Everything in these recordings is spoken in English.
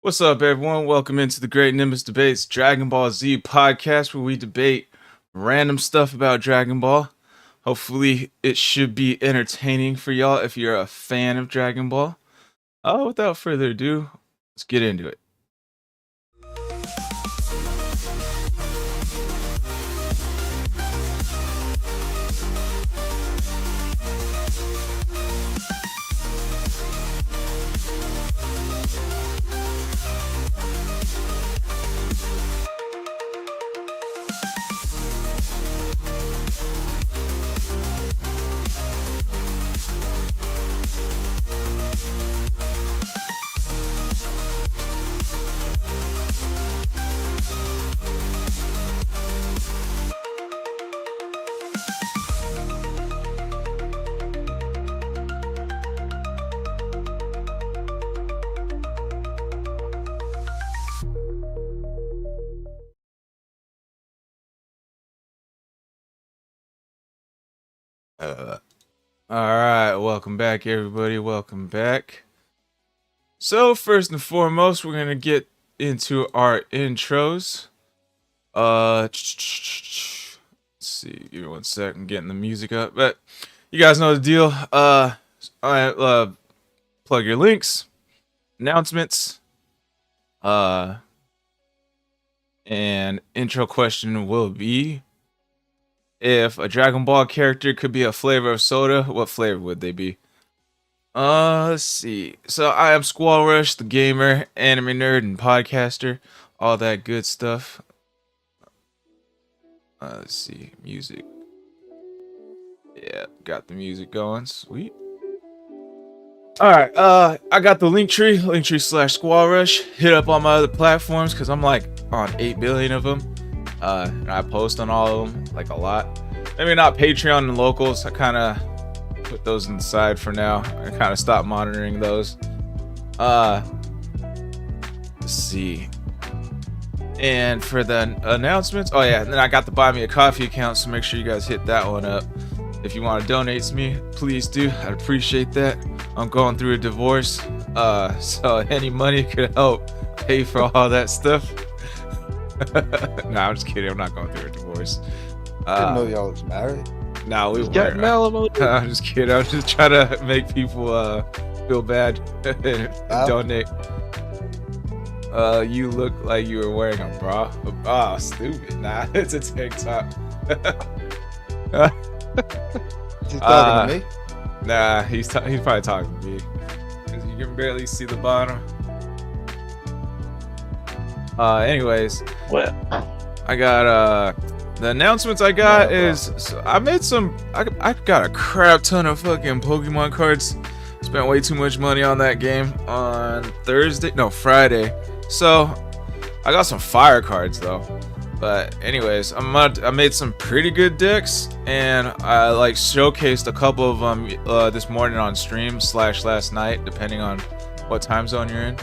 What's up, everyone? Welcome into the Great Nimbus Debates Dragon Ball Z podcast, where we debate random stuff about Dragon Ball. Hopefully, it should be entertaining for y'all if you're a fan of Dragon Ball. Without further ado, let's get into it. All right, welcome back, everybody. Welcome back. So first and foremost, we're gonna get into our intros. Let's see. Give me 1 second, getting the music up. But you guys know the deal. Plug your links, announcements. And intro question will be: if a Dragon Ball character could be a flavor of soda, what flavor would they be? Let's see. So I am SquallRush, the gamer, anime nerd, and podcaster. All that good stuff. Let's see. Music. Yeah, got the music going. Sweet. Alright, I got the Linktree /SquallRush. Hit up on my other platforms because I'm like on 8 billion of them. And I post on all of them, like a lot. Maybe not Patreon and locals. I kind of put those on the side for now. I kind of stopped monitoring those. Let's see. And for the announcements, oh yeah, and then I got the Buy Me a Coffee account, so make sure you guys hit that one up. If you want to donate to me, please do. I'd appreciate that. I'm going through a divorce, so any money could help pay for all that stuff. Nah, I'm just kidding. I'm not going through a divorce. I didn't know y'all was married. Nah, we weren't. I'm just kidding. I'm just trying to make people feel bad and donate. You look like you were wearing a bra. Oh, stupid. Nah, it's a tank top. Is he talking to me? Nah, he's probably talking to me. Cause you can barely see the bottom. Anyways. What? I got the announcements I got is so I made some I got a crap ton of fucking Pokemon cards. Spent way too much money on that game on Friday. So I got some fire cards though. But anyways, I made some pretty good decks, and I like showcased a couple of them this morning on stream / last night, depending on what time zone you're in.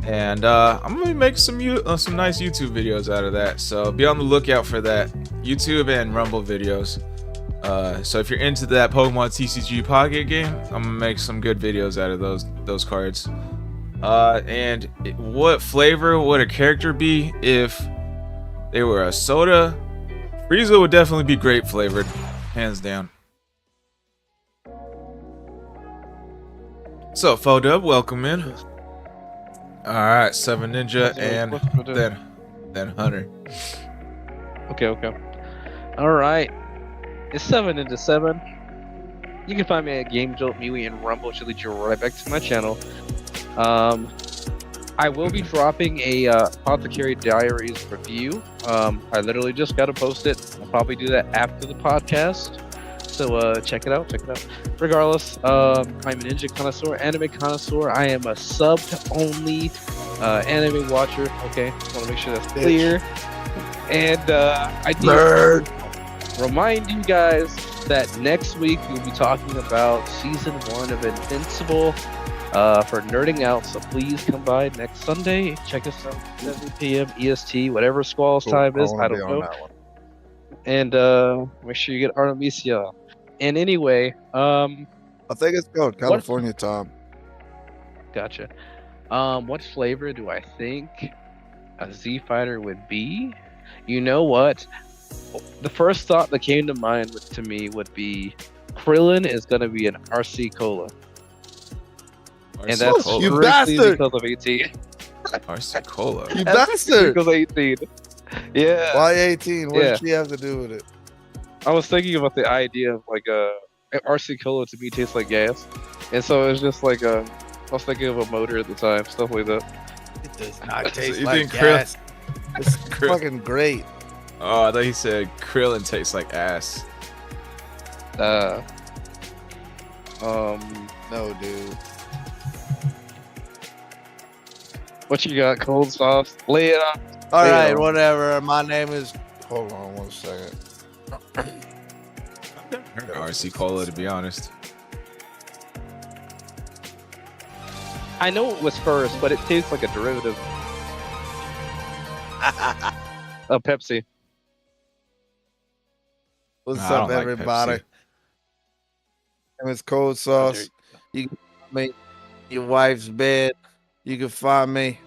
And I'm gonna make some nice YouTube videos out of that. So be on the lookout for that, YouTube and Rumble videos. So if you're into that Pokemon TCG Pocket game, I'm gonna make some good videos out of those cards. And what flavor would a character be if they were a soda? Frieza would definitely be grape flavored, hands down. So, Fodub, welcome in. Alright, 7 Ninja and then Hunter. Okay. Alright. It's 7 into 7. You can find me at Game Jolt, MeWe, and Rumble, which will lead you right back to my channel. I will be dropping a Apothecary Diaries review. I literally just got to post it. I'll probably do that after the podcast. So check it out. Regardless, I'm a ninja connoisseur, anime connoisseur. I am a subbed-only anime watcher. Okay, just want to make sure that's clear. And I do remind you guys that next week we'll be talking about Season 1 of Invincible. For nerding out, so please come by next Sunday. Check us out 7 p.m. EST, whatever Squall's time is. I don't know. And make sure you get Artemisia. And anyway, I think it's called California time. Gotcha. What flavor do I think a Z Fighter would be? You know what? The first thought that came to mind to me would be Krillin is going to be an RC Cola. And that's you bastard because of 18. RC Cola. You bastard. Because 18. Yeah. Why 18? What does she have to do with it? I was thinking about the idea of like RC Cola to me tastes like gas, and so it was just like I was thinking of a motor at the time, stuff like that. It does not taste you like think gas. It's fucking great. Oh, I thought he said Krillin tastes like ass. No, dude. What you got, cold sauce? Lay it on. All right, whatever. My name is. Hold on 1 second. RC Cola, to be honest. I know it was first, but it tastes like a derivative of Pepsi. What's up, everybody? name is Cold Sauce. You can find me in your wife's bed. You can find me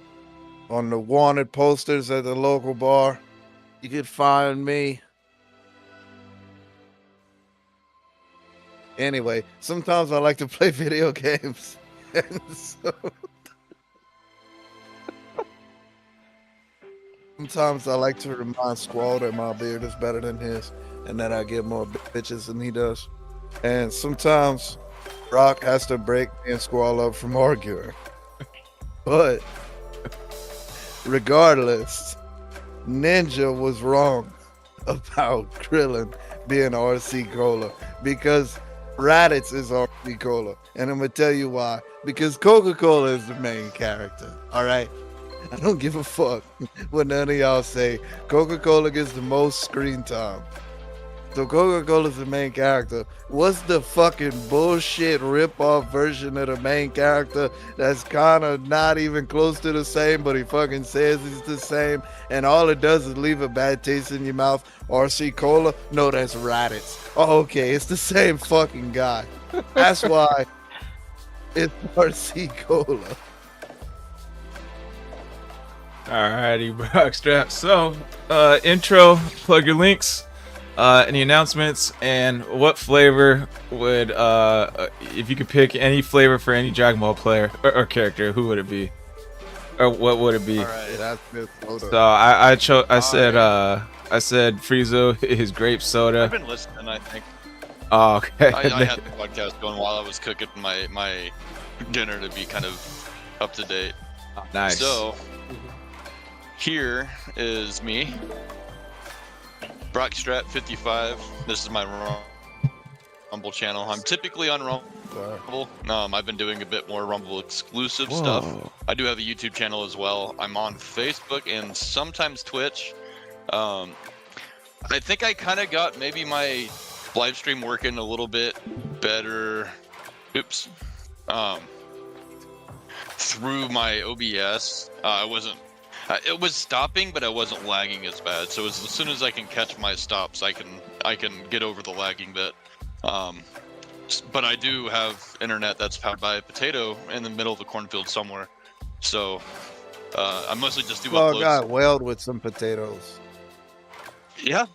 on the wanted posters at the local bar. You can find me. Anyway, sometimes I like to play video games. And so sometimes I like to remind Squall that my beard is better than his and that I get more bitches than he does. And sometimes Rock has to break me and Squall up from arguing. But regardless, Ninja was wrong about Krillin being RC Cola because Raditz is RC Cola. And I'm going to tell you why. Because Coca-Cola is the main character. All right? I don't give a fuck what none of y'all say. Coca-Cola gets the most screen time. So Coca-Cola's the main character. What's the fucking bullshit rip-off version of the main character that's kind of not even close to the same, but he fucking says he's the same, and all it does is leave a bad taste in your mouth? RC Cola? No, that's Raditz. Oh, okay, it's the same fucking guy. That's why it's RC Cola. Alrighty, Brockstrap. So, intro, plug your links. Any announcements, and what flavor would if you could pick any flavor for any Dragon Ball player or character, who would it be, or what would it be? All right, that's good soda. So I said Friezo, his grape soda. I've been listening, I think. Oh, okay. I had the podcast going while I was cooking my dinner to be kind of up to date. Nice. So here is me, Brockstrat 55. This is my Rumble channel. I'm typically on Rumble. I've been doing a bit more Rumble exclusive stuff. I do have a YouTube channel as well. I'm on Facebook and sometimes Twitch. I think I kind of got maybe my live stream working a little bit better. Oops. Through my OBS. It was stopping, but I wasn't lagging as bad. So as soon as I can catch my stops, I can get over the lagging bit. But I do have internet that's powered by a potato in the middle of the cornfield somewhere. So I mostly just do uploads. Got whaled with some potatoes. Yeah.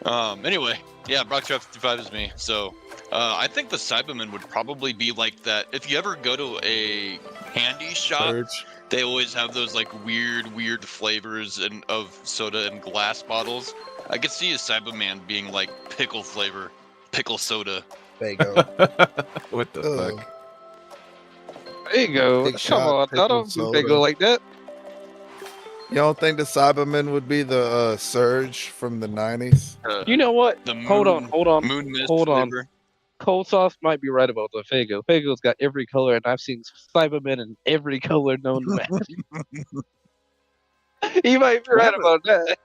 Anyway, yeah, Brockstrap 55 is me. So I think the Cyberman would probably be like that. If you ever go to a candy shop, they always have those like weird flavors of soda in glass bottles. I could see a Cyberman being like pickle flavor, pickle soda. There you go. What the fuck? There you go. Big Come shot, on, I pickle don't soda. think go like that. You don't think the Cyberman would be the Surge from the 90s? You know what? The moon, Hold on. Moon mist Hold on. flavor. Cold Sauce might be right about the Fago. Fago's got every color, and I've seen Cybermen in every color known to man. He might be right about that.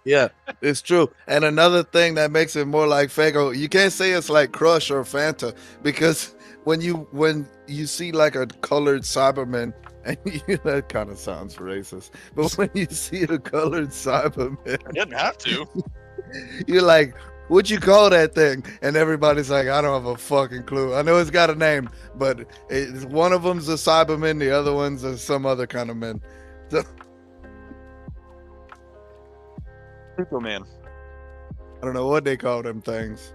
Yeah, it's true. And another thing that makes it more like Fago, you can't say it's like Crush or Fanta, because when you see like a colored Cyberman, and that kind of sounds racist, but when you see a colored Cyberman, I didn't have to. you're like, what'd you call that thing? And everybody's like, I don't have a fucking clue. I know it's got a name, but one of them's a Cyberman, the other one's some other kind of man. So, Superman. I don't know what they call them things.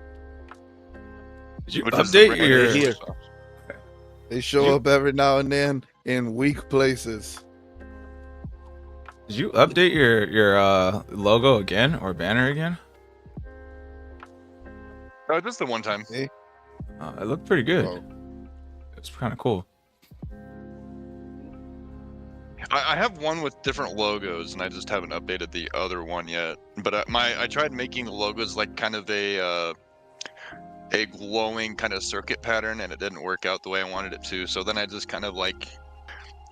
Did you Which is update the your? Here. They show up every now and then in weak places. Did you update your logo again or banner again? Oh, just the one time. It looked pretty good. Oh. It's kind of cool. I have one with different logos, and I just haven't updated the other one yet. But I tried making the logos like kind of a glowing kind of circuit pattern, and it didn't work out the way I wanted it to. So then I just kind of like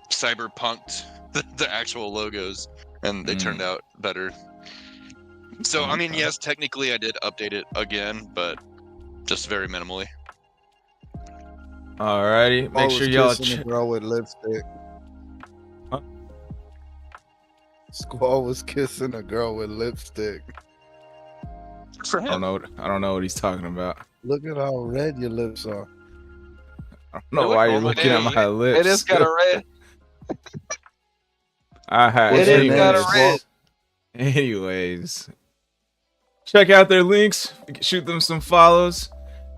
cyberpunked the actual logos, and they turned out better. So I mean, yes, technically I did update it again, but just very minimally. Alrighty, make sure y'all kissing a girl with lipstick. Huh? Squall was kissing a girl with lipstick. For I don't him. know what he's talking about. Look at how red your lips are. I don't know They look why you're normal to looking at me. my It is lips. kind of red. What's It your is name, kinda Squall? red. Anyways, check out their links, shoot them some follows,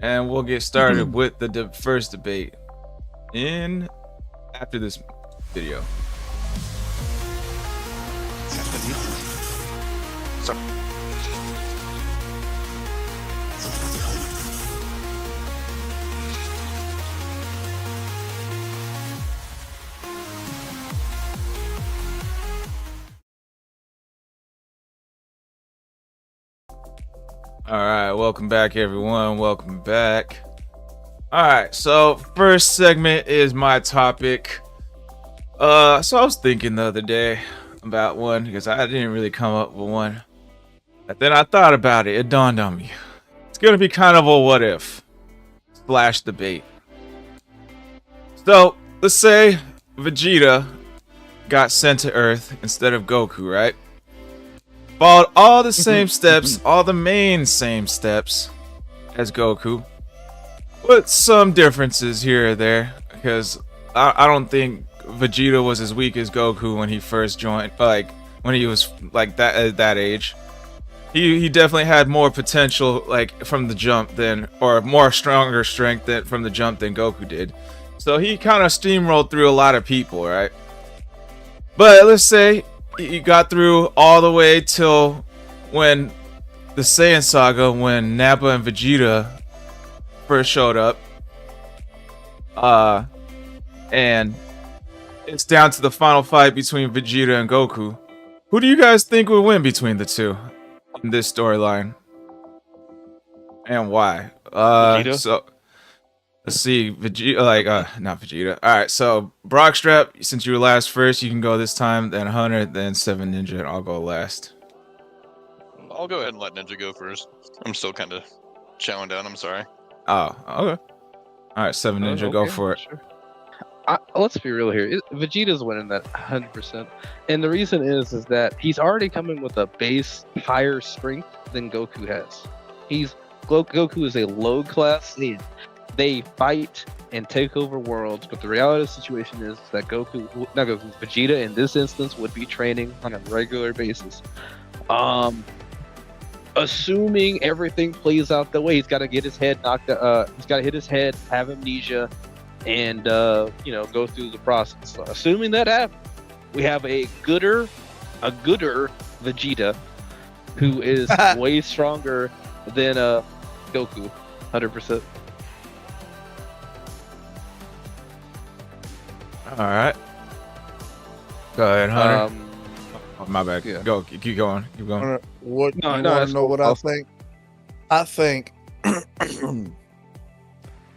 and we'll get started with the first debate after this video. So, All right, welcome back, everyone. Welcome back. All right, so first segment is my topic. So I was thinking the other day about one because I didn't really come up with one. And then I thought about it. It dawned on me. It's gonna be kind of a what if / debate. So let's say Vegeta got sent to Earth instead of Goku, right? Followed all the same steps, all the main same steps as Goku, with some differences here or there, because I don't think Vegeta was as weak as Goku when he first joined, like when he was like that at that age. He definitely had more potential like from the jump than, or more stronger strength than from the jump than Goku did. So he kind of steamrolled through a lot of people, right? But let's say he got through all the way till when the Saiyan saga, when Nappa and Vegeta first showed up. And it's down to the final fight between Vegeta and Goku. Who do you guys think would win between the two in this storyline? And why? Vegeta? So let's see, Vegeta, not Vegeta. All right, so Brockstrap, since you were last first, you can go this time. Then Hunter, then Seven Ninja, and I'll go last. I'll go ahead and let Ninja go first. I'm still kind of chowing down. I'm sorry. Oh, okay. All right, Seven Ninja, go Okay, for it. sure. Let's be real here. Vegeta's winning that 100%, and the reason is that he's already coming with a base higher strength than Goku has. Goku is a low class Saiyan. They fight and take over worlds, but the reality of the situation is that Vegeta in this instance would be training on a regular basis. Assuming everything plays out the way, he's got to get his head knocked. He's got to hit his head, have amnesia, and go through the process. So assuming that happens, we have a gooder Vegeta, who is way stronger than Goku, 100%. All right. Go ahead, Hunter. Oh, my bad. yeah. Go. Keep going. Keep going. What No, you no, want that's to know? cool. What I think? I think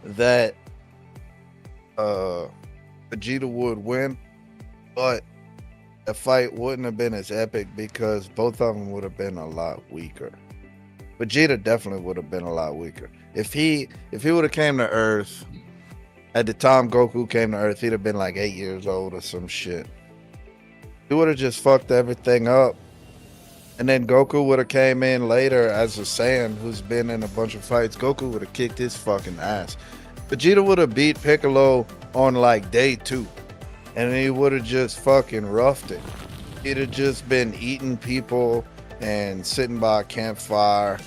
that Vegeta would win, but the fight wouldn't have been as epic because both of them would have been a lot weaker. Vegeta definitely would have been a lot weaker. If he would have came to Earth at the time Goku came to Earth, he'd have been like 8 years old or some shit. He would have just fucked everything up. And then Goku would have came in later as a Saiyan who's been in a bunch of fights. Goku would have kicked his fucking ass. Vegeta would have beat Piccolo on like day 2. And he would have just fucking roughed it. He'd have just been eating people and sitting by a campfire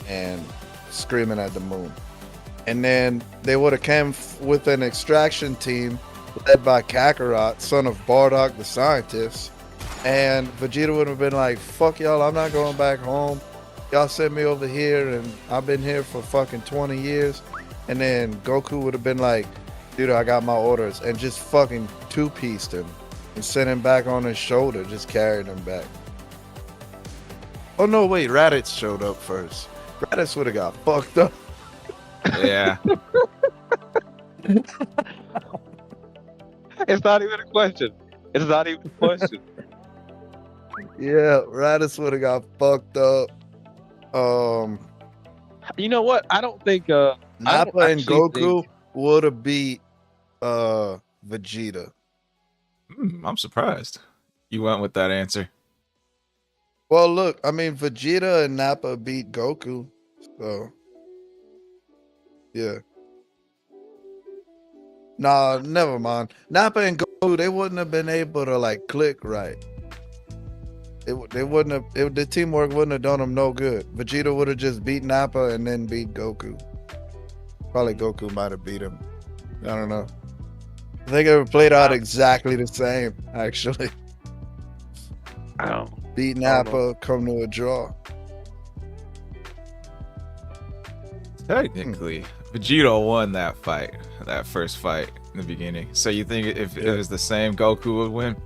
and screaming at the moon. And then they would have came with an extraction team led by Kakarot, son of Bardock the scientist. And Vegeta would have been like, fuck y'all, I'm not going back home. Y'all sent me over here and I've been here for fucking 20 years. And then Goku would have been like, dude, I got my orders. And just fucking two-pieced him and sent him back on his shoulder, just carried him back. Oh no, wait, Raditz showed up first. Raditz would have got fucked up. Yeah. It's not even a question. It's not even a question. Yeah, Raditz would have got fucked up. You know what? I don't think Nappa and actually Goku think- would have beat Vegeta. I'm surprised you went with that answer. Well, look, I mean, Vegeta and Nappa beat Goku, so yeah. Nah, never mind. Nappa and Goku, they wouldn't have been able to like click right. They wouldn't have. The teamwork wouldn't have done them no good. Vegeta would have just beat Nappa and then beat Goku. Probably Goku might have beat him. I don't know. I think it played out exactly the same, actually. I don't. Beat I don't Nappa, come to a draw. Technically, Vegeta won that fight, that first fight in the beginning. So you think if it was the same, Goku would win?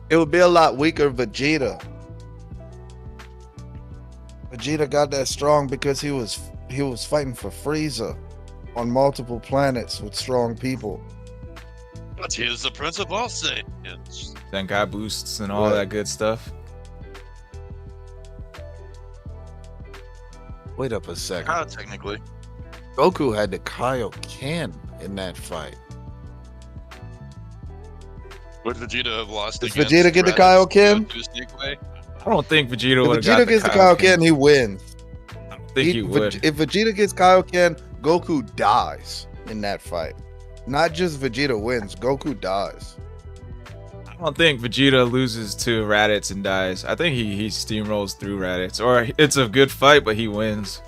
It would be a lot weaker Vegeta. Vegeta got that strong because he was fighting for Frieza on multiple planets with strong people. But he is the Prince of all Saiyans. Then got boosts and all Right. that good stuff. Wait up a second. Technically. Goku had the Kaioken in that fight. Would Vegeta have lost Does against Vegeta get the Raditz Kaioken? Goku's Sneakway? I don't think Vegeta If would have got Vegeta gets the Kaioken, he wins. I don't think he would. If Vegeta gets Kaioken, Goku dies in that fight. Not just Vegeta wins, Goku dies. I don't think Vegeta loses to Raditz and dies. I think he steamrolls through Raditz. Or it's a good fight, but he wins.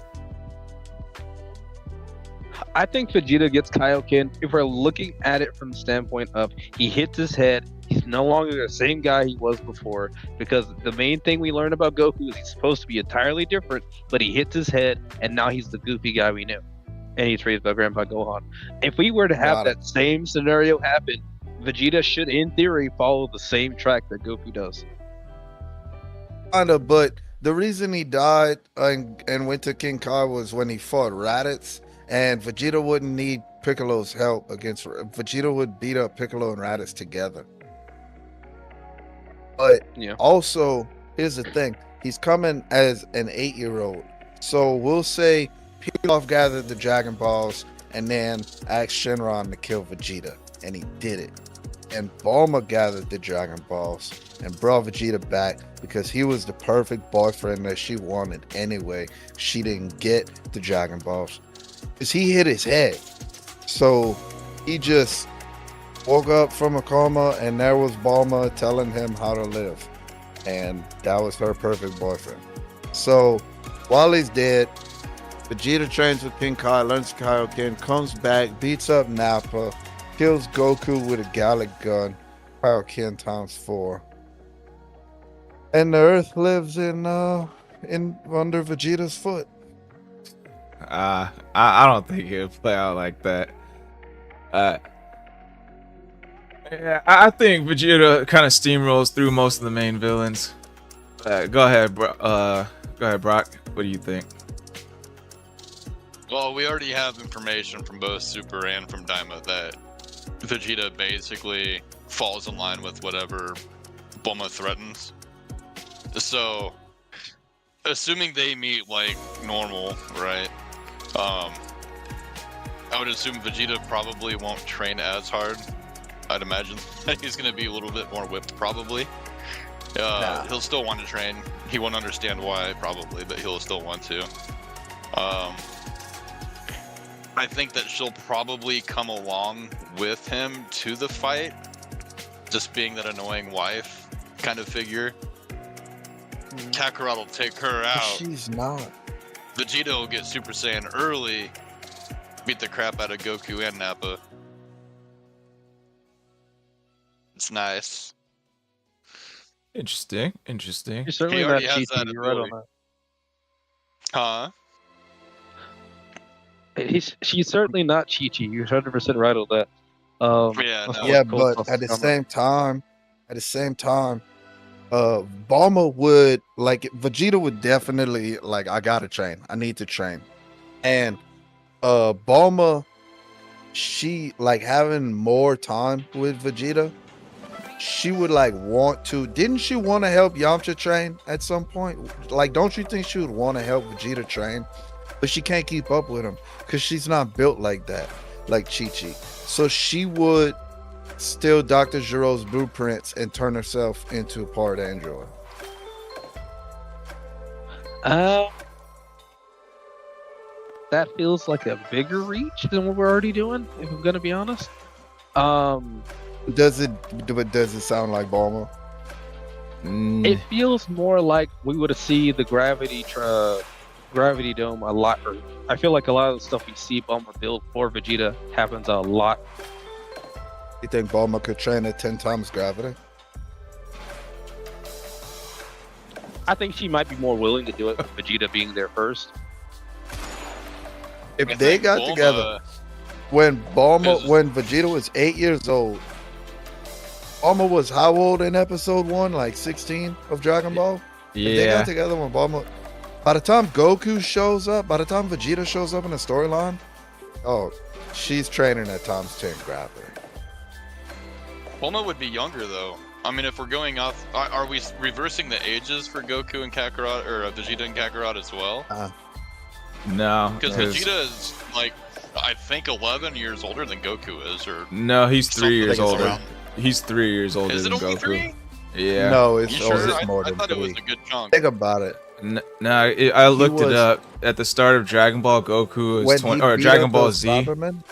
I think Vegeta gets Kaioken if we're looking at it from the standpoint of he hits his head. He's no longer the same guy he was before, because the main thing we learned about Goku is he's supposed to be entirely different, but he hits his head and now he's the goofy guy we knew. And he's raised by Grandpa Gohan. If we were to have Got it. that same scenario happen, Vegeta should, in theory, follow the same track that Goku does. Kinda, but the reason he died and went to King Kai was when he fought Raditz, and Vegeta wouldn't need Piccolo's help against Vegeta would beat up Piccolo and Raditz together. But Yeah. also, here's the thing: he's coming as an 8-year-old. So we'll say Pilaf gathered the Dragon Balls and then asked Shenron to kill Vegeta, and he did it. And Bulma gathered the Dragon Balls and brought Vegeta back because he was the perfect boyfriend that she wanted anyway. She didn't get the Dragon Balls because he hit his head. So he just woke up from a coma, and there was Bulma telling him how to live. And that was her perfect boyfriend. So while he's dead, Vegeta trains with King Kai, learns Kaioken, comes back, beats up Nappa, kills Goku with a Gallic gun, Kaioken ×4. And the Earth lives in under Vegeta's foot. I don't think it would play out like that. Yeah, I think Vegeta kind of steamrolls through most of the main villains. Go ahead, Brock. What do you think? Well, we already have information from both Super and from Daima that Vegeta basically falls in line with whatever Bulma threatens. So, assuming they meet like normal, right? I would assume Vegeta probably won't train as hard. I'd imagine he's going to be a little bit more whipped, probably. He'll still want to train. He won't understand why, probably, but he'll still want to. I think that she'll probably come along with him to the fight, just being that annoying wife kind of figure. Kakarot will take her But out. she's not. Vegeta will get Super Saiyan early, beat the crap out of Goku and Nappa. It's nice. Interesting. You're certainly He not already has cheating. that You're right on ability. that. Huh? She's certainly not Chi-Chi. You're 100% right on that. Yeah, no. Yeah, Cold but sauce at the comment. same time, Bulma would Vegeta would definitely I gotta train. I need to train. And Bulma, she having more time with Vegeta, she would want to. Didn't she want to help Yamcha train at some point? Don't you think she would want to help Vegeta train? But she can't keep up with him because she's not built like that, like Chi-Chi. So she would steal Dr. Giro's blueprints and turn herself into a part android? That feels like a bigger reach than what we're already doing, if I'm gonna be honest. Does it sound like Bulma? It feels more like we would have seen the gravity dome a lot. I feel like a lot of the stuff we see Bulma build for Vegeta happens a lot. You think Bulma could train at 10 times gravity? I think she might be more willing to do it with Vegeta being there first. If I they think got Bulma together when Vegeta was 8 years old, Bulma was how old in episode 1? Like 16 of Dragon Ball? If they Yeah. got together when Bulma, by the time Goku shows up, by the time Vegeta shows up in the storyline, oh, she's training at times 10 gravity. Bulma would be younger though. I mean, if we're going off, are we reversing the ages for Goku and Kakarot, or Vegeta and Kakarot as well? No, Because 'cause- Vegeta is like, I think 11 years older than Goku is, or no, he's 3 years something older. around. He's 3 years older Is it than only Goku. 3? Yeah. No, You it's, sure? it's more I than thought it was 3. a good chunk. Think about it. No, I looked it was- up. At the start of Dragon Ball, Goku When is 20, he or beat Dragon up Ball those Z. Cybermen?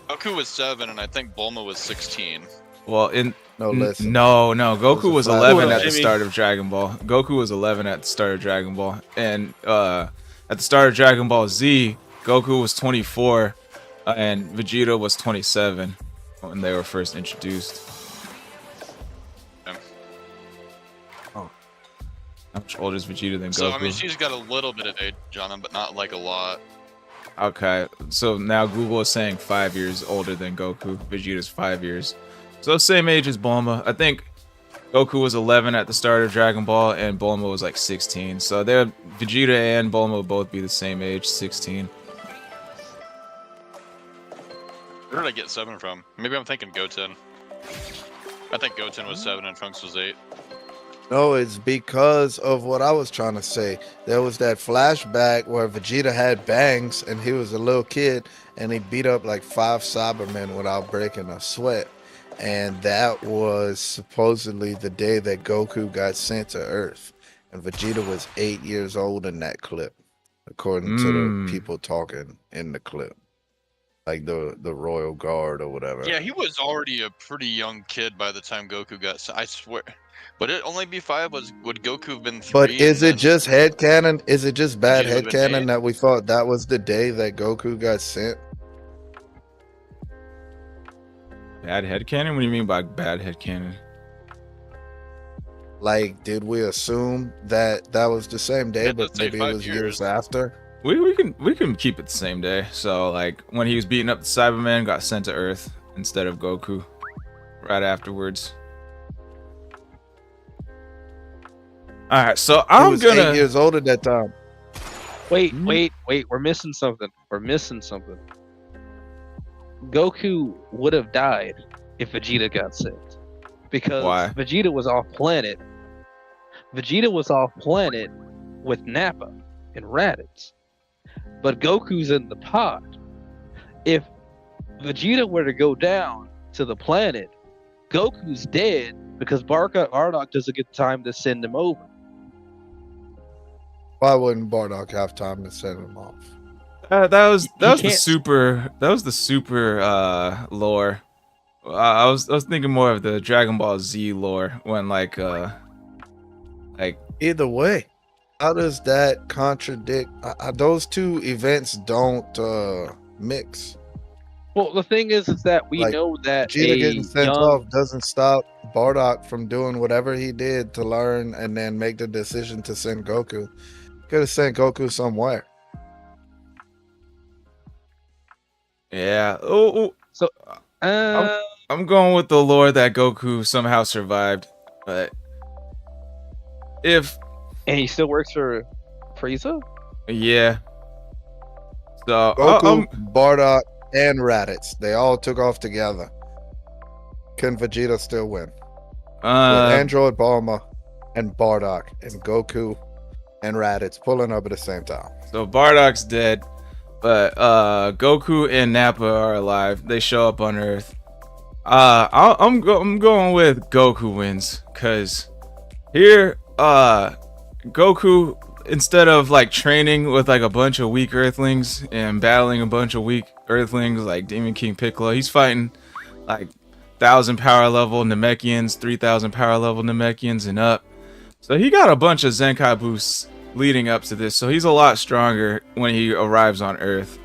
Goku was 7, and I think Bulma was 16. Well, No, listen. no, Those Goku are was flat 11 Hold on, at the Jimmy. start of Dragon Ball. Goku was 11 at the start of Dragon Ball, and at the start of Dragon Ball Z, Goku was 24, and Vegeta was 27 when they were first introduced. Yeah. Oh. How much older is Vegeta than So Goku? I mean, she's got a little bit of age on him, but not like a lot. Okay, so now Google is saying 5 years older than Goku. Vegeta's 5 years. So same age as Bulma. I think Goku was 11 at the start of Dragon Ball, and Bulma was like 16. So Vegeta and Bulma would both be the same age, 16. Where did I get 7 from? Maybe I'm thinking Goten. I think Goten was 7 and Trunks was 8. No, it's because of what I was trying to say. There was that flashback where Vegeta had bangs and he was a little kid and he beat up like 5 Cybermen without breaking a sweat. And that was supposedly the day that Goku got sent to Earth. And Vegeta was 8 years old in that clip, according to the people talking in the clip. Like the Royal Guard or whatever. Yeah, he was already a pretty young kid by the time Goku got sent. I swear. Would it only be 5? Would Goku have been 3? But is it just headcanon? Is it just bad Vegeta would've been headcanon 8. that we thought that was the day that Goku got sent? Bad headcanon? What do you mean by bad headcanon? Like, did we assume that that was the same day, Yeah, but let's say maybe it 5 was years. years after? We can keep it the same day. So like when he was beating up the Cyberman, got sent to Earth instead of Goku right afterwards. All right, so He I'm was gonna 8 years old at that time. Wait, we're missing something. Goku would have died if Vegeta got sent. Because Why? Vegeta was off planet. Vegeta was off planet with Nappa and Raditz. But Goku's in the pod. If Vegeta were to go down to the planet, Goku's dead because Bardock doesn't get time to send him over. Why wouldn't Bardock have time to send him off? that was the can't- super lore. I was thinking more of the Dragon Ball Z lore when like Either way, how does that contradict? Those two events don't mix. Well, the thing is that we Like, know that Vegeta a getting sent young off doesn't stop Bardock from doing whatever he did to learn and then make the decision to send Goku. Could have sent Goku somewhere. yeah. uh, I'm going with the lore that Goku somehow survived, but if and he still works for Frieza? yeah. So Goku, Bardock, and Raditz. They all took off together. Can Vegeta still win? With Android Bulma and Bardock and Goku and Raditz pulling up at the same time. So Bardock's dead, but Goku and Nappa are alive. They show up on Earth. I'm going with Goku wins, cause here, Goku, instead of like training with like a bunch of weak Earthlings and battling a bunch of weak Earthlings like Demon King Piccolo, he's fighting like 1,000 power level Namekians, 3,000 power level Namekians and up. So he got a bunch of Zenkai boosts leading up to this, so he's a lot stronger when he arrives on Earth.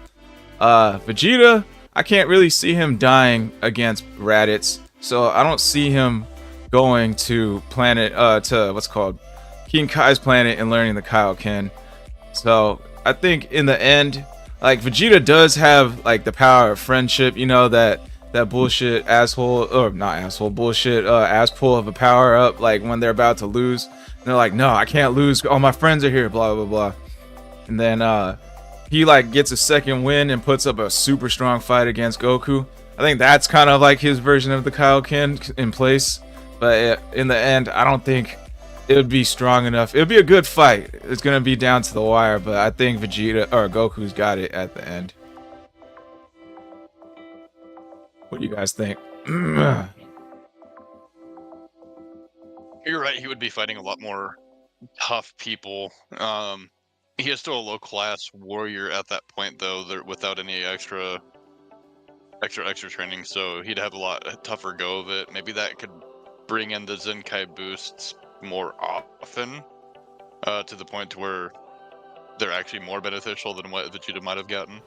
Vegeta, I can't really see him dying against Raditz, so I don't see him going to planet to what's called King Kai's planet and learning the Kaioken. So I think in the end, like Vegeta does have like the power of friendship, you know, that bullshit asshole, or not asshole, bullshit ass pull of a power up, like when they're about to lose and they're like, no, I can't lose, all my friends are here, blah blah blah. And then he like gets a second win and puts up a super strong fight against Goku. I think that's kind of like his version of the Kaioken in place, but in the end, I don't think it would be strong enough. It would be a good fight. It's gonna be down to the wire, but I think Vegeta or Goku's got it at the end. What do you guys think? You're right. He would be fighting a lot more tough people. He is still a low-class warrior at that point, though, without any extra training. So he'd have a lot tougher go of it. Maybe that could bring in the Zenkai boosts more often, to the point to where they're actually more beneficial than what Vegeta might have gotten.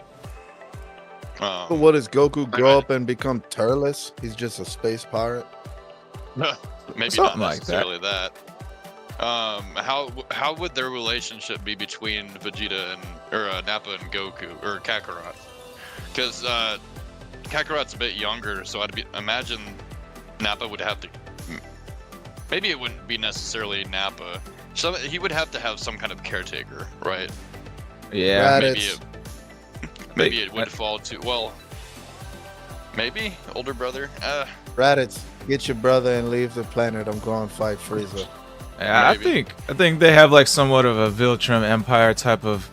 But what does Goku grow up and become turles? He's just a space pirate. Maybe Something not like necessarily that. How would their relationship be between Vegeta and Nappa and Goku or Kakarot? Because Kakarot's a bit younger, so imagine Nappa would have to. Maybe it wouldn't be necessarily Nappa. So he would have to have some kind of caretaker, right? Yeah. Maybe it would fall to, well, maybe older brother. Raditz, get your brother and leave the planet. I'm going to fight Frieza. Yeah, I think they have like somewhat of a Viltrum Empire type of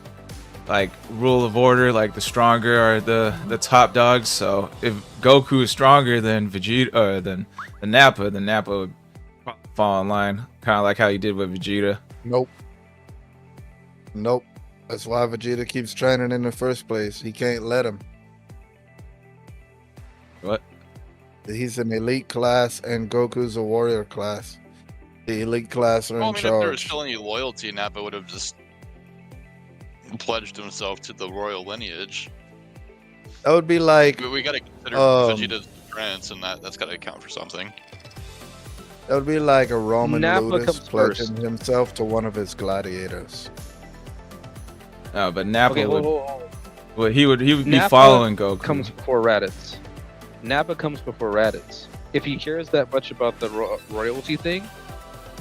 like rule of order, like the stronger are the top dogs. So if Goku is stronger than Vegeta or than Nappa would fall in line, kind of like how he did with Vegeta. Nope. That's why Vegeta keeps training in the first place. He can't let him. What? He's an elite class and Goku's a warrior class. The elite class are in If there was charge. still any loyalty, Nappa would have just pledged himself to the royal lineage. That would be like We got to consider Vegeta's parents, and that's got to account for something. that would be like a Roman Nappa Ludus comes pledging first. himself to one of his gladiators. No, but Nappa Okay, would. hold on. Well, he would be Nappa following Goku. Comes before Raditz. Nappa comes before Raditz. If he cares that much about the royalty thing,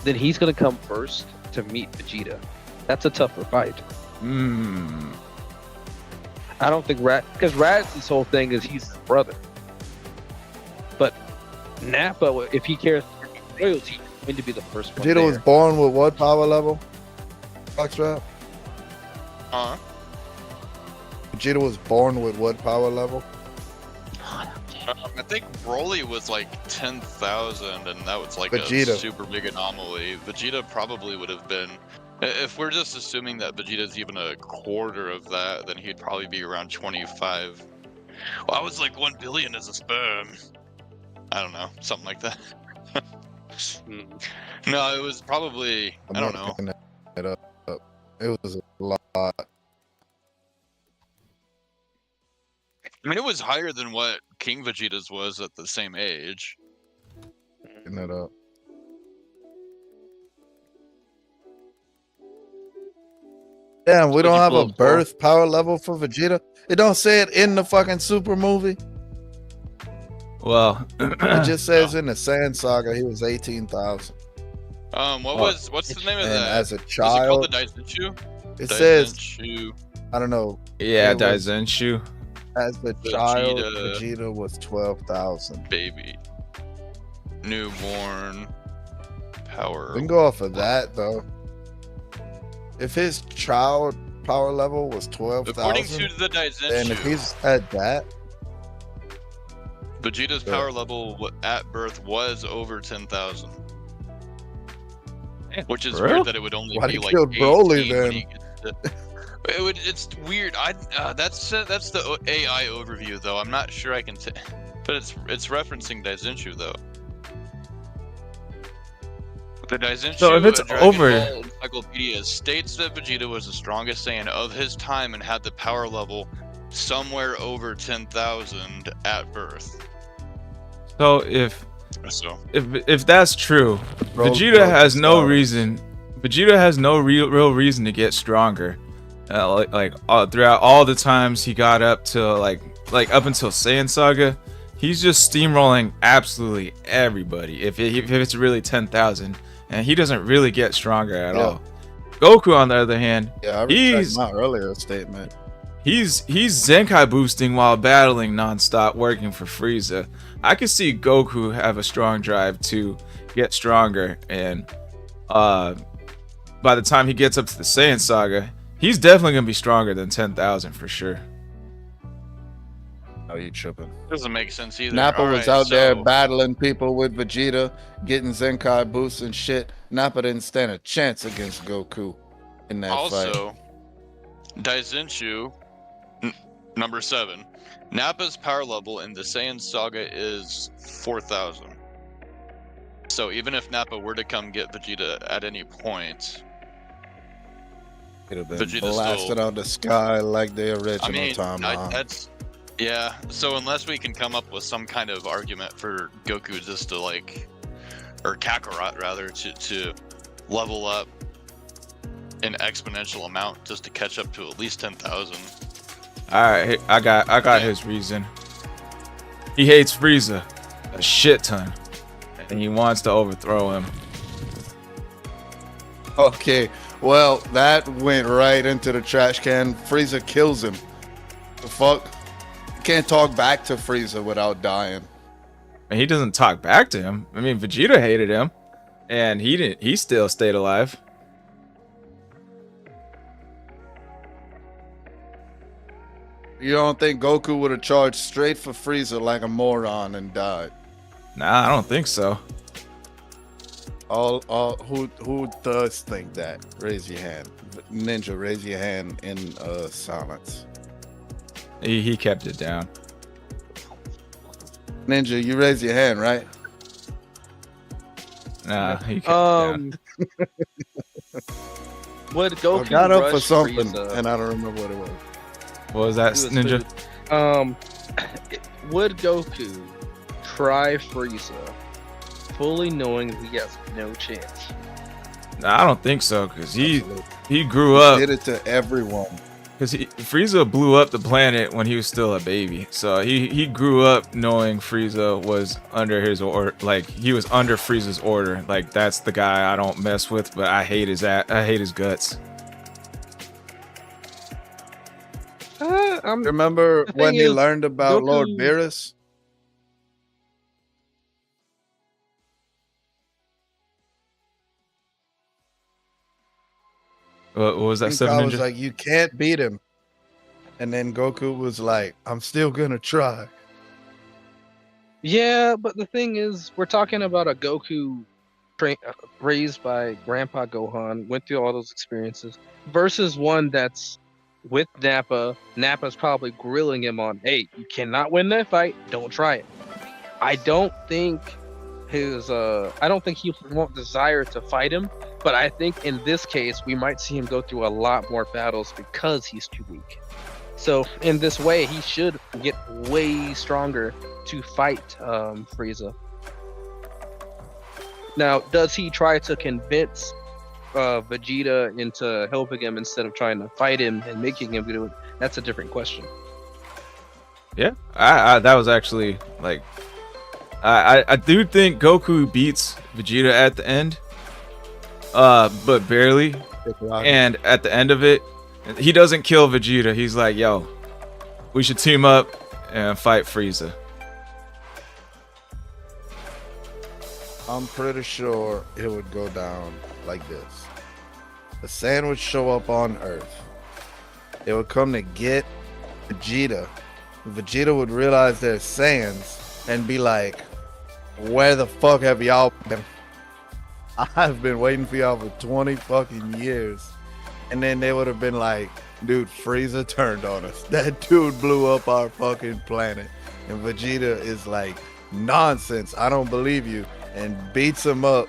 then he's gonna come first to meet Vegeta. That's a tougher fight. I don't think because Raditz's whole thing is he's his brother. But Nappa, if he cares for royalty, he's going to be the first one. Vegeta was born with what power level? Foxtrap? Huh? Vegeta was born with what power level? I think Broly was like 10,000, and that was like Vegeta. a super big anomaly. Vegeta probably would have been. If we're just assuming that Vegeta's even a quarter of that, then he'd probably be around 25. Well, I was like 1 billion as a sperm. I don't know, something like that. No, it was probably, I don't know. looking it up. It was a lot. I mean, it was higher than what King Vegeta's was at the same age. Looking it up. Damn, we So don't you have pull a up birth power level for Vegeta. It don't say it in the fucking Super movie. Well, It just says in the Saiyan Saga he was 18,000. What's the name of And that? as a Is it called the child, Daizenshu? it says, Daizenshu. I don't know. yeah, It was- Daizenshu. As a child, Vegeta. Vegeta was 12,000. Baby. Newborn. Power. We can go off of that though. If his child power level was According 12,000, to the and if Daizenshu, he's at that, Vegeta's power level at birth was over 10,000. Which is For real? weird that it would only Why be he like killed 18 Broly when then? he gets to- It's weird. That's the AI overview though. I'm not sure I can say, but it's referencing Daizenshuu though. The Daizenshuu So if it's Dragon over- Ball Encyclopedia states that Vegeta was the strongest Saiyan of his time and had the power level somewhere over 10,000 at birth. So if that's true, Bro, Vegeta has no stars. reason. Vegeta has no real reason to get stronger. Throughout all the times he got up to like up until Saiyan Saga, he's just steamrolling absolutely everybody. If it's really 10,000, and he doesn't really get stronger at all. Goku, on the other hand, Yeah, I retract my earlier statement. he's Zenkai boosting while battling nonstop, working for Frieza. I could see Goku have a strong drive to get stronger, and by the time he gets up to the Saiyan Saga, he's definitely gonna be stronger than 10,000 for sure. Oh, you tripping? Doesn't make sense either. Nappa was Alright, out there so- battling people with Vegeta, getting Zenkai boosts and shit. Nappa didn't stand a chance against Goku in that fight. Also, Daizenshuu, number 7. Nappa's power level in the Saiyan Saga is 4,000. So even if Nappa were to come get Vegeta at any point, Could have been Vegeta's blasted still- out the sky like the original I mean, timeline. that's yeah. So unless we can come up with some kind of argument for Goku just to like, or Kakarot rather, to level up an exponential amount just to catch up to at least 10,000. All right, I got his reason. He hates Frieza a shit ton, and he wants to overthrow him. Okay, well, that went right into the trash can. Frieza kills him. The fuck? You can't talk back to Frieza without dying. And he doesn't talk back to him. I mean, Vegeta hated him, and he didn't. He still stayed alive. You don't think Goku would have charged straight for Frieza like a moron and died? Nah, I don't think so. Who does think that? Raise your hand. Ninja, raise your hand in silence. He kept it down. Ninja, you raise your hand, right? Nah, he kept it down. Would I Goku got up for rush something, Frieza? and I don't remember what it was. What was that, It was Ninja? food. Would Goku try Frieza, fully knowing he has no chance? Nah, I don't think so, cause he Absolutely. grew He up. did it to everyone. Because Frieza blew up the planet when he was still a baby. So he grew up knowing Frieza was under his order. Like, he was under Frieza's order. Like, that's the guy I don't mess with, but I hate his guts. Remember The when thing he is, learned about Lord Goku- Beerus? What was that, King Seven Kai Ninja? was like, you can't beat him. And then Goku was like, I'm still gonna try. Yeah, but the thing is, we're talking about a Goku raised by Grandpa Gohan, went through all those experiences, versus one that's with Nappa. Nappa's probably grilling him on, hey, you cannot win that fight, don't try it. I don't think I don't think he won't desire to fight him, but I think in this case, we might see him go through a lot more battles because he's too weak. So in this way, he should get way stronger to fight Frieza. Now, does he try to convince Vegeta into helping him instead of trying to fight him and making him do it? That's a different question. Yeah, I that was actually like, I do think Goku beats Vegeta at the end, but barely. And at the end of it, he doesn't kill Vegeta. He's like, yo, we should team up and fight Frieza. I'm pretty sure it would go down like this. The Saiyan would show up on Earth. They would come to get Vegeta. Vegeta would realize they're Saiyans, and be like, where the fuck have y'all been? I've been waiting for y'all for 20 fucking years. And then they would have been like, dude, Frieza turned on us. That dude blew up our fucking planet. And Vegeta is like, nonsense, I don't believe you, and beats him up.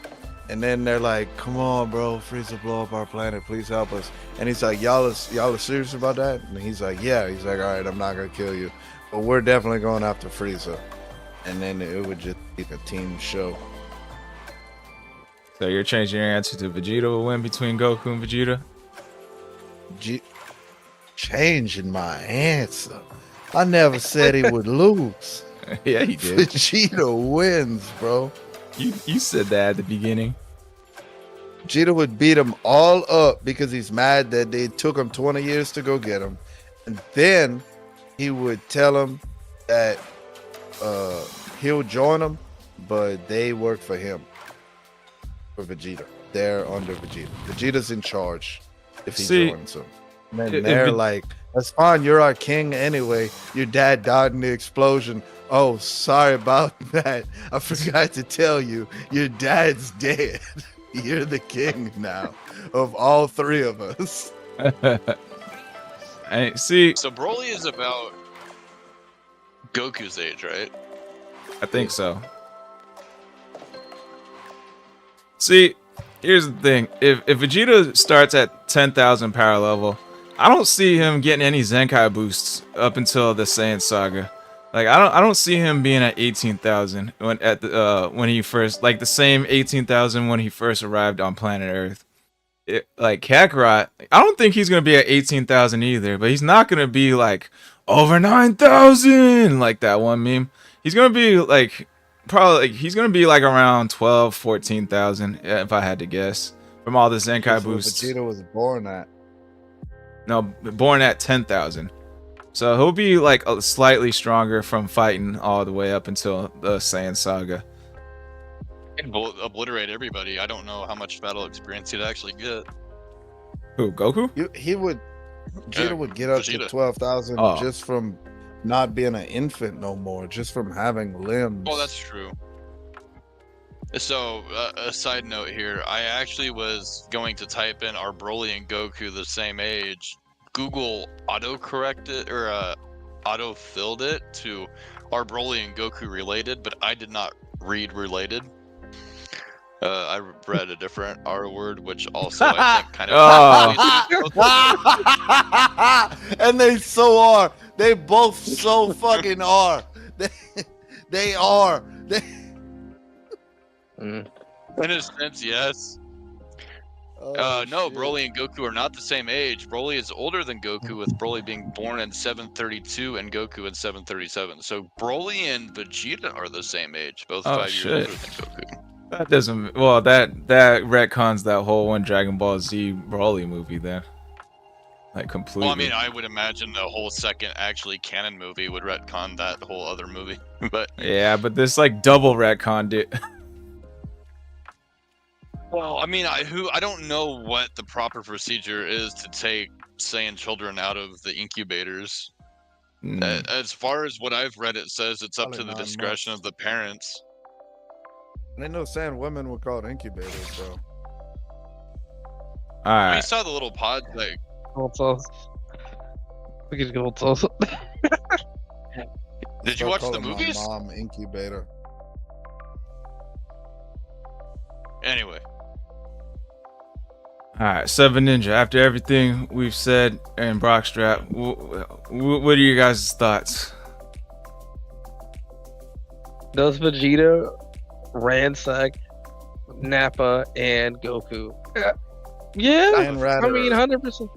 And then they're like, come on, bro, Frieza blow up our planet, please help us. And he's like, y'all are serious about that? And he's like, yeah. He's like, all right, I'm not gonna kill you, but we're definitely going after Frieza. And then it would just be a team show. So you're changing your answer to Vegeta will win between Goku and Vegeta? Changing my answer. I never said he would lose. Yeah, he did. Vegeta wins, bro. You said that at the beginning. Vegeta would beat him all up because he's mad that they took him 20 years to go get him. And then he would tell him that he'll join them, but they work for him. For Vegeta. They're under Vegeta. Vegeta's in charge if he joins them. And then they're like, that's fine, you're our king anyway. Your dad died in the explosion. Oh, sorry about that. I forgot to tell you, your dad's dead. You're the king now of all three of us. Hey, see, So Broly is about Goku's age, right? I think so. See, here's the thing. If Vegeta starts at 10,000 power level, I don't see him getting any Zenkai boosts up until the Saiyan Saga. Like I don't see him being at 18,000 when he first, like the same 18,000 when he first arrived on planet Earth. Like Kakarot, I don't think he's gonna be at 18,000 either, but he's not gonna be like over 9,000 like that one meme. He's gonna be like probably he's gonna be like around 12, 14,000 if I had to guess from all the Zenkai boosts. Vegeta was born at. No, born at 10,000. So he'll be like slightly stronger from fighting all the way up until the Saiyan Saga. And will obliterate everybody. I don't know how much battle experience he'd actually get. Who, Goku? Vegeta would get up Vegeta. to 12,000 Oh. just from not being an infant no more, just from having limbs. Oh, that's true. So, a side note here, I actually was going to type in are Broly and Goku the same age. Google auto-corrected, or auto-filled it to are Broly and Goku related, but I did not read related. I read a different R word, which also I think kind of... And they so are. They both so fucking are. They are. In a sense, yes. No, Broly and Goku are not the same age. Broly is older than Goku, with Broly being born in 732 and Goku in 737. So Broly and Vegeta are the same age, both 5 years older than Goku. That doesn't. Well, that retcons that whole one Dragon Ball Z Broly movie then. Like completely. Well, I mean, I would imagine the whole second actually canon movie would retcon that whole other movie. But yeah, but this like double retconned it. well, I mean, I don't know what the proper procedure is to take Saiyan children out of the incubators. As far as what I've read, it says it's up Probably to the 9 discretion months. of the parents. They know Saiyan women were called incubators, bro. All right. I saw the little pod, like, We could go also. did you Start watch the calling my movies? mom incubator. Anyway, All right, Seven Ninja. After everything we've said and Brockstrap, what are your guys' thoughts? Does Vegeta ransack Nappa and Goku? Yeah, And I mean, 100%.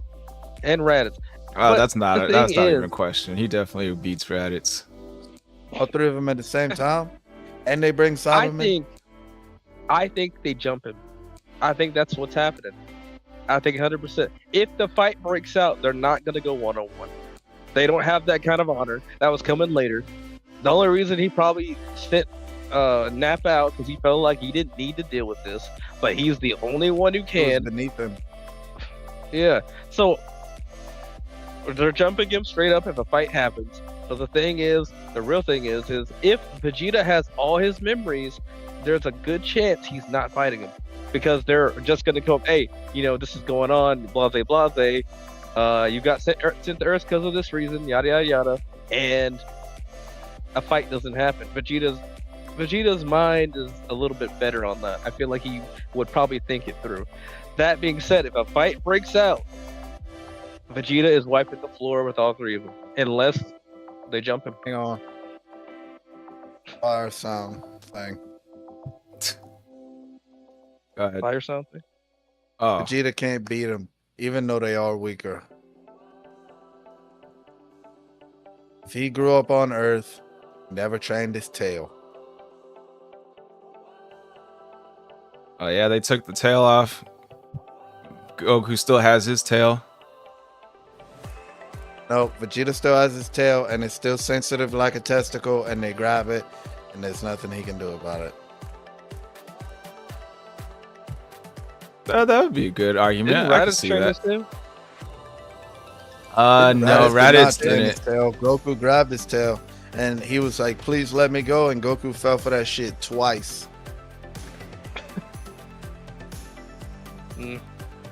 And Raditz. Oh, But that's the not thing even a is- question. He definitely beats Raditz. All three of them at the same time, and they bring I Solomon. think they jump him. I think that's what's happening. I think 100%. If the fight breaks out, they're not gonna go 1-on-1. They don't have that kind of honor. That was coming later. The only reason he probably sent Nap out because he felt like he didn't need to deal with this, but he's the only one who Who was can. beneath him. Yeah. So they're jumping him straight up if a fight happens. But the real thing is if Vegeta has all his memories, there's a good chance he's not fighting him. Because they're just gonna go, hey, this is going on, blase blase. You got sent to Earth because of this reason, yada yada yada, and a fight doesn't happen. Vegeta's mind is a little bit better on that. I feel like he would probably think it through. That being said, if a fight breaks out, Vegeta is wiping the floor with all three of them, unless they jump him. Hang on. Fire sound thing. Go ahead. Fire something. Oh, Vegeta can't beat him, even though they are weaker. If he grew up on Earth, never trained his tail. oh yeah, they took the tail off. Goku still has his tail. No, Vegeta still has his tail, and it's still sensitive like a testicle, and they grab it, and there's nothing he can do about it. That would be a good argument. Didn't I can Raditz see train that. this too? No, did not Raditz train his didn't. tail. Goku grabbed his tail, and he was like, "Please let me go," and Goku fell for that shit twice.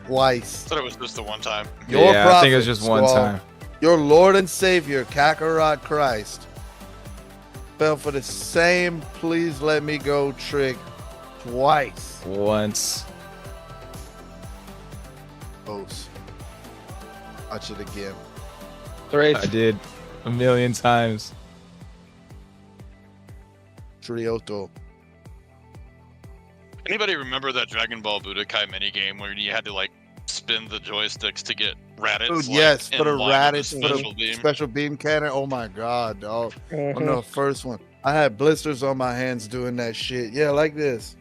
Twice. I thought it was just the one time. Your Yeah, I think it was prophet, just one Squall, time. Your Lord and Savior, Kakarot Christ, fell for the same "please let me go" trick twice. Once. Close. Watch it again. Three. I did a million times. Trioto. Anybody remember that Dragon Ball Budokai minigame where you had to like spin the joysticks to get Raditz? Dude, like, yes, in put a line with Raditz, the put special a beam. special beam cannon. Oh my god, dog. On the first one, I had blisters on my hands doing that shit. Yeah, like this.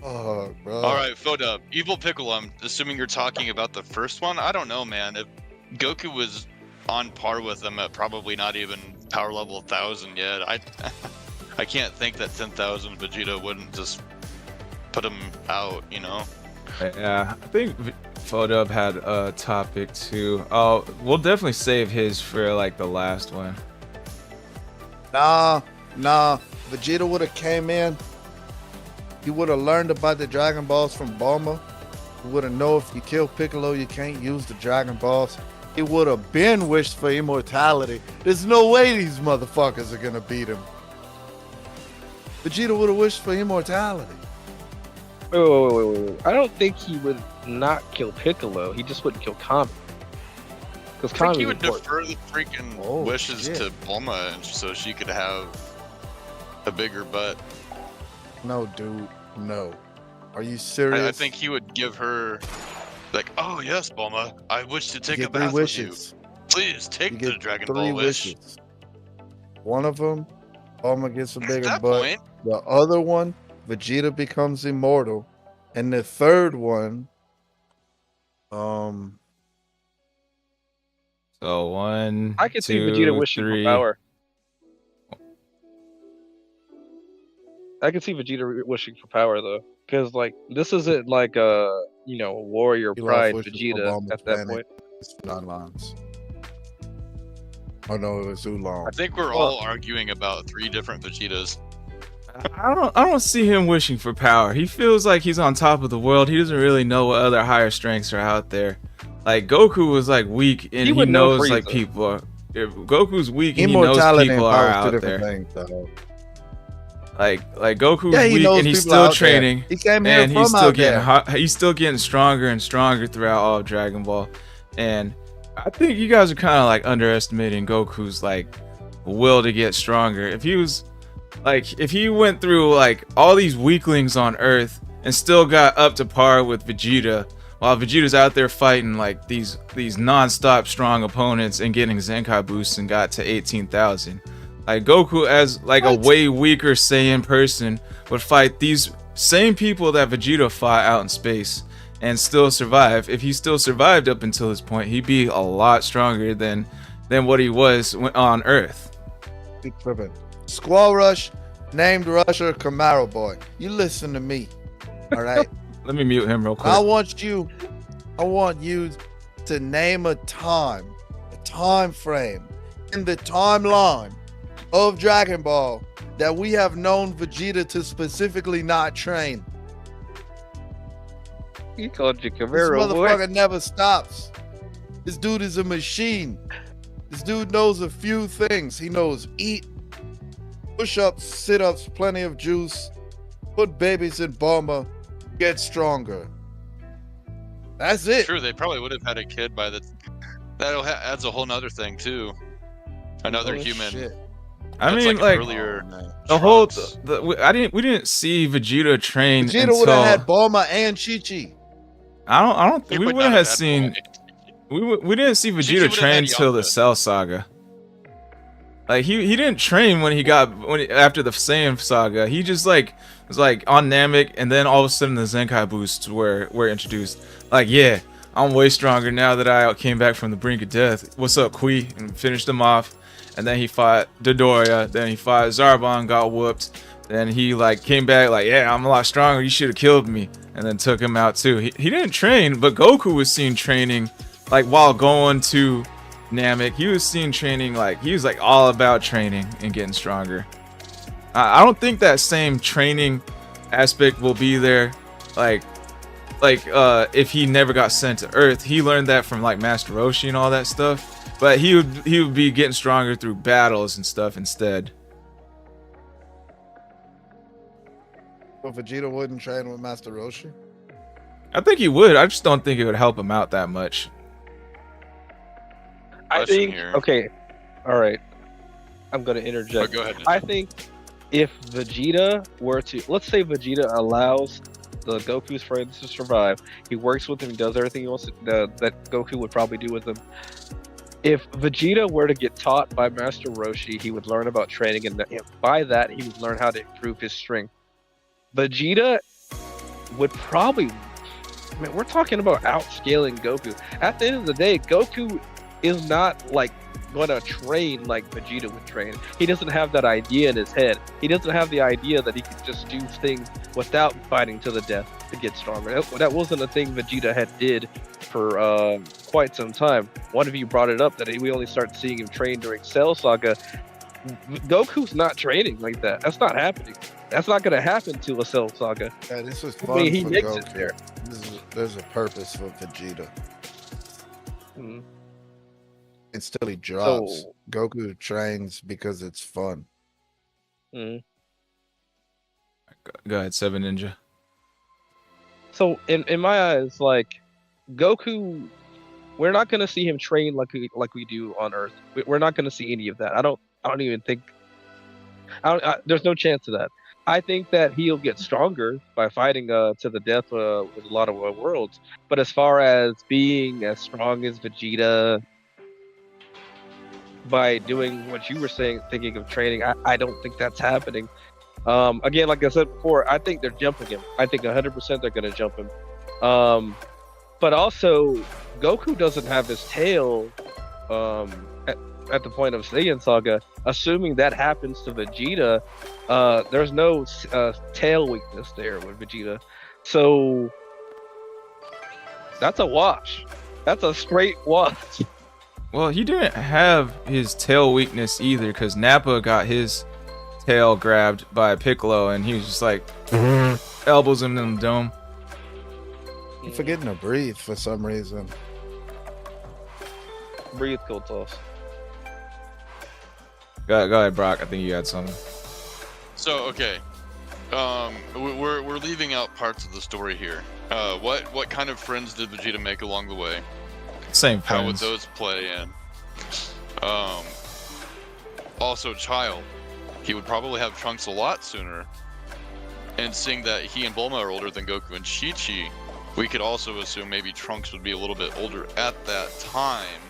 Oh, bro. All right, Fodub, Evil Piccolo. I'm assuming you're talking about the first one. I don't know, man. If Goku was on par with them at probably not even power level 1000 yet, I can't think that 10,000 Vegeta wouldn't just put him out, Yeah, I think Fodub had a topic too. Oh, we'll definitely save his for like the last one. Nah. Vegeta would have came in. He would have learned about the Dragon Balls from Bulma. He would have known if you kill Piccolo, you can't use the Dragon Balls. He would have been wished for immortality. There's no way these motherfuckers are gonna beat him. Vegeta would have wished for immortality. Wait. I don't think he would not kill Piccolo. He just wouldn't kill Kami. Because I think Kami he would would defer the freaking Oh, wishes shit. to Bulma so she could have a bigger butt. No, dude. No. Are you serious? I think he would give her, like, oh yes, Bulma, I wish to take you a get three bath with wishes. you. Please take You the get Dragon three Ball wish. wishes. One of them, Bulma gets a At bigger that butt. point, The other one, Vegeta becomes immortal. And the third one, So 1, I could see 2, Vegeta wishing 3. for power. I can see Vegeta wishing for power though, because like this isn't like a warrior He pride lost wishes for Vegeta Bulma's at that planet. point. it's not lines. Oh no, it was Oolong. I think we're all arguing about 3 different Vegetas. I don't see him wishing for power. He feels like he's on top of the world. He doesn't really know what other higher strengths are out there. Like Goku was like weak and he would know knows like Frieza. people are, if Goku's weak and he knows Immortality and people are power is two out different there. things, though. Like Goku's Yeah, he weak knows and he's people still out there. training. He came here And from he's still out getting there. he's still getting stronger and stronger throughout all of Dragon Ball. And I think you guys are kind of like underestimating Goku's like will to get stronger. If he went through like all these weaklings on Earth and still got up to par with Vegeta, while Vegeta's out there fighting like these non-stop strong opponents and getting Zenkai boosts and got to 18,000. Like Goku as like a way weaker Saiyan person would fight these same people that Vegeta fought out in space and still survive. If he still survived up until this point, he'd be a lot stronger than what he was on Earth. Big tripping. Squall Rush, named Rusher Camaro Boy. You listen to me, all right? Let me mute him real quick. I want you to name a time frame in the timeline of Dragon Ball that we have known Vegeta to specifically not train. He called you This Camaro, boy. motherfucker never stops. This dude is a machine. This dude knows a few things. He knows eat, push-ups, sit-ups, plenty of juice, put babies in Bulma, get stronger. That's it. True, they probably would have had a kid by the. That adds a whole nother thing too. Another Oh, human. shit. I That's mean, an like earlier. Oh, man. the whole, Trunks. we didn't see Vegeta train Vegeta until would have had Bulma and Chi-Chi. I don't He we would would not have had seen we didn't see would Vegeta have train had till the Yamcha. Cell Saga. Like he didn't train when he got after the Saiyan Saga. He just like was like on Namek, and then all of a sudden the Zenkai boosts were introduced. Like, yeah, I'm way stronger now that I came back from the brink of death. What's up, Kui? And finished him off. And then he fought Dodoria. Then he fought Zarbon, got whooped. Then he like came back like, yeah, I'm a lot stronger. You should have killed me. And then took him out too. He didn't train, but Goku was seen training like while going to Namek. He was seen training like he was like all about training and getting stronger. I don't think that same training aspect will be there like if he never got sent to Earth. He learned that from like Master Roshi and all that stuff. But he would be getting stronger through battles and stuff instead. So Vegeta wouldn't train with Master Roshi? I think he would. I just don't think it would help him out that much. I Question think. here. Okay, all right. I'm gonna Oh, interject. go ahead. I think if Vegeta were to, let's say Vegeta allows the Goku's friends to survive, he works with him, he does everything he wants to, that Goku would probably do with him. If Vegeta were to get taught by Master Roshi, he would learn about training, and by that he would learn how to improve his strength. Vegeta would probably, I mean, we're talking about outscaling Goku. At the end of the day, Goku is not like going to train like Vegeta would train. He doesn't have that idea in his head. He doesn't have the idea that he could just do things without fighting to the death to get stronger. That wasn't a thing Vegeta had did for quite some time. One of you brought it up that we only started seeing him train during Cell Saga. Goku's not training like that. That's not happening. That's not going to happen to a Cell Saga. Yeah, this was I fun mean, he for makes it Goku. there. There's a purpose for Vegeta. Mhm. And still he drops. So- Goku trains because it's fun. Mhm. Go ahead, Seven Ninja. So in my eyes, like Goku, we're not gonna see him train like we do on Earth. We're not gonna see any of that. I don't even think. There's no chance of that. I think that he'll get stronger by fighting to the death with a lot of worlds. But as far as being as strong as Vegeta, by doing what you were saying, thinking of training, I don't think that's happening. Again, like I said before, I think they're jumping him. I think 100% they're going to jump him. But also, Goku doesn't have his tail at the point of Saiyan Saga. Assuming that happens to Vegeta, there's no tail weakness there with Vegeta. So that's a wash. That's a straight wash. Well, he didn't have his tail weakness either, because Nappa got his tail grabbed by Piccolo, and he was just like elbows him in the dome. I'm forgetting to breathe for some reason. Breathe, cool toss. Go ahead, Brock. I think you had something. So okay, we're leaving out parts of the story here. What kind of friends did Vegeta make along the way? Same How would friends. those play in? Also, Child. He would probably have Trunks a lot sooner. And seeing that he and Bulma are older than Goku and Chi-Chi, we could also assume maybe Trunks would be a little bit older at that time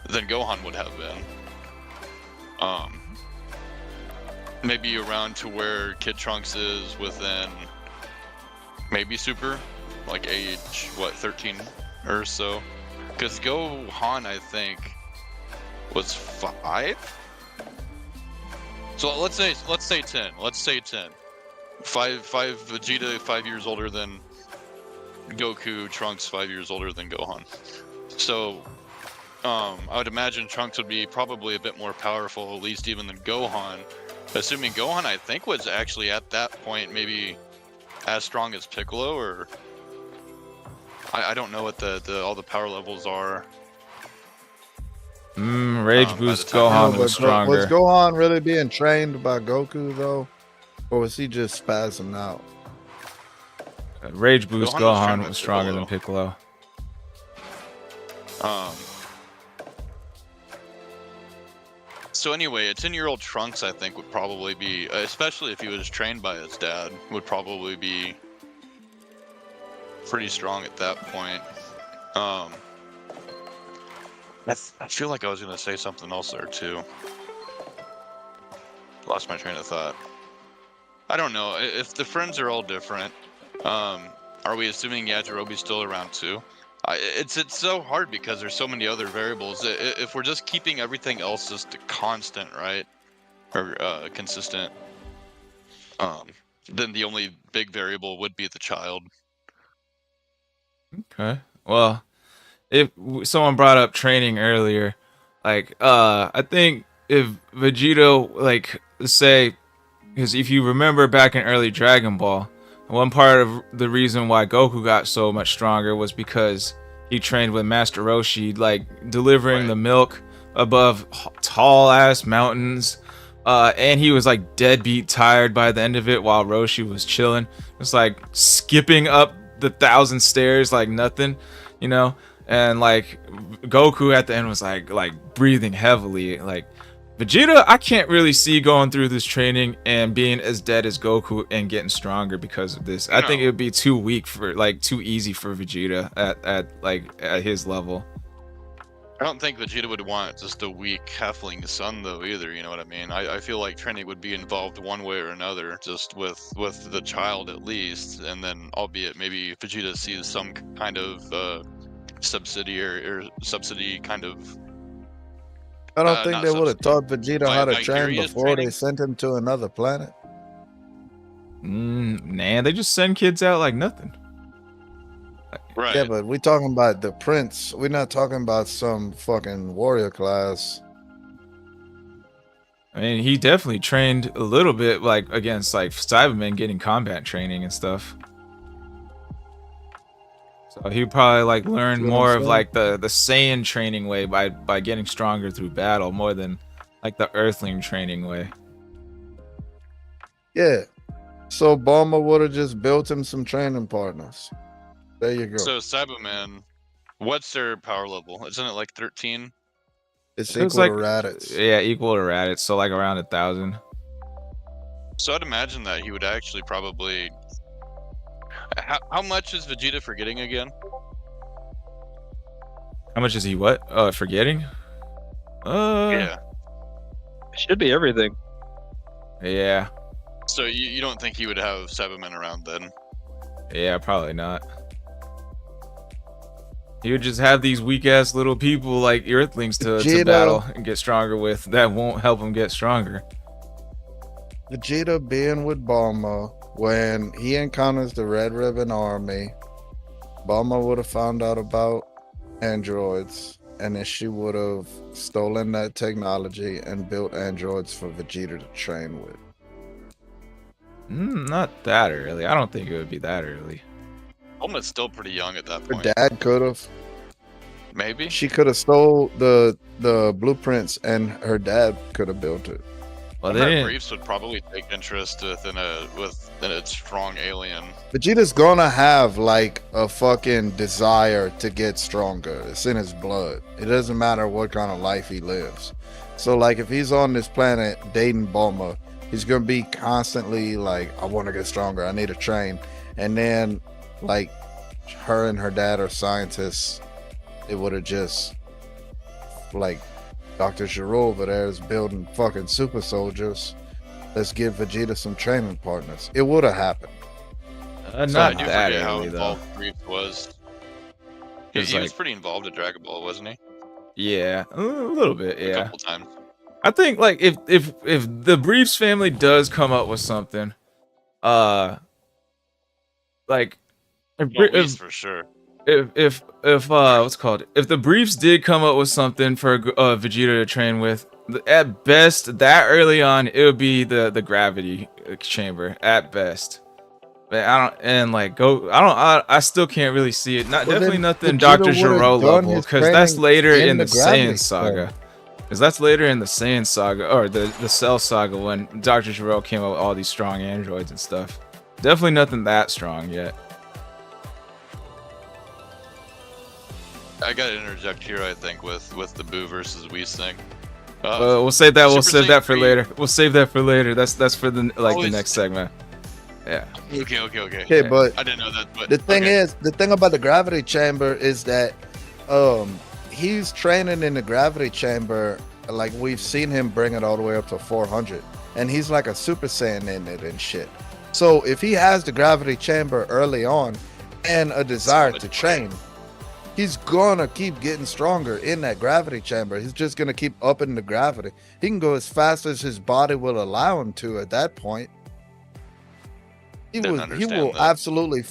than Gohan would have been. Maybe around to where Kid Trunks is within maybe Super, like age 13 or so. Because Gohan, I think, was 5. So let's say 10. Let's say 10. 5 Vegeta 5 years older than Goku, Trunks 5 years older than Gohan. So I would imagine Trunks would be probably a bit more powerful, at least even than Gohan. Assuming Gohan, I think, was actually at that point maybe as strong as Piccolo, or I don't know what the all the power levels are. Rage Boost No, Gohan but was stronger. was Gohan really being trained by Goku though, or was he just spazzing out? Rage Boost Gohan was Gohan trained was with stronger than Piccolo. So anyway, a 10-year-old Trunks, I think, would probably be, especially if he was trained by his dad, would probably be pretty strong at that point. I feel like I was gonna say something else there too. Lost my train of thought. I don't know. If the friends are all different, are we assuming Yajirobe's still around too? It's so hard because there's so many other variables. If we're just keeping everything else just constant, right, or consistent, then the only big variable would be the child. Okay. Well, if someone brought up training earlier, like I think if Vegito, like, say, because if you remember back in early Dragon Ball, one part of the reason why Goku got so much stronger was because he trained with Master Roshi, like delivering the milk above tall ass mountains, and he was like deadbeat tired by the end of it while Roshi was chilling. It's like skipping up the 1,000 stairs like nothing, you know. And like Goku at the end was like breathing heavily. Like Vegeta, I can't really see going through this training and being as dead as Goku and getting stronger because of this. I think it would be too weak for, like, too easy for Vegeta at his level. I don't think Vegeta would want just a weak halfling son though either, you know what I mean? I feel like training would be involved one way or another, just with the child at least, and then albeit maybe Vegeta sees some kind of subsidy kind of. I don't think they would have taught Vegeta how to train before they sent him to another planet. Nah, they just send kids out like nothing. Right. Yeah, but we're talking about the prince. We're not talking about some fucking warrior class. I mean, he definitely trained a little bit, like, against, like, Cybermen, getting combat training and stuff. So he probably, like, learned more of, like, the Saiyan training way by getting stronger through battle more than, like, the Earthling training way. Yeah. So Bulma would have just built him some training partners. There you go. So Cyberman, what's their power level? Isn't it like 13? It's equal to Raditz. Yeah, equal to Raditz, so like around 1,000. So I'd imagine that he would actually probably. How much is Vegeta forgetting again? How much is he what? Forgetting? Yeah. Should be everything. Yeah. So you don't think he would have Cybermen around then? Yeah, probably not. He would just have these weak ass little people like Earthlings to battle and get stronger with. That won't help him get stronger. Vegeta being with Bulma, when he encounters the Red Ribbon Army, Bulma would have found out about androids, and then she would have stolen that technology and built androids for Vegeta to train with. Not that early. I don't think it would be that early. Bulma's still pretty young at that Her point. dad could have. Maybe. She could have stole the blueprints, and her dad could have built it. Well, Briefs would probably take interest within a strong alien. Vegeta's gonna have like a fucking desire to get stronger. It's in his blood. It doesn't matter what kind of life he lives. So like if he's on this planet dating Bulma, he's gonna be constantly like, I want to get stronger. I need to train. And then like her and her dad are scientists. It would have just like Dr. Giro over there is building fucking super soldiers. Let's give Vegeta some training partners. It would have happened. Not that early, though. Briefs was. He was pretty involved in Dragon Ball, wasn't he? Yeah, a little bit. Yeah, a couple times. I think like if the Briefs family does come up with something, like Whis for sure. if what's it called, if the briefs did come up with something for Vegeta to train with, at best that early on it would be the gravity chamber at best. But I don't, and like go I still can't really see it. Not Well, definitely then nothing Vegeta Dr. would've Gero done level, his because that's training later in the the gravity Saiyan saga. Because that's later in the Saiyan saga, or the Cell saga, when Dr. Gero came up with all these strong androids and stuff. Definitely nothing that strong yet. I gotta interject here, I think, with the Boo versus Whis thing. We'll save that. We'll Super save that for Saiyan later. We'll save that for later. That's for the the Always- next segment. Yeah. Okay. Okay, but I didn't know that. But the thing okay. is, the thing about the gravity chamber is that he's training in the gravity chamber. Like, we've seen him bring it all the way up to 400, and he's like a Super Saiyan in it and shit. So if he has the gravity chamber early on and a desire to train, he's gonna keep getting stronger in that gravity chamber. He's just gonna keep upping the gravity. He can go as fast as his body will allow him to at that point. He Didn't will understand that. absolutely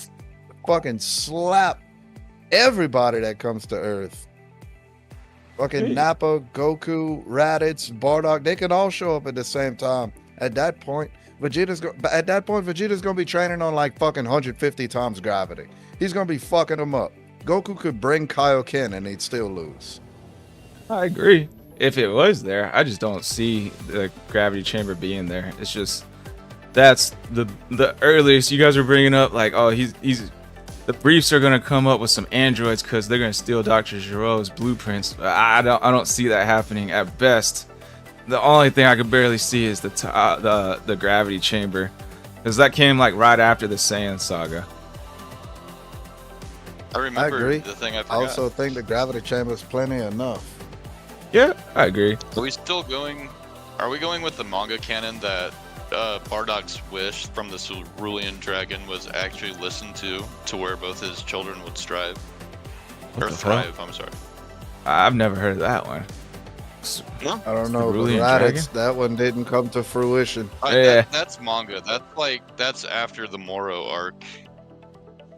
fucking slap everybody that comes to Earth. Fucking Hey. Nappa, Goku, Raditz, Bardock, they can all show up at the same time. At that point, Vegeta's gonna be training on like fucking 150 times gravity. He's gonna be fucking him up. Goku could bring Kaioken and he'd still lose. I agree. If it was there, I just don't see the gravity chamber being there. It's just that's the earliest you guys are bringing up. Like, oh, he's the briefs are gonna come up with some androids because they're gonna steal Dr. Gero's blueprints. I don't see that happening. At best, the only thing I could barely see is the gravity chamber, because that came like right after the Saiyan saga. I remember agree. the thing I I forgot. also think the gravity chamber is plenty enough. Yeah, I agree. Are we still going? Are we going with the manga canon that Bardock's wish from the Cerulean Dragon was actually listened to where both his children would strive What or the hell? thrive? I'm sorry. I've never heard of that one. I don't know, but Cerulean Raditz, Dragon? that one didn't come to fruition. Yeah. That's manga. That's after the Moro arc.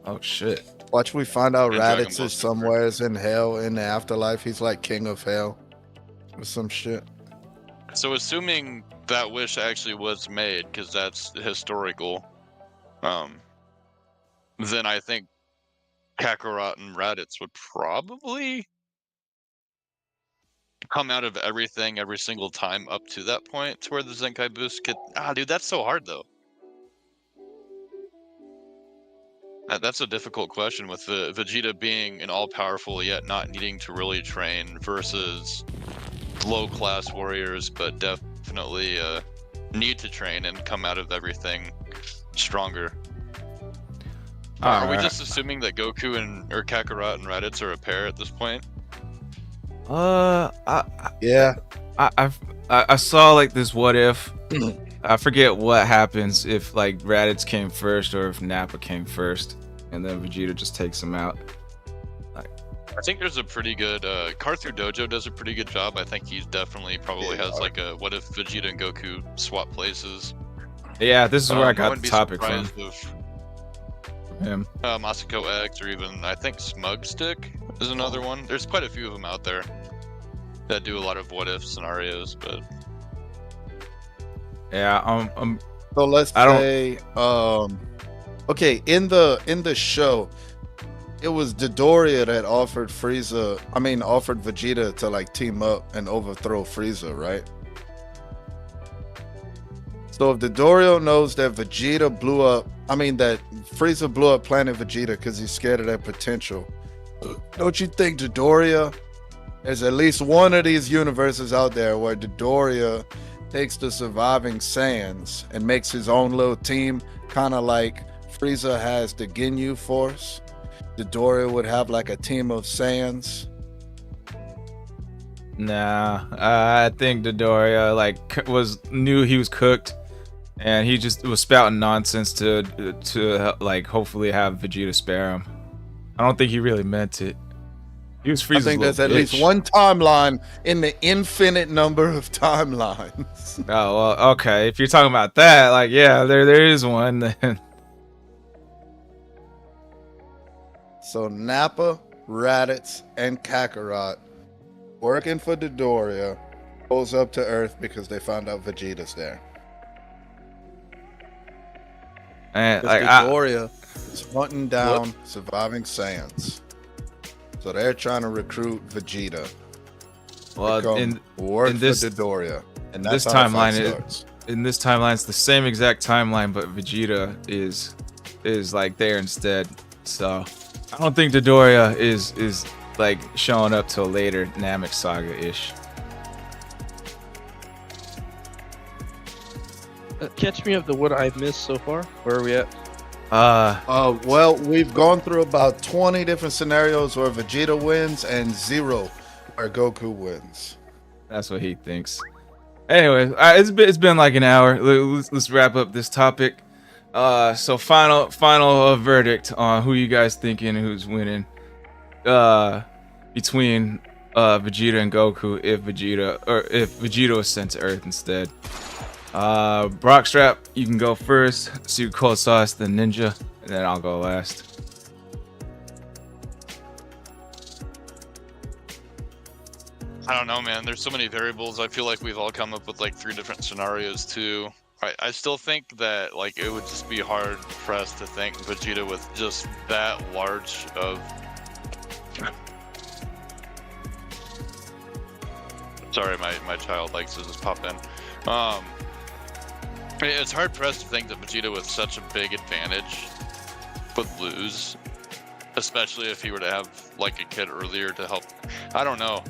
Oh shit. Watch, we find out In Dragon Raditz Ball is Super. somewheres in hell in the afterlife. He's like king of hell or some shit. So assuming that wish actually was made, because that's historical, then I think Kakarot and Raditz would probably come out of everything every single time up to that point, to where the Zenkai boost could. Dude, that's so hard though. That's a difficult question with the Vegeta being an all-powerful yet not needing to really train versus low-class warriors, but definitely need to train and come out of everything stronger. Are we Alright. just assuming that Goku or Kakarot and Raditz are a pair at this point? Yeah, I saw like this what if. I forget what happens if like Raditz came first or if Nappa came first, and then Vegeta just takes him out. I think there's a pretty good Karthu Dojo does a pretty good job. I think he's definitely probably Yeah. has like a what if Vegeta and Goku swap places. Yeah, this is where I got wouldn't the be topic from surprised if him. Masako X, or even I think Smug Stick is another one. There's quite a few of them out there that do a lot of what if scenarios, but Yeah, so let's I don't- say, okay, in the show, it was Dodoria that offered Vegeta to like team up and overthrow Frieza, right? So if Dodoria knows that that Frieza blew up Planet Vegeta because he's scared of that potential, don't you think Dodoria, there's at least one of these universes out there where Dodoria takes the surviving Saiyans and makes his own little team, kind of like Frieza has the Ginyu Force? Dodoria would have like a team of Saiyans. Nah, I think Dodoria knew he was cooked, and he just was spouting nonsense to like hopefully have Vegeta spare him. I don't think he really meant it. He was Frieza's I think there's little at least bitch. one timeline in the infinite number of timelines. Oh well, okay. If you're talking about that, like, yeah, there is one. Then So Nappa, Raditz, and Kakarot working for Dodoria goes up to Earth because they found out Vegeta's there. And Because like Dodoria is hunting down surviving Saiyans. So they're trying to recruit Vegeta. in Work this- for Dodoria. And this that's how the fight timeline, starts. in this timeline, it's the same exact timeline, but Vegeta is like there instead. So I don't think Dodoria is like showing up till later Namek Saga ish. Catch me up to what I've missed so far. Where are we at? Well, we've gone through about 20 different scenarios where Vegeta wins and 0 where Goku wins. That's what he thinks. Anyway, it's been like an hour. Let's wrap up this topic. So final verdict on who you guys thinking who's winning between Vegeta and Goku if Vegeta was sent to Earth instead. Brockstrap, you can go first. Super Cold Sauce, then Ninja, and then I'll go last. I don't know, man. There's so many variables. I feel like we've all come up with like 3 different scenarios too. I still think that like it would just be hard pressed to think Vegeta with just that large of. Sorry, my child likes to just pop in. It's hard pressed to think that Vegeta with such a big advantage would lose, especially if he were to have like a kid earlier to help. I don't know.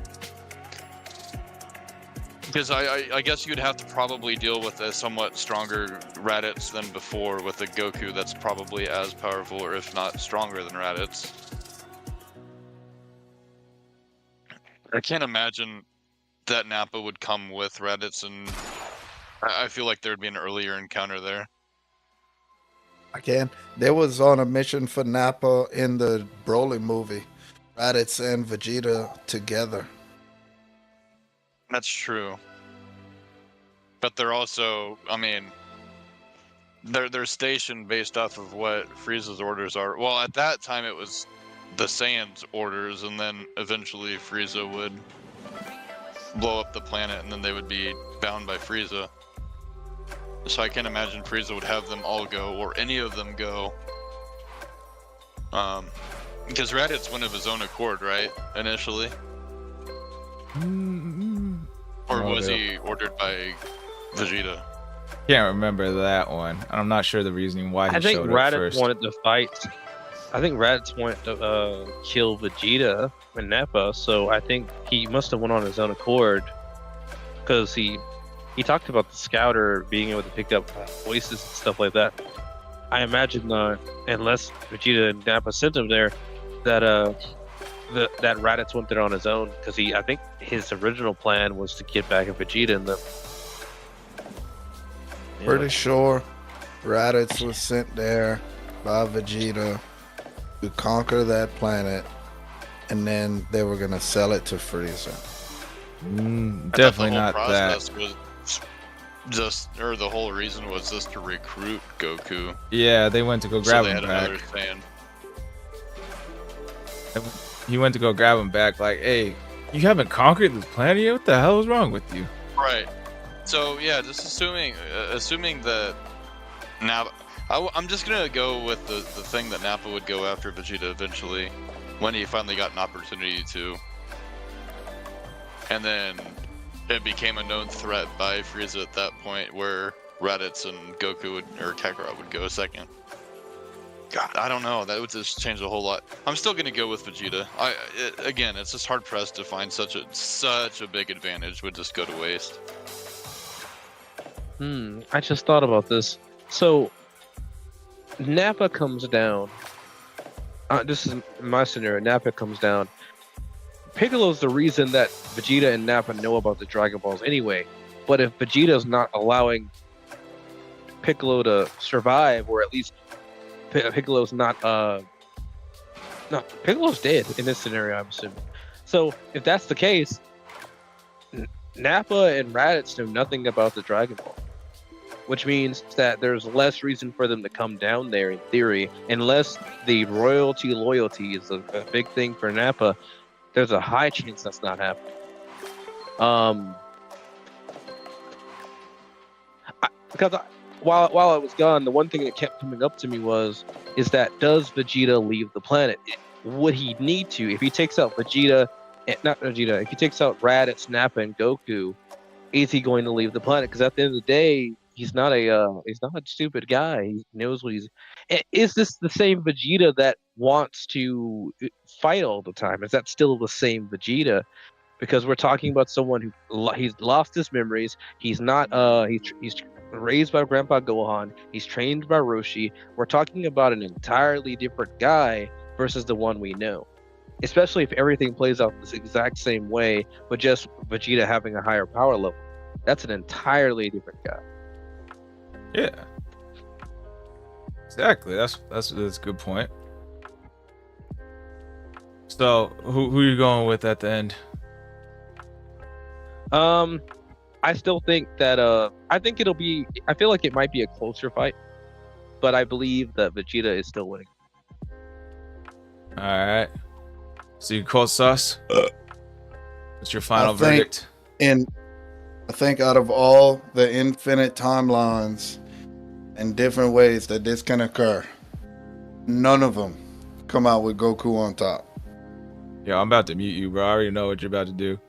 Because I guess you'd have to probably deal with a somewhat stronger Raditz than before with a Goku that's probably as powerful or if not stronger than Raditz. I can't imagine that Nappa would come with Raditz, and I feel like there'd be an earlier encounter there. Again, there was on a mission for Nappa in the Broly movie. Raditz and Vegeta together. That's true. But they're also, I mean, they're stationed based off of what Frieza's orders are. Well, at that time it was the Saiyans' orders, and then eventually Frieza would blow up the planet, and then they would be bound by Frieza. So I can't imagine Frieza would have them all go, or any of them go. Because Raditz went of his own accord, right? Initially. Or was he ordered by Vegeta? Can't remember that one. I'm not sure the reasoning why he I think showed up Raditz first. wanted to fight. I think Raditz wanted to kill Vegeta and Nappa, so I think he must have went on his own accord because he talked about the scouter being able to pick up voices and stuff like that. I imagine unless Vegeta and Nappa sent him there, that that Raditz went there on his own because I think his original plan was to get back at Vegeta and them. Pretty sure Raditz was sent there by Vegeta to conquer that planet, and then they were gonna sell it to Frieza. Definitely I thought not the whole that. process was or the whole reason was just to recruit Goku. Yeah, they went to go So grab they him had back. another fan. He went to go grab him back, like, hey, you haven't conquered this planet yet? What the hell is wrong with you? Right. So yeah, just assuming that Nappa, I'm just gonna go with the thing that Nappa would go after Vegeta eventually, when he finally got an opportunity to, and then it became a known threat by Frieza at that point, where Raditz and Goku or Kakarot would go second. God, I don't know. That would just change a whole lot. I'm still gonna go with Vegeta. Again, it's just hard pressed to find such a big advantage would just go to waste. I just thought about this. So Nappa comes down. This is my scenario. Nappa comes down. Piccolo's the reason that Vegeta and Nappa know about the Dragon Balls anyway. But if Vegeta's not allowing Piccolo to survive, or at least Piccolo's not no, Piccolo's dead in this scenario, I'm assuming. So if that's the case, Nappa and Raditz know nothing about the Dragon Ball. which means that there's less reason for them to come down there in theory, unless the royalty loyalty is a big thing for Nappa. There's a high chance that's not happening. While I was gone, the one thing that kept coming up to me is that does Vegeta leave the planet? Would he need to? If he takes out Vegeta, not Vegeta, if he takes out Raditz, Nappa, and Goku, is he going to leave the planet? Because at the end of the day, he's not a stupid guy. He knows what he's. Is this the same Vegeta that wants to fight all the time? Is that still the same Vegeta? Because we're talking about someone he's lost his memories. He's not. He's raised by Grandpa Gohan. He's trained by Roshi. We're talking about an entirely different guy versus the one we know. Especially if everything plays out this exact same way, but just Vegeta having a higher power level. That's an entirely different guy. Yeah. Exactly. That's a good point. So who are you going with at the end? I still think that I feel like it might be a closer fight, but I believe that Vegeta is still winning. All right. So you call sus? What's your final verdict? I think out of all the infinite timelines and different ways that this can occur, none of them come out with Goku on top. Yeah, I'm about to mute you, bro. I already know what you're about to do.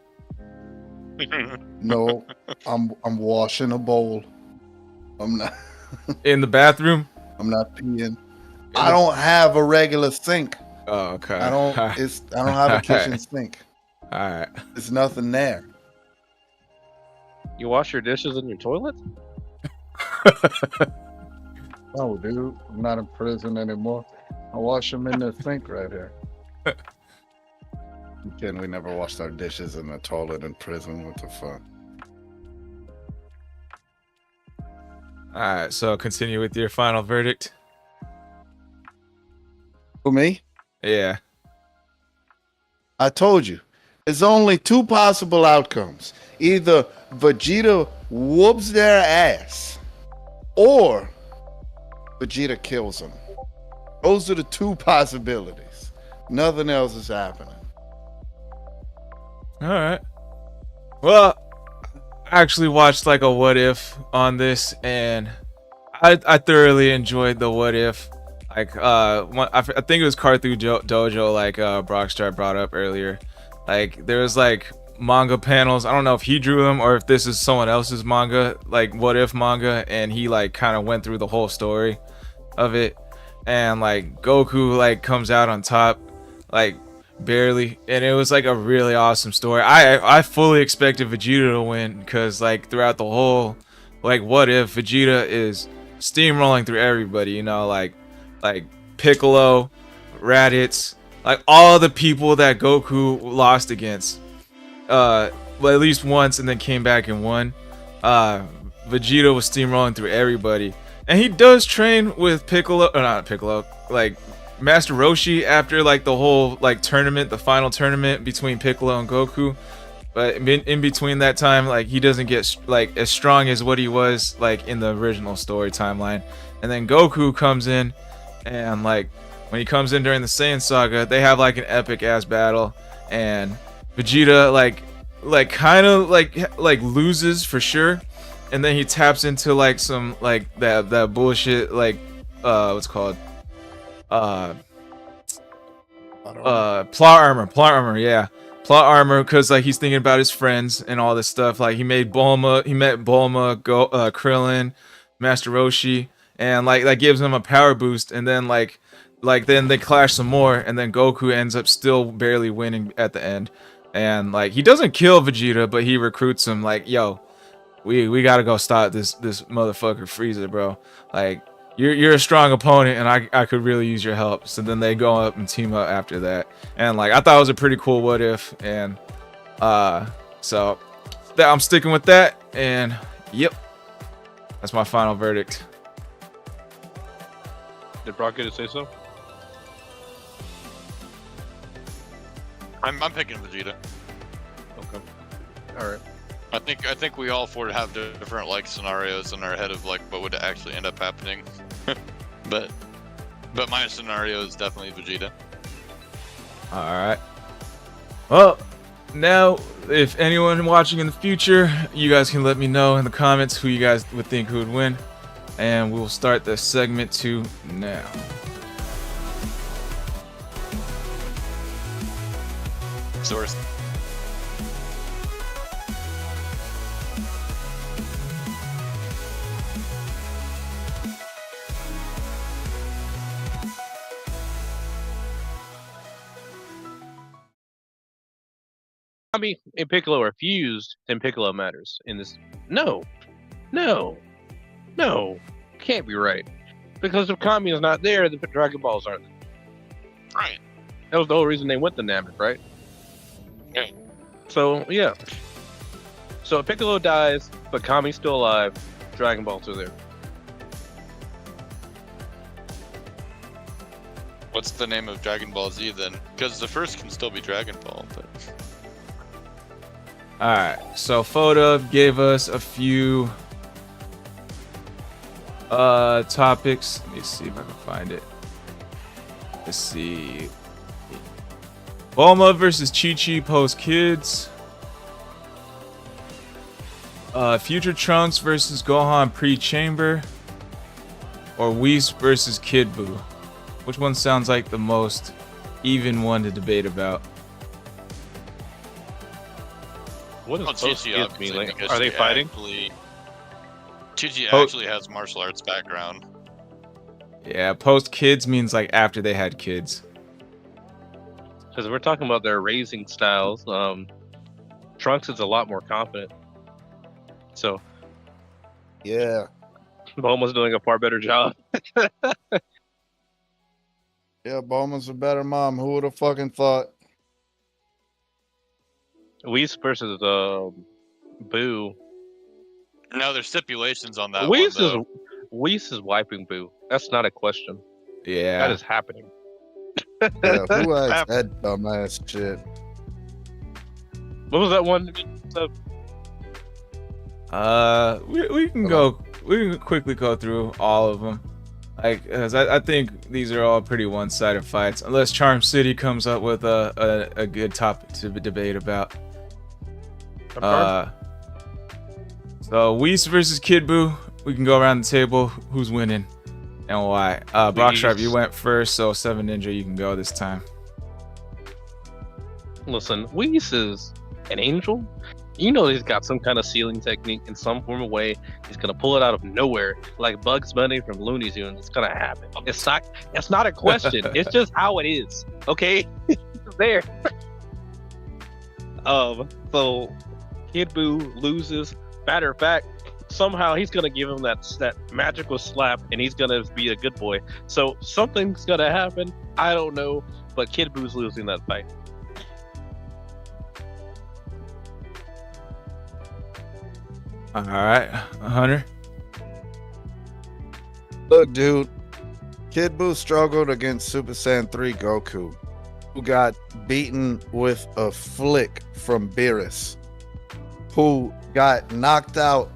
No, I'm washing a bowl. I'm not In the bathroom? I'm not peeing. I don't have a regular sink. Oh, okay. I don't have a kitchen sink. All right. There's nothing there. You wash your dishes in your toilet? No, dude, I'm not in prison anymore. I wash them in the sink right here. Again, we never washed our dishes in the toilet in prison. What the fuck? All right. So continue with your final verdict. For me? Yeah. I told you. There's only two possible outcomes. Either Vegeta whoops their ass or Vegeta kills them. Those are the two possibilities. Nothing else is happening. All right. Well, I actually watched like a what if on this, and I thoroughly enjoyed the what if. Like I think it was Carthu Dojo, like Brockstar brought up earlier. Like there was like manga panels. I don't know if he drew them or if this is someone else's manga, like what if manga, and he like kind of went through the whole story of it, and like Goku like comes out on top, like barely, and it was like a really awesome story. I fully expected Vegeta to win because like throughout the whole like what if Vegeta is steamrolling through everybody, you know, like Piccolo, Raditz, like all the people that Goku lost against well, at least once and then came back and won. Vegeta was steamrolling through everybody, and he does train with Piccolo, or not Piccolo, like Master Roshi after like the whole like tournament, the final tournament between Piccolo and Goku. But in between that time, like he doesn't get like as strong as what he was like in the original story timeline. And then Goku comes in, and like when he comes in during the Saiyan saga, they have like an epic ass battle, and Vegeta like kind of like loses for sure, and then he taps into like some like that bullshit like what's it called plot armor, yeah, plot armor, because like he's thinking about his friends and all this stuff. Like he met Bulma, Krillin, Master Roshi, and like that gives him a power boost. And then like then they clash some more, and then Goku ends up still barely winning at the end. And like he doesn't kill Vegeta, but he recruits him like, yo, we gotta go stop this motherfucker Frieza, bro. Like you're a strong opponent, and I could really use your help. So then they go up and team up after that. And like I thought it was a pretty cool what if, and so that I'm sticking with that. And yep, that's my final verdict. Did Brock get to say so? I'm picking Vegeta. Okay. All right. I think we all four have different like scenarios in our head of like what would actually end up happening. but my scenario is definitely Vegeta. All right. Well, now if anyone watching in the future, you guys can let me know in the comments who you guys would think who would win, and we'll start the segment 2 now. Source. Kami and Piccolo are fused, then Piccolo matters in this. No, can't be right. Because if Kami is not there, the Dragon Balls aren't there. Right. That was the whole reason they went to Namek, right? Yeah. So yeah. So if Piccolo dies, but Kami's still alive, Dragon Balls are there. What's the name of Dragon Ball Z then? Because the first can still be Dragon Ball, but. Alright, so Photo gave us a few topics. Let me see if I can find it. Let's see. Bulma versus Chi-Chi post kids. Future Trunks versus Gohan pre-chamber. Or Whis versus Kid Buu. Which one sounds like the most even one to debate about? What does post Chi-Chi kids mean? obviously, Like, because are they she fighting? Chi-Chi Oh. actually has martial arts background. Yeah, post kids means like after they had kids. Because we're talking about their raising styles. Trunks is a lot more confident. So Yeah. Bulma's doing a far better job. Yeah, Bulma's a better mom. Who would have fucking thought? Whis versus Boo. No, there's stipulations on that Whis one, though. Whis is wiping Boo. That's not a question. Yeah. That is happening. Yeah, who asked that dumbass shit? What was that one? We can go. We can quickly go through all of them. Like, 'cause I think these are all pretty one-sided fights, unless Charm City comes up with a good topic to debate about. So Whis versus Kid Buu. We can go around the table. Who's winning and why? Brockstripe, you went first, so 7 Ninja, you can go this time. Listen, Whis is an angel. You know he's got some kind of sealing technique in some form of way. He's gonna pull it out of nowhere, like Bugs Bunny from Looney Tunes. It's gonna happen. It's not a question. It's just how it is. Okay, it's there. So Kid Buu loses. Matter of fact, somehow he's gonna give him that magical slap, and he's gonna be a good boy. So something's gonna happen. I don't know, but Kid Buu's losing that fight. All right, Hunter. Look, dude. Kid Buu struggled against Super Saiyan 3 Goku, who got beaten with a flick from Beerus, who got knocked out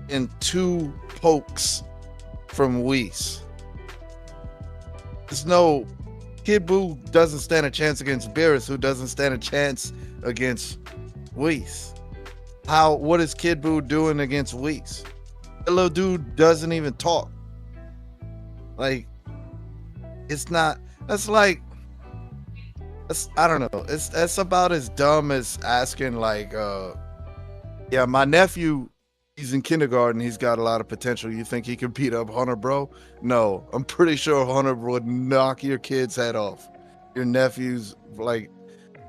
in 2 pokes from Whis. There's no Kid Buu doesn't stand a chance against Beerus, who doesn't stand a chance against Whis. What is Kid Buu doing against Whis? The little dude doesn't even talk. Like, it's not. That's like. I don't know. That's about as dumb as asking like, yeah, my nephew, he's in kindergarten. He's got a lot of potential. You think he could beat up Hunter, bro? No, I'm pretty sure Hunter would knock your kid's head off. Your nephew's like,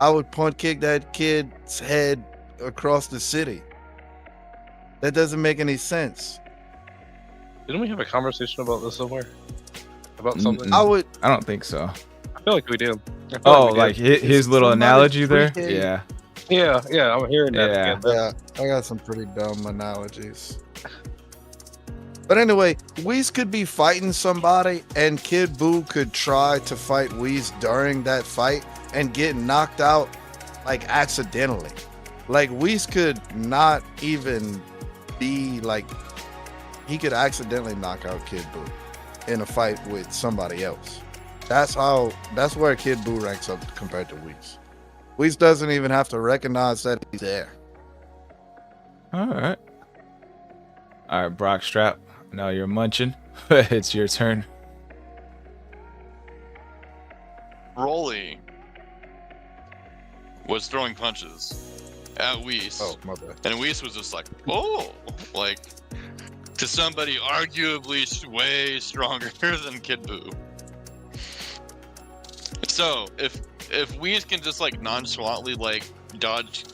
I would punt kick that kid's head across the city. That doesn't make any sense. Didn't we have a conversation about this somewhere? About something? I would. I don't think so. I feel like we do. Oh, like his little analogy there? freaking- Yeah. Yeah, I'm hearing that Yeah. again. Yeah, I got some pretty dumb analogies. But anyway, Whis could be fighting somebody, and Kid Buu could try to fight Whis during that fight and get knocked out, like, accidentally. Like Whis could not even be like, he could accidentally knock out Kid Buu in a fight with somebody else. That's where Kid Buu ranks up compared to Whis. Whis doesn't even have to recognize that he's there. All right, Brock Strap. Now you're munching. It's your turn. Broly was throwing punches at Whis. Oh, my bad. And Whis was just like, oh, like to somebody arguably way stronger than Kid Buu. So if Whis can just like nonchalantly like dodge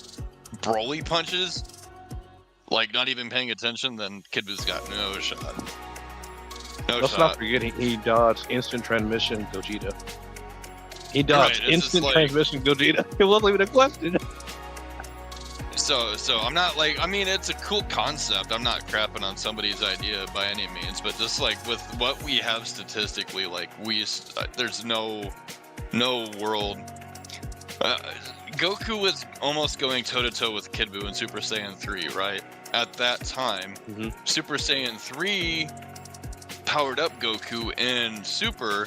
Broly punches, like not even paying attention, then Kid Buu's got no shot. Let's not forget he dodged instant transmission Gogeta. He dodged instant transmission Gogeta. It wasn't even a question. So I'm not like, I mean, it's a cool concept. I'm not crapping on somebody's idea by any means, but just like with what we have statistically, like there's no world. Goku was almost going toe to toe with Kid Buu in Super Saiyan 3, right? At that time, Super Saiyan 3 powered up Goku, and Super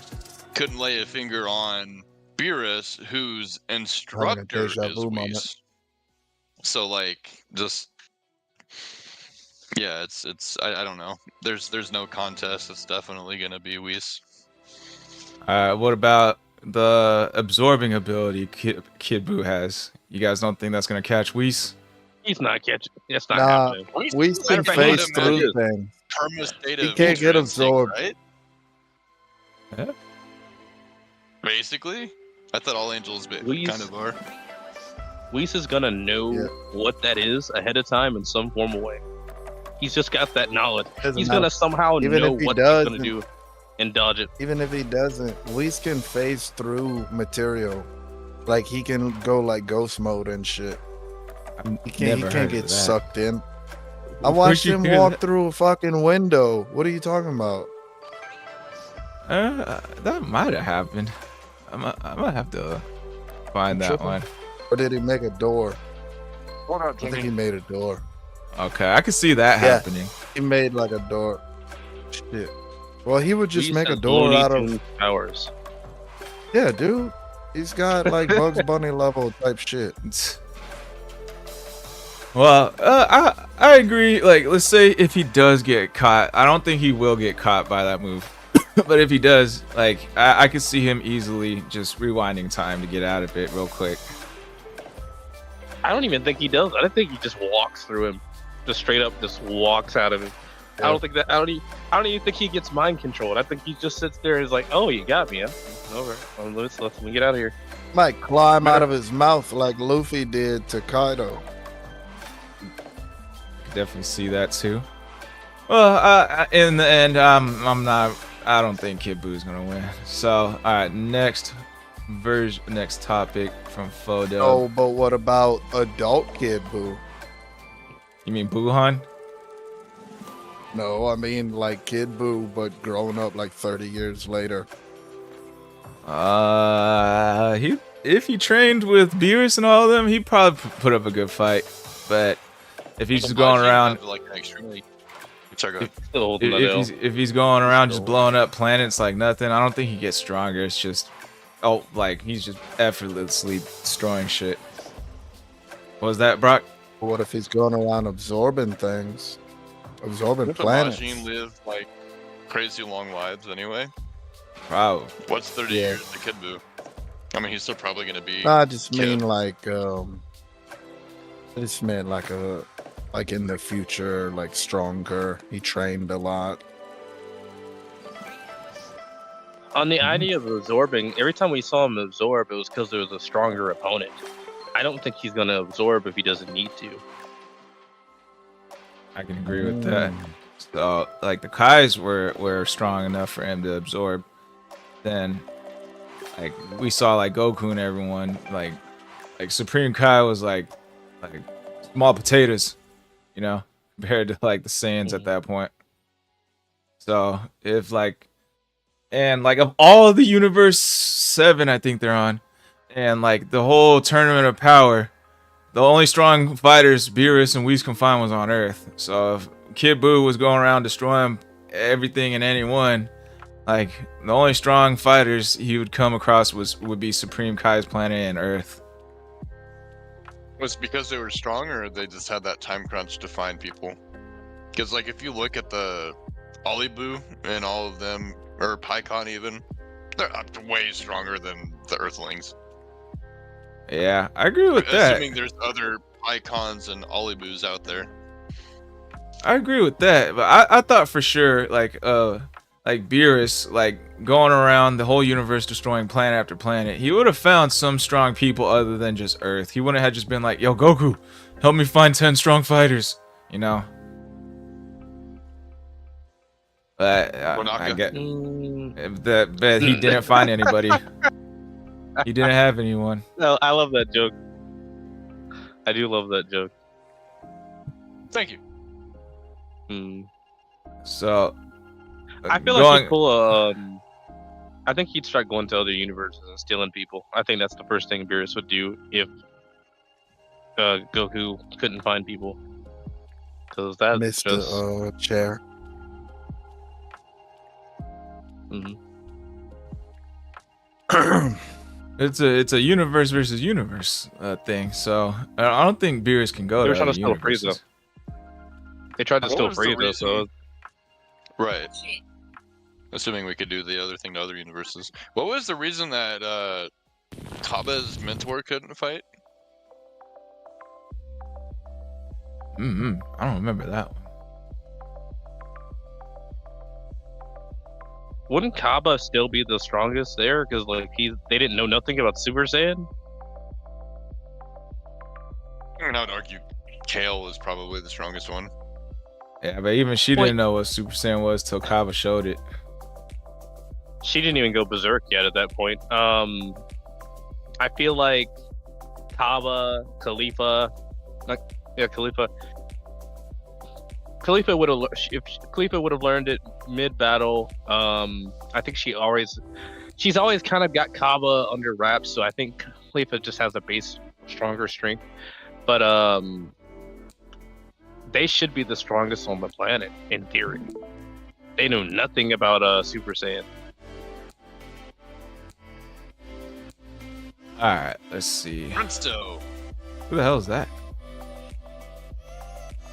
couldn't lay a finger on Beerus, whose instructor is Whis. So like, just yeah, it's I don't know. There's no contest. It's definitely gonna be Whis. What about the absorbing ability Kid Buu has? You guys don't think that's gonna catch Whis? He's not catching. That's not happening. Whis can face through things. He can't get absorbed. Right? Yeah. Basically, I thought all angels kind of are. Whis is gonna know what that is ahead of time in some form of way. He's just got that knowledge. He's gonna somehow know what he's gonna do and dodge it. Even if he doesn't, Whis can phase through material. Like he can go like ghost mode and shit. He can't get sucked in. I watched him walk through a fucking window. What are you talking about? That might have happened. I might have to find that one. Or did he make a door? I think he made a door. Okay, I can see that happening. He made like a door. Shit. Well, he would just make a door out of powers. Yeah, dude. He's got like Bugs Bunny level type shit. Well, I agree. Like, let's say if he does get caught, I don't think he will get caught by that move. But if he does, like, I could see him easily just rewinding time to get out of it real quick. I don't even think he does. I don't think he just walks through him, just straight up, just walks out of him. Yeah. I don't think that. I don't even think he gets mind controlled. I think he just sits there and is like, "Oh, you got me. Huh? Over. Let me get out of here." Might climb out of his mouth like Luffy did to Kaido. Definitely see that too. Well, in the end, I don't think Kid Buu's gonna win. So, all right, next topic from Fodo. Oh, but what about adult Kid Buu? You mean Buuhan? No, I mean like Kid Buu, but grown up like 30 years later. If he trained with Beerus and all of them, he'd probably put up a good fight. But if he's just going around, if he's going around just blowing up planets like nothing, I don't think he gets stronger. It's just, he's just effortlessly destroying shit. What was that, Brock? What if he's going around absorbing things, absorbing planets? Machine live like crazy long lives anyway. Wow. What's 30 years to Kid Buu? I mean, he's still probably gonna be. I just mean like, I just meant like in the future, like stronger. He trained a lot. On the idea of absorbing, every time we saw him absorb, it was because there was a stronger opponent. I don't think he's going to absorb if he doesn't need to. I can agree with that. So, like, the Kais were strong enough for him to absorb. Then, like, we saw, like, Goku and everyone, like Supreme Kai was, like small potatoes, you know, compared to, like, the Saiyans at that point. So, if, like, and, like, of all of the Universe 7, I think they're on, and, like, the whole Tournament of Power, the only strong fighters Beerus and Whis can find was on Earth. So if Kid Buu was going around destroying everything and anyone, like the only strong fighters he would come across would be Supreme Kai's planet and Earth. Was it because they were strong, or they just had that time crunch to find people? Because like if you look at the Olibu and all of them, or Pycon even, they're way stronger than the Earthlings. Yeah, I agree with that. Assuming there's other Pycons and Olibus out there. I agree with that, but I thought for sure like Beerus, like going around the whole universe destroying planet after planet, he would have found some strong people other than just Earth. He wouldn't have just been like, yo, Goku, help me find 10 strong fighters, you know? But I get that he didn't find anybody. He didn't have anyone. No, I love that joke. I do love that joke. Thank you. So I feel like he'd pull I think he'd start going to other universes and stealing people. I think that's the first thing Beerus would do if Goku couldn't find people. Because that's Mr. just... Chair. It's a universe versus universe thing. So I don't think Beerus can go. They're to trying to other steal Frieza. They tried to steal Frieza, so right. Assuming we could do the other thing to other universes. What was the reason that Kaba's mentor couldn't fight? I don't remember that one. wouldn't Kaba still be the strongest there? Because like they didn't know nothing about Super Saiyan. I would argue Kale was probably the strongest one. Yeah, but even she didn't know what Super Saiyan was till Kaba showed it. She didn't even go berserk yet at that point. I feel like Kaba, Khalifa would have, if Khalifa would have learned it mid battle. I think she's always kind of got Kaba under wraps, so I think Khalifa just has a base stronger strength. But they should be the strongest on the planet in theory. They know nothing about Super Saiyan. All right, let's see. Brimstone. Who the hell is that?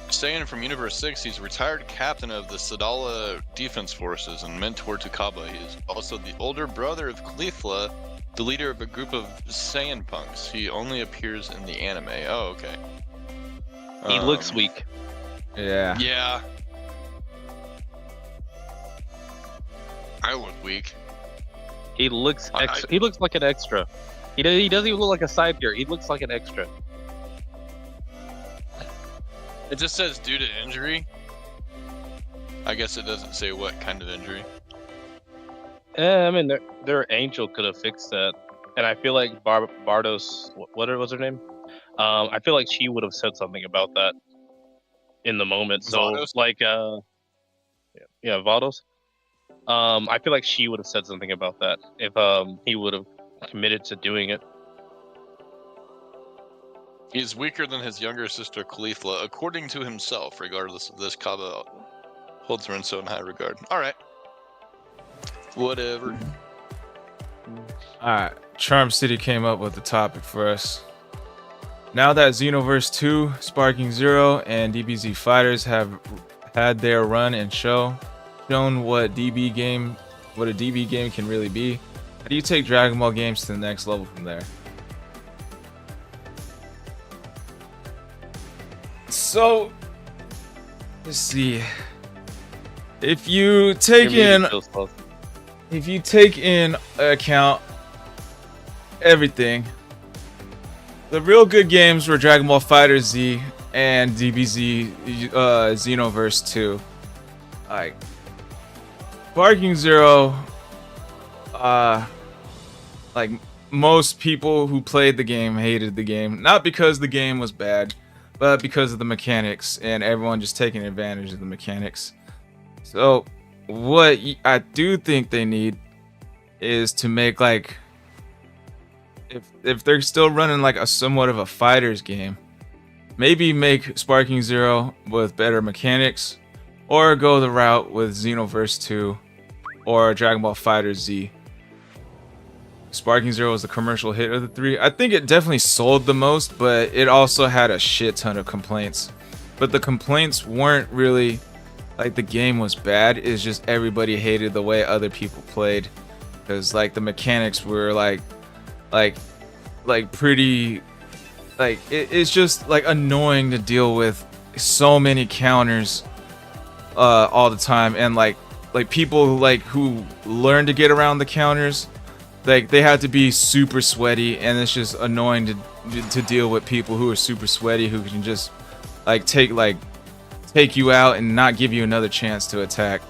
Saiyan from Universe 6, he's retired captain of the Sadala Defense Forces and mentor to Kaba. He is also the older brother of Caulifla, the leader of a group of Saiyan punks. He only appears in the anime. Oh, okay. He looks weak. Yeah. Yeah. I look weak. He looks he looks like an extra. He doesn't even look like a side gear. He looks like an extra. It just says due to injury. I guess it doesn't say what kind of injury. I mean, their angel could have fixed that, and I feel like Bardos, what was her name? I feel like she would have said something about that in the moment. So Vados? like, yeah, Vados. I feel like she would have said something about that if he would have committed to doing it. He's weaker than his younger sister Caulifla, according to himself. Regardless of this, Kaba holds Renso in high regard. Alright. Whatever. Alright, Charm City came up with the topic for us. Now that Xenoverse 2, Sparking Zero, and DBZ Fighters have had their run and shown what a DB game can really be, how do you take Dragon Ball games to the next level from there? So, let's see. If you take in account everything, the real good games were Dragon Ball FighterZ and DBZ Xenoverse 2. Like Sparking Zero, like most people who played the game hated the game, not because the game was bad, but because of the mechanics and everyone just taking advantage of the mechanics. So what I do think they need is to make like, if they're still running like a somewhat of a fighter's game, maybe make Sparking Zero with better mechanics, or go the route with Xenoverse 2 or Dragon Ball Fighter Z. Sparking Zero was the commercial hit of the three. I think it definitely sold the most, but it also had a shit ton of complaints. But the complaints weren't really like the game was bad. It's just everybody hated the way other people played, because like the mechanics were like pretty like it's just like annoying to deal with so many counters all the time, and like people like who learn to get around the counters, like they had to be super sweaty, and it's just annoying to deal with people who are super sweaty who can just like take you out and not give you another chance to attack.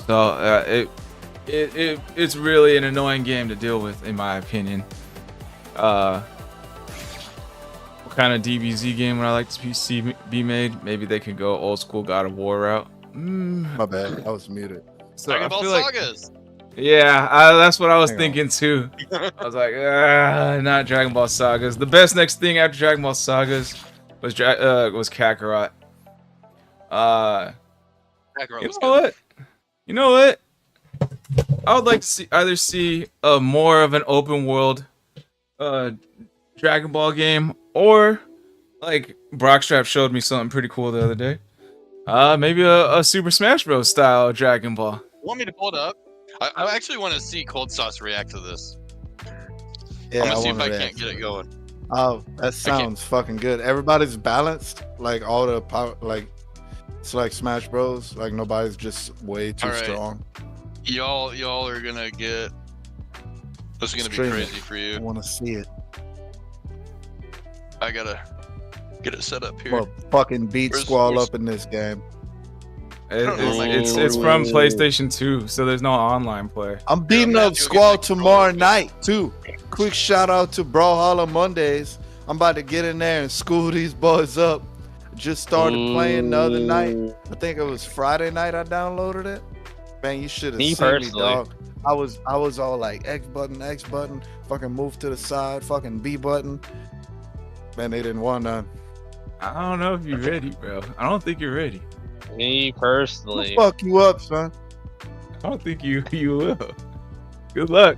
So it's really an annoying game to deal with, in my opinion. What kind of DBZ game would I like to see be made? Maybe they could go old school God of War route. My bad, I was muted. So Dragon I Ball feel like, Sagas. yeah, that's what I was Hang thinking too. I was like, not Dragon Ball Sagas. The best next thing after Dragon Ball Sagas was Kakarot. Kakarot You was know good. what? You know what? I would like to either see more of an open world Dragon Ball game, or like Brockstrap showed me something pretty cool the other day. Maybe a Super Smash Bros. Style Dragon Ball. Want me to pull it up? I actually want to see Cold Sauce react to this. Yeah, I'm gonna see if wanna I react can't get to it going. Oh, that sounds fucking good. Everybody's balanced, like all the power, like it's like Smash Bros. Like nobody's just way too Alright. strong. Y'all are gonna get. This is gonna Stream be it. crazy for I you. want to see it. I gotta get it set up here. Well, fucking beat Where's- Squall where's- up in this game. It's from PlayStation 2, so there's no online play. I'm beating man, up you'll get Squall like tomorrow controllers. night too. Quick shout out to Brawlhalla Mondays. I'm about to get in there and school these boys up. Just started playing the other night. I think it was Friday night I downloaded it. Man, you should have Me seen me, personally. dog. I was all like X button, fucking move to the side, fucking B button. Man, they didn't want none. I don't know if you're ready, bro. I don't think you're ready. Me Who personally. fuck you up, son? I don't think you will. Good luck.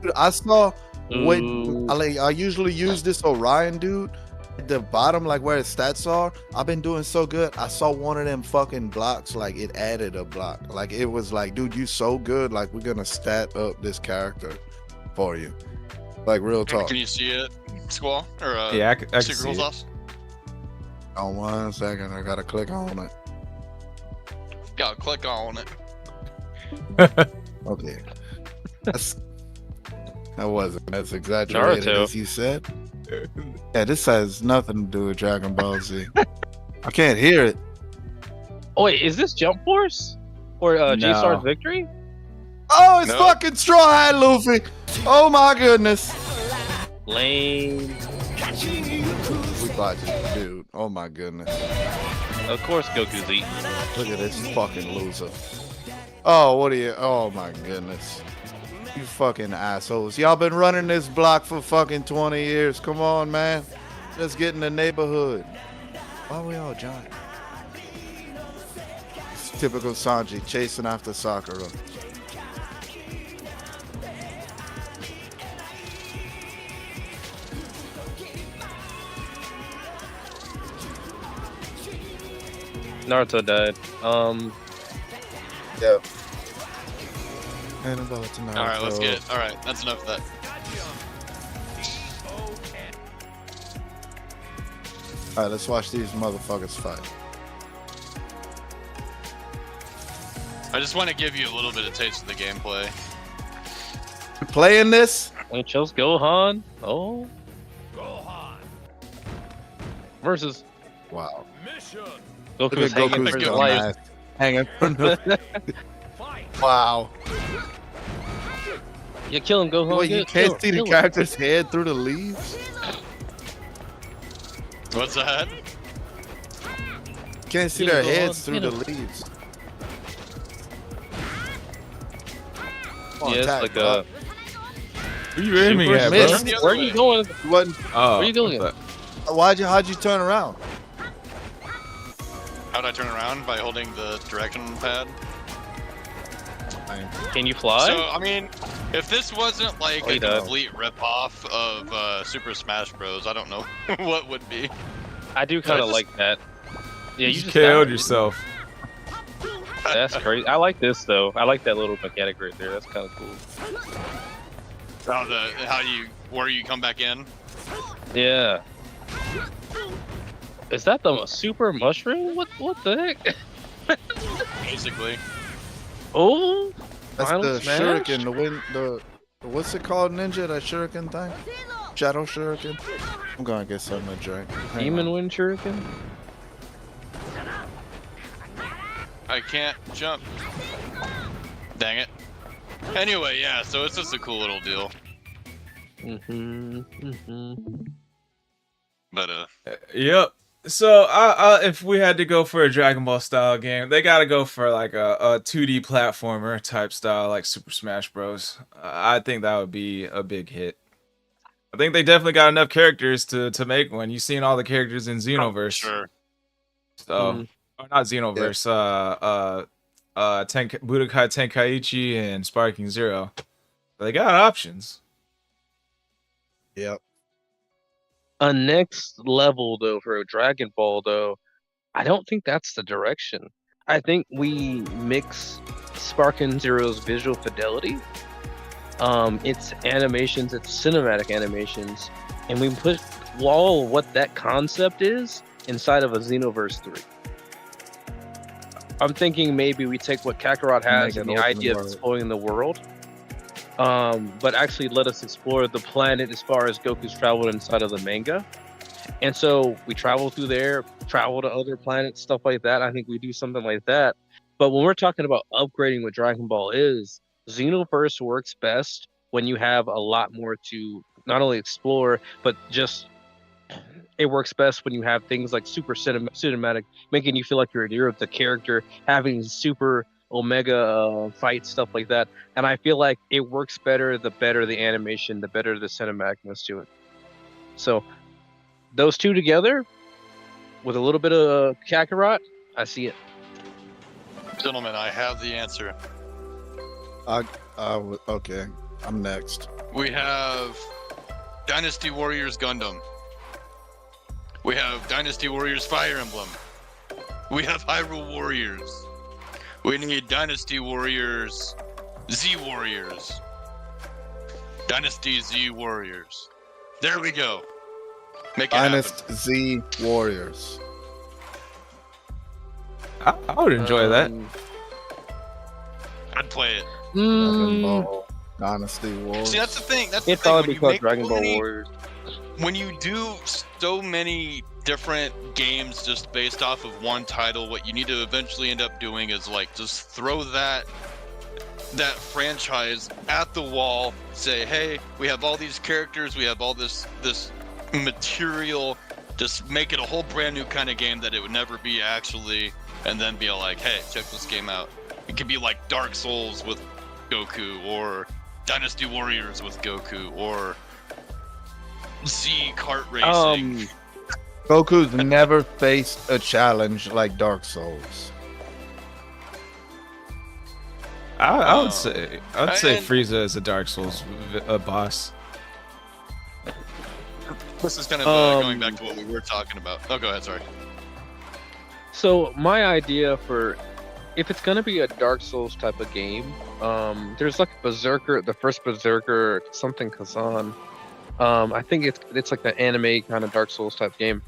Dude, I saw. Wait, Ooh. I usually use this Orion dude at the bottom, like where the stats are. I've been doing so good. I saw one of them fucking blocks, like it added a block. Like it was like, dude, you so good. Like we're gonna stat up this character for you. Like real talk. Can you see it, Squall? Or Yeah, I can Secret see Cold it. Sauce? On 1 second, I gotta click on it. Yeah, click on it. Okay. That wasn't as exaggerated Naruto. as you said. Yeah, this has nothing to do with Dragon Ball Z. I can't hear it. Oh wait, is this Jump Force or J Star's No. Victory? Oh, it's No. fucking Straw Hat Luffy. Oh my goodness. Lame. We bought this dude. Oh my goodness. Of course, Goku's eating. Look at this fucking loser. Oh, what are you? Oh my goodness. You fucking assholes. Y'all been running this block for fucking 20 years. Come on, man. Let's get in the neighborhood. Why are we all giant? It's typical Sanji chasing after Sakura. Naruto died. Yeah. And about tonight. All right, let's get it. All right, that's enough of that. All right, let's watch these motherfuckers fight. I just want to give you a little bit of taste of the gameplay. You playing this? We chose Gohan. Oh. Versus Wow. Look Goku's at hanging Goku's for his dumb life. ass. Hanging from the... Wow. Yeah, kill him, Gohan. Wait, you Kill can't see the him. character's head through the leaves? What's that? Can't see Get their him, Gohan, heads through get the him. leaves. Come on, Yeah, it's attack, like bro. a. Where you aiming Super at, Smash. bro? Smash. Where are you going? He wasn't, Oh, Where you doing what's it? that? how'd you turn around? How'd I turn around? By holding the direction pad. Can you fly? So, I mean, if this wasn't like Oh, he a does. complete ripoff of Super Smash Bros., I don't know what would be. I do kind of just- like that. Yeah, You you just just KO'd died. yourself. That's crazy. I like this though. I like that little mechanic right there. That's kind of cool. Where you come back in? Yeah. Is that the super mushroom? What the heck? Basically. Oh, That's Final the Smash? shuriken, the what's it called, Ninja? That shuriken thing? Shadow shuriken? I'm gonna get something to drink. Hang Demon on. Wind Shuriken. I can't jump. Dang it. Anyway, yeah, so it's just a cool little deal. But, Yep. So, if we had to go for a Dragon Ball style game, they gotta go for like a 2D platformer type style, like Super Smash Bros. I think that would be a big hit. I think they definitely got enough characters to make one. You've seen all the characters in Xenoverse, sure. so or not Xenoverse. Budokai Tenkaichi and Sparking Zero. They got options. Yep. A next level though for a Dragon Ball though, I don't think that's the direction. I think we mix Sparkin Zero's visual fidelity, its animations, its cinematic animations, and we put all what that concept is inside of a Xenoverse 3. I'm thinking maybe we take what Kakarot has Make and an the open idea of world. exploring the world, but actually let us explore the planet as far as Goku's traveled inside of the manga. And so we travel through there, travel to other planets, stuff like that. I think we do something like that. But when we're talking about upgrading what Dragon Ball is, Xenoverse works best when you have a lot more to not only explore, but just it works best when you have things like super cinematic, making you feel like you're the character, having super omega fights, stuff like that. And I feel like it works better the better the animation, the better the cinematicness to it. So those two together with a little bit of Kakarot, I see it. Gentlemen, I have the answer. Okay, I'm next. We have Dynasty Warriors Gundam. We have Dynasty Warriors Fire Emblem. We have Hyrule Warriors. We need Dynasty Warriors Z Warriors. Dynasty Z Warriors. There we go. Make it happen. Dynasty Z Warriors. I would enjoy that. I'd play it. Dragon Ball Dynasty Warriors. See, that's the thing. That's the It'd thing. probably When be you called make Dragon so Ball many- Warriors. when you do so many different games just based off of one title, what you need to eventually end up doing is like just throw that franchise at the wall, say, hey, we have all these characters, we have all this material, just make it a whole brand new kind of game that it would never be actually, and then be like, hey, check this game out. It could be like Dark Souls with Goku, or Dynasty Warriors with Goku, or Z kart racing. Goku's never faced a challenge like Dark Souls. I would say and- Frieza is a Dark Souls boss. This is kind of going back to what we were talking about. Oh, go ahead, sorry. So my idea for if it's gonna be a Dark Souls type of game, there's like Berserker, the first Berserker, something Kazan. I think it's like the anime kind of Dark Souls type game.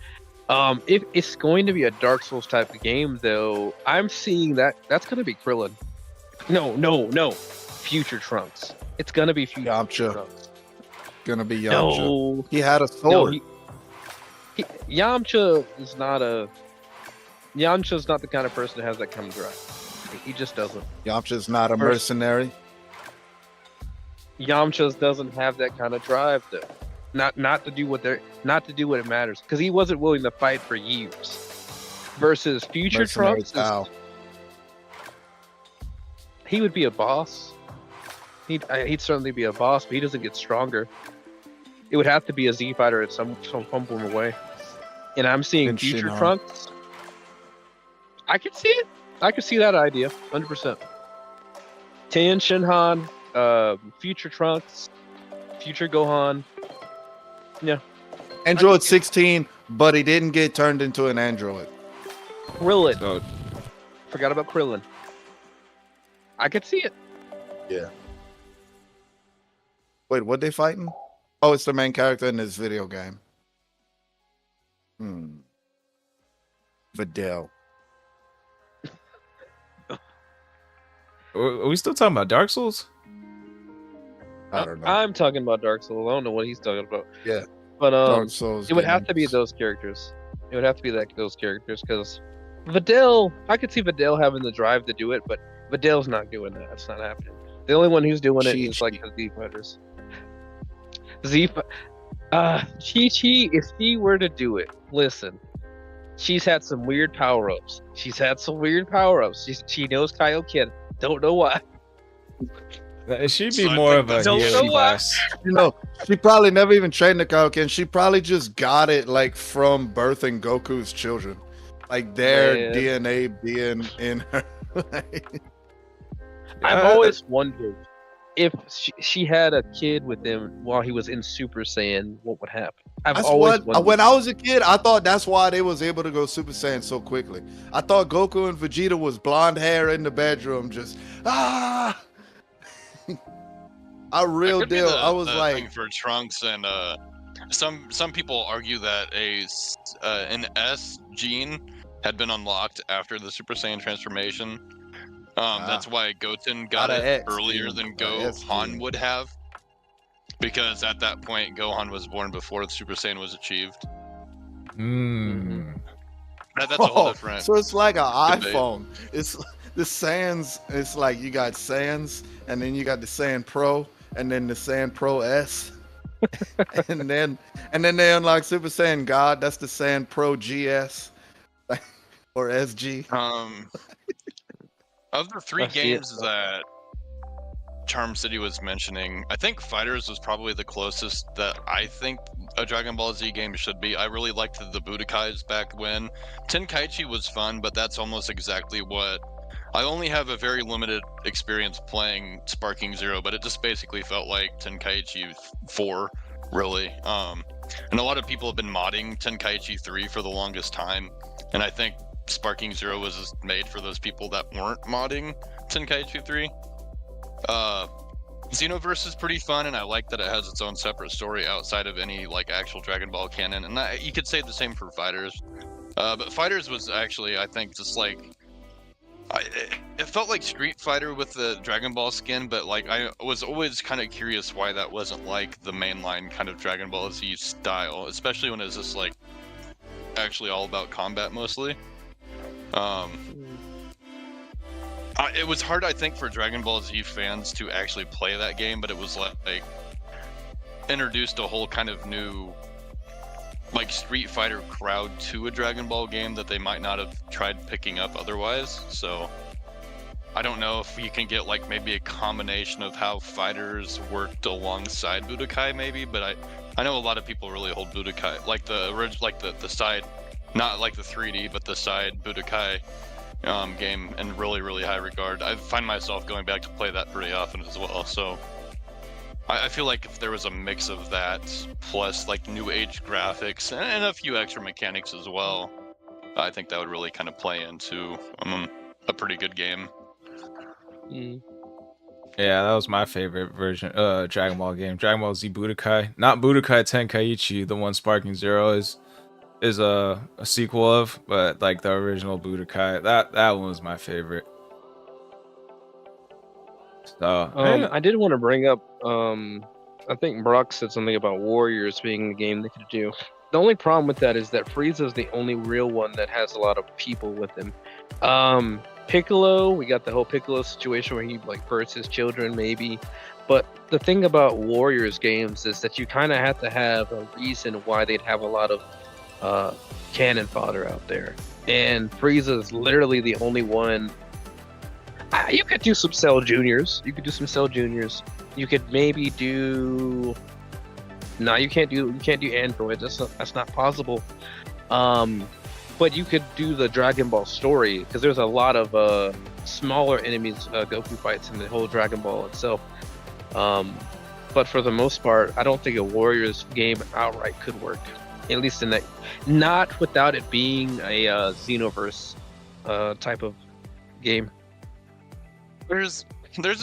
If it's going to be a Dark Souls type of game, though, I'm seeing that's gonna be Krillin. No, Future Trunks. It's gonna be Future Yamcha. Trunks. Gonna be Yamcha. No, He had a no, sword. Yamcha is not Yamcha's not the kind of person that has that kind of drive. He just doesn't. Yamcha's not a mercenary. Yamcha doesn't have that kind of drive though. Not to do what it matters, because he wasn't willing to fight for years. Versus Future Mercenary Trunks, style. he would be a boss. He'd certainly be a boss, but he doesn't get stronger. It would have to be a Z fighter in some form or way. and I'm seeing And future Shinhan. Trunks, I could see it. I could see that idea, 100%. Tien, Shinhan, future Trunks, future Gohan. Yeah. Android 16, but he didn't get turned into an android. Krillin. So Forgot about Krillin. I could see it. Wait, what they fighting? Oh, it's the main character in this video game. Videl. are we still talking about Dark Souls? I don't know. I'm talking about Dark Souls. I don't know what he's talking about. Yeah. But Dark Souls. it would have game. to be those characters. It would have to be those characters because Videl, I could see Videl having the drive to do it, but Videl's not doing that. It's not happening. The only one who's doing it is like the Z fighters. Chi-Chi, if she were to do it, listen, she's had some weird power-ups. She knows Kaioken. Don't know why. It should So be I more think of a that's healing also- class. You know, she probably never even trained the Kaioken. She probably just got it like from birthing Goku's children, like their Man. DNA being in her. I've always wondered if she had a kid with him while he was in Super Saiyan, what would happen? That's always what. wondered. When I was a kid, I thought that's why they was able to go Super Saiyan so quickly. I thought Goku and Vegeta was blonde hair in the bedroom, just I real That could be deal. the- I was the like, thing for Trunks, and some people argue that an S gene had been unlocked after the Super Saiyan transformation. That's why Goten got Not a it X earlier gene, than a S Gohan gene. would have, because at that point Gohan was born before the Super Saiyan was achieved. That's a whole different. So it's like an debate. iPhone. It's the Sans. It's like you got Sans, and then you got the Sand Pro, and then the Sand Pro S, and then they unlock Super Saiyan God. That's the Sand Pro GS or SG. Of the three I see it. games that Charm City was mentioning, I think Fighters was probably the closest that I think a Dragon Ball Z game should be. I really liked the Budokais back when. Tenkaichi was fun, but that's almost exactly what... I only have a very limited experience playing Sparking Zero, but it just basically felt like Tenkaichi 4, really. And a lot of people have been modding Tenkaichi 3 for the longest time, and I think Sparking Zero was just made for those people that weren't modding Tenkaichi 3. Xenoverse is pretty fun, and I like that it has its own separate story outside of any like actual Dragon Ball canon. And you could say the same for Fighters, but Fighters was actually, I think, just like it felt like Street Fighter with the Dragon Ball skin, but like I was always kind of curious why that wasn't like the mainline kind of Dragon Ball Z style, especially when it's just like actually all about combat mostly. It was hard, I think, for Dragon Ball Z fans to actually play that game, but it was like introduced a whole kind of new like Street Fighter crowd to a Dragon Ball game that they might not have tried picking up otherwise. So I don't know if you can get like maybe a combination of how Fighters worked alongside Budokai maybe, but I know a lot of people really hold Budokai, like the original, like the side, not like the 3D, but the side Budokai game in really, really high regard. I find myself going back to play that pretty often as well. So I feel like if there was a mix of that plus like new age graphics and a few extra mechanics as well, I think that would really kind of play into a pretty good game. Yeah, that was my favorite version. Dragon Ball game, Dragon Ball Z Budokai, not Budokai Tenkaichi, the one Sparking Zero is a sequel of, but like the original Budokai, that one was my favorite. So I did want to bring up, I think Brock said something about Warriors being the game they could do. The only problem with that is that Frieza is the only real one that has a lot of people with him. Piccolo, we got the whole Piccolo situation where he like births his children maybe. But the thing about Warriors games is that you kind of have to have a reason why they'd have a lot of cannon fodder out there. And Frieza is literally the only one. You could do some Cell Juniors. You You could maybe do. No, you can't do Android. That's not possible. But you could do the Dragon Ball story because there's a lot of smaller enemies Goku fights in the whole Dragon Ball itself. But for the most part, I don't think a Warriors game outright could work. At least in that, not without it being a Xenoverse type of game. There's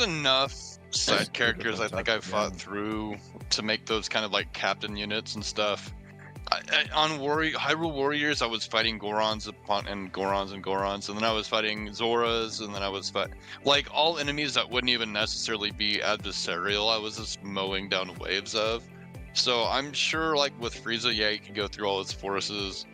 enough side characters I think I've fought through to make those kind of like captain units and stuff. On Hyrule Warriors, I was fighting Gorons and Gorons, and then I was fighting Zoras, and then I was like all enemies that wouldn't even necessarily be adversarial. I was just mowing down waves of. So I'm sure, like with Frieza, yeah, you can go through all his forces.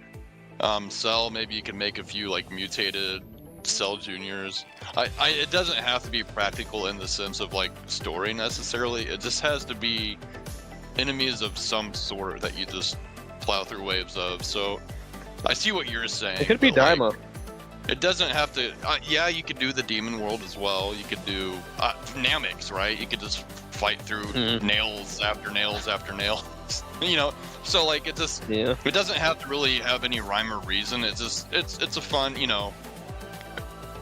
Cell, maybe you can make a few like mutated Cell Juniors. It doesn't have to be practical in the sense of like story necessarily. It just has to be enemies of some sort that you just plow through waves of. So I see what you're saying. It could be Daima. Like, it doesn't have to. Yeah, you could do the Demon World as well. You could do Namex, right? You could just fight through nails after nails after nails. You know, so like it just it doesn't have to really have any rhyme or reason. It's just it's a fun, you know.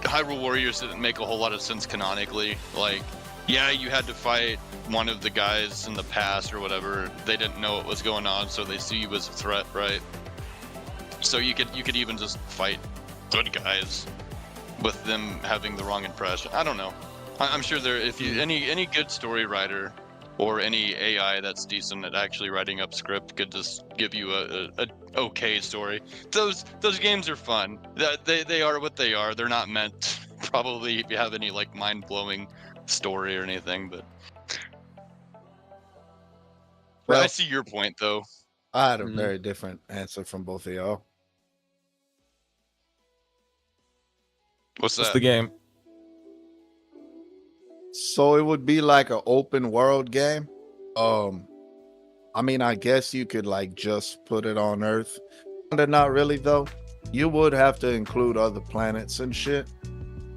Hyrule Warriors didn't make a whole lot of sense canonically. Like, yeah, you had to fight one of the guys in the past or whatever. They didn't know what was going on, so they see you as a threat, right? So you could even just fight good guys with them having the wrong impression. I don't know. I'm sure there, if you any good story writer or any AI that's decent at actually writing up script could just give you a okay story. Those games are fun. They are what they are. They're not meant probably if you have any like mind-blowing story or anything, but well, I see your point though. I had a very different answer from both of y'all. What's that? What's the game? So it would be like an open world game. I mean, I guess you could like just put it on Earth. Not really though. You would have to include other planets and shit.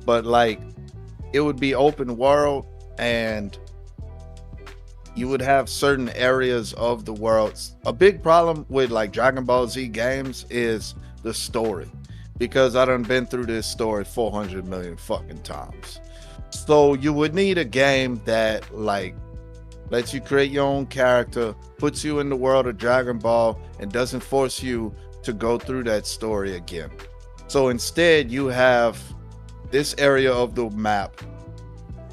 But like it would be open world and you would have certain areas of the world. A big problem with like Dragon Ball Z games is the story. Because I done been through this story 400 million fucking times. So you would need a game that like lets you create your own character, puts you in the world of Dragon Ball, and doesn't force you to go through that story again. So instead you have this area of the map,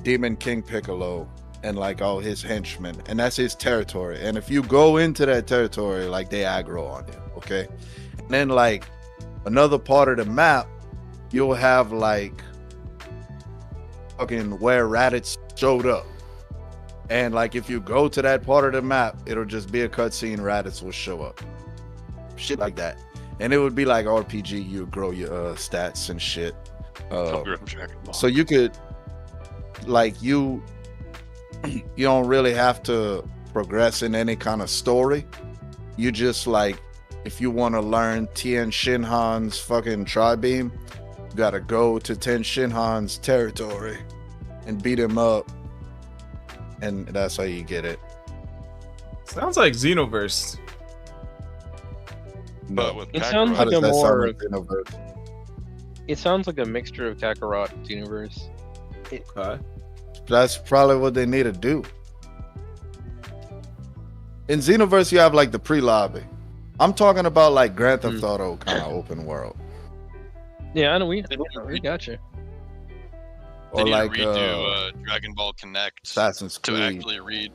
Demon King Piccolo, and like all his henchmen, and that's his territory. And if you go into that territory, like they aggro on you, okay? And then like another part of the map, you'll have like fucking where Raditz showed up. And like if you go to that part of the map, it'll just be a cutscene, Raditz will show up. Shit like that. And it would be like RPG, you grow your stats and shit. So you could like you don't really have to progress in any kind of story. You just like if you want to learn Tien Shinhan's fucking tri-beam, you gotta go to Tien Shinhan's territory and beat him up, and that's how you get it. Sounds like Xenoverse. But with It Kakarot, sounds How like does a that sound more. like Xenoverse? It sounds like a mixture of Kakarot and Xenoverse. Okay. That's probably what they need to do. In Xenoverse, you have like the pre-lobby. I'm talking about like Grand Theft Auto kind of open world. Yeah, I know we got you. they Or need like to redo Dragon Ball Connect Assassin's to Creed.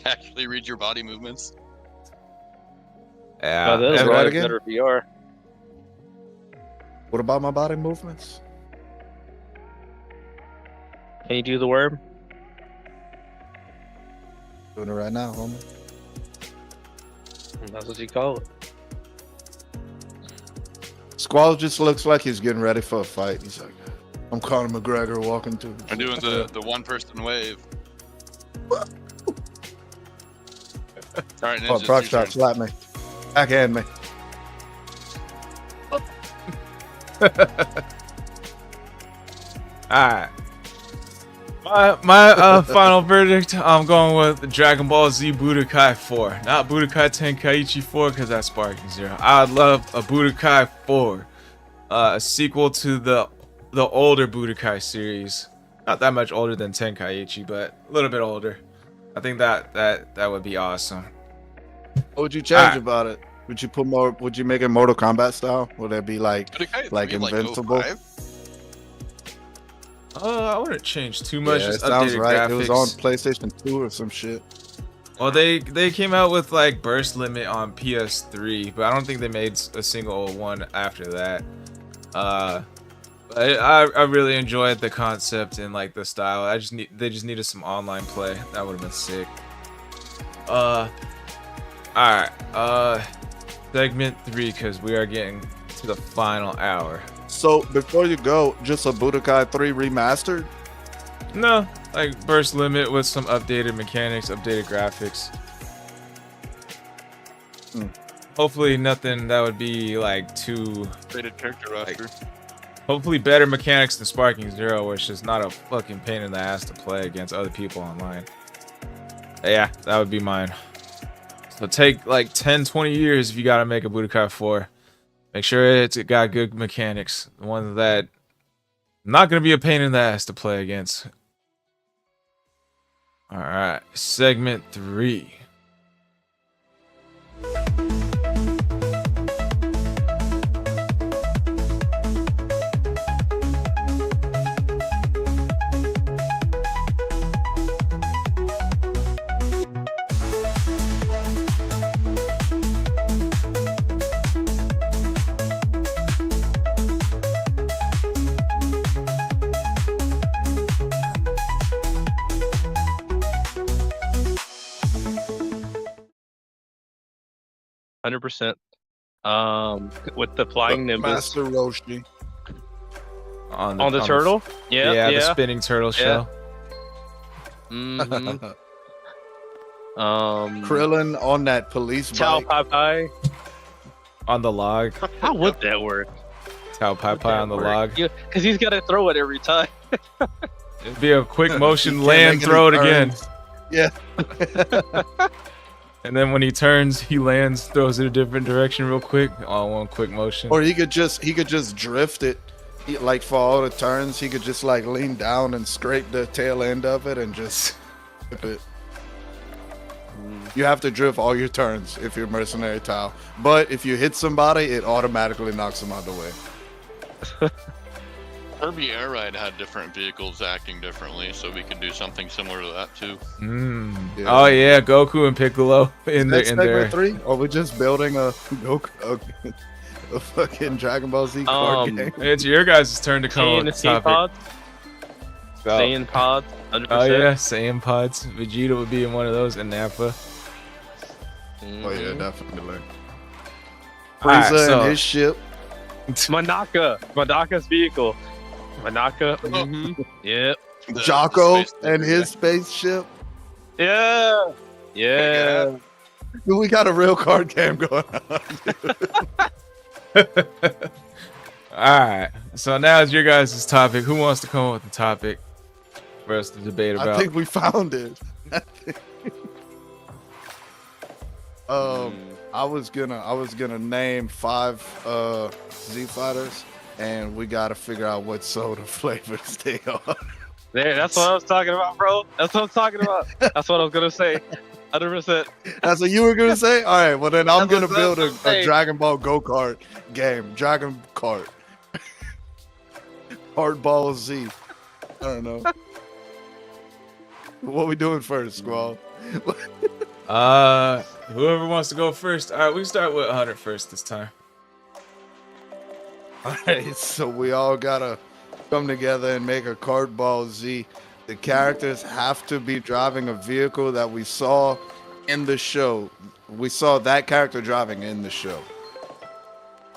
actually read your body movements. Yeah. That's say why that it's again? better VR. What about my body movements? Can you do the worm? Doing it right now, homie. That's what you call it. Squall just looks like he's getting ready for a fight. He's like, I'm Conor McGregor walking through. I'm doing the one person wave. All right, Oh, Ninja, proc it's your shot, turn. slap me. Backhand me. Alright. My My final verdict, I'm going with Dragon Ball Z Budokai 4. Not Budokai Tenkaichi 4 because that's Sparking Zero. I would love a Budokai 4. A sequel to the older Budokai series. Not that much older than Tenkaichi, but a little bit older. I think that would be awesome. What would you change about it? Would you put more? Would you make it Mortal Kombat style? Would it be like invincible? I wouldn't change too much. Yeah, just it sounds updated right. graphics. It was on PlayStation 2 or some shit. Well, they came out with like burst limit on PS3, but I don't think they made a single one after that. I really enjoyed the concept and like the style. They just needed some online play. That would have been sick. All right. Segment 3, because we are getting to the final hour. So before you go, just a Budokai 3 remastered? No, like burst limit with some updated mechanics, updated graphics. Hopefully nothing that would be like too Rated character roster. hopefully better mechanics than Sparking Zero, where it's just not a fucking pain in the ass to play against other people online. Yeah, that would be mine. So take like 10-20 years if you gotta make a Budokai 4. Make sure it's got good mechanics. The ones that not gonna be a pain in the ass to play against. Alright, segment 3. %. With the flying Nimbus Master Roshi. on the turtle. Yeah, the spinning turtle shell. Mm-hmm. Krillin on that police Chow bike. Pai Pai. On the log. How would that work? Tao Pai Pai on the log. Because he's got to throw it every time. It'd be a quick motion, He can't land, make throw it any again. turns. Yeah. And then when he turns, he lands, throws it a different direction real quick. All one quick motion. Or he could just drift it. Like for all the turns, he could just like lean down and scrape the tail end of it and just whip it. You have to drift all your turns if you're Mercenary Tile. But if you hit somebody, it automatically knocks them out of the way. Kirby Air Ride had different vehicles acting differently, so we could do something similar to that too. Yeah. Oh yeah, Goku and Piccolo in Next there. segment 3? Or we just building a fucking Dragon Ball Z card game? It's your guys' turn to come up with the topic. Pods. Oh. Saiyan Pods. 100%. Oh yeah, Saiyan pods. Vegeta would be in one of those, and Nappa. Oh yeah, definitely. Alright, Frieza so- and his ship. Manaka's vehicle. Manaka. Yep. The Jocko space and laser his spaceship. Yeah. Yeah. Dude, we got a real card game going on. Alright, so now it's your guys' topic. Who wants to come up with the topic for us to debate about? I think we found it. I was gonna name 5 Z fighters, and we gotta figure out what soda flavors they are. There, that's what I was talking about, bro. That's what I'm talking about. That's what I was gonna say. 100%. That's what you were gonna say. All right, well then I'm gonna That's build what I'm a saying. Dragon Ball Go Kart game. Dragon Kart. Hardball Z. I don't know. What we doing first, Squall? Whoever wants to go first. Alright, we can start with 100 first this time. All right, so we all gotta come together and make a Hardball Z. The characters have to be driving a vehicle that we saw in the show. We saw that character driving in the show.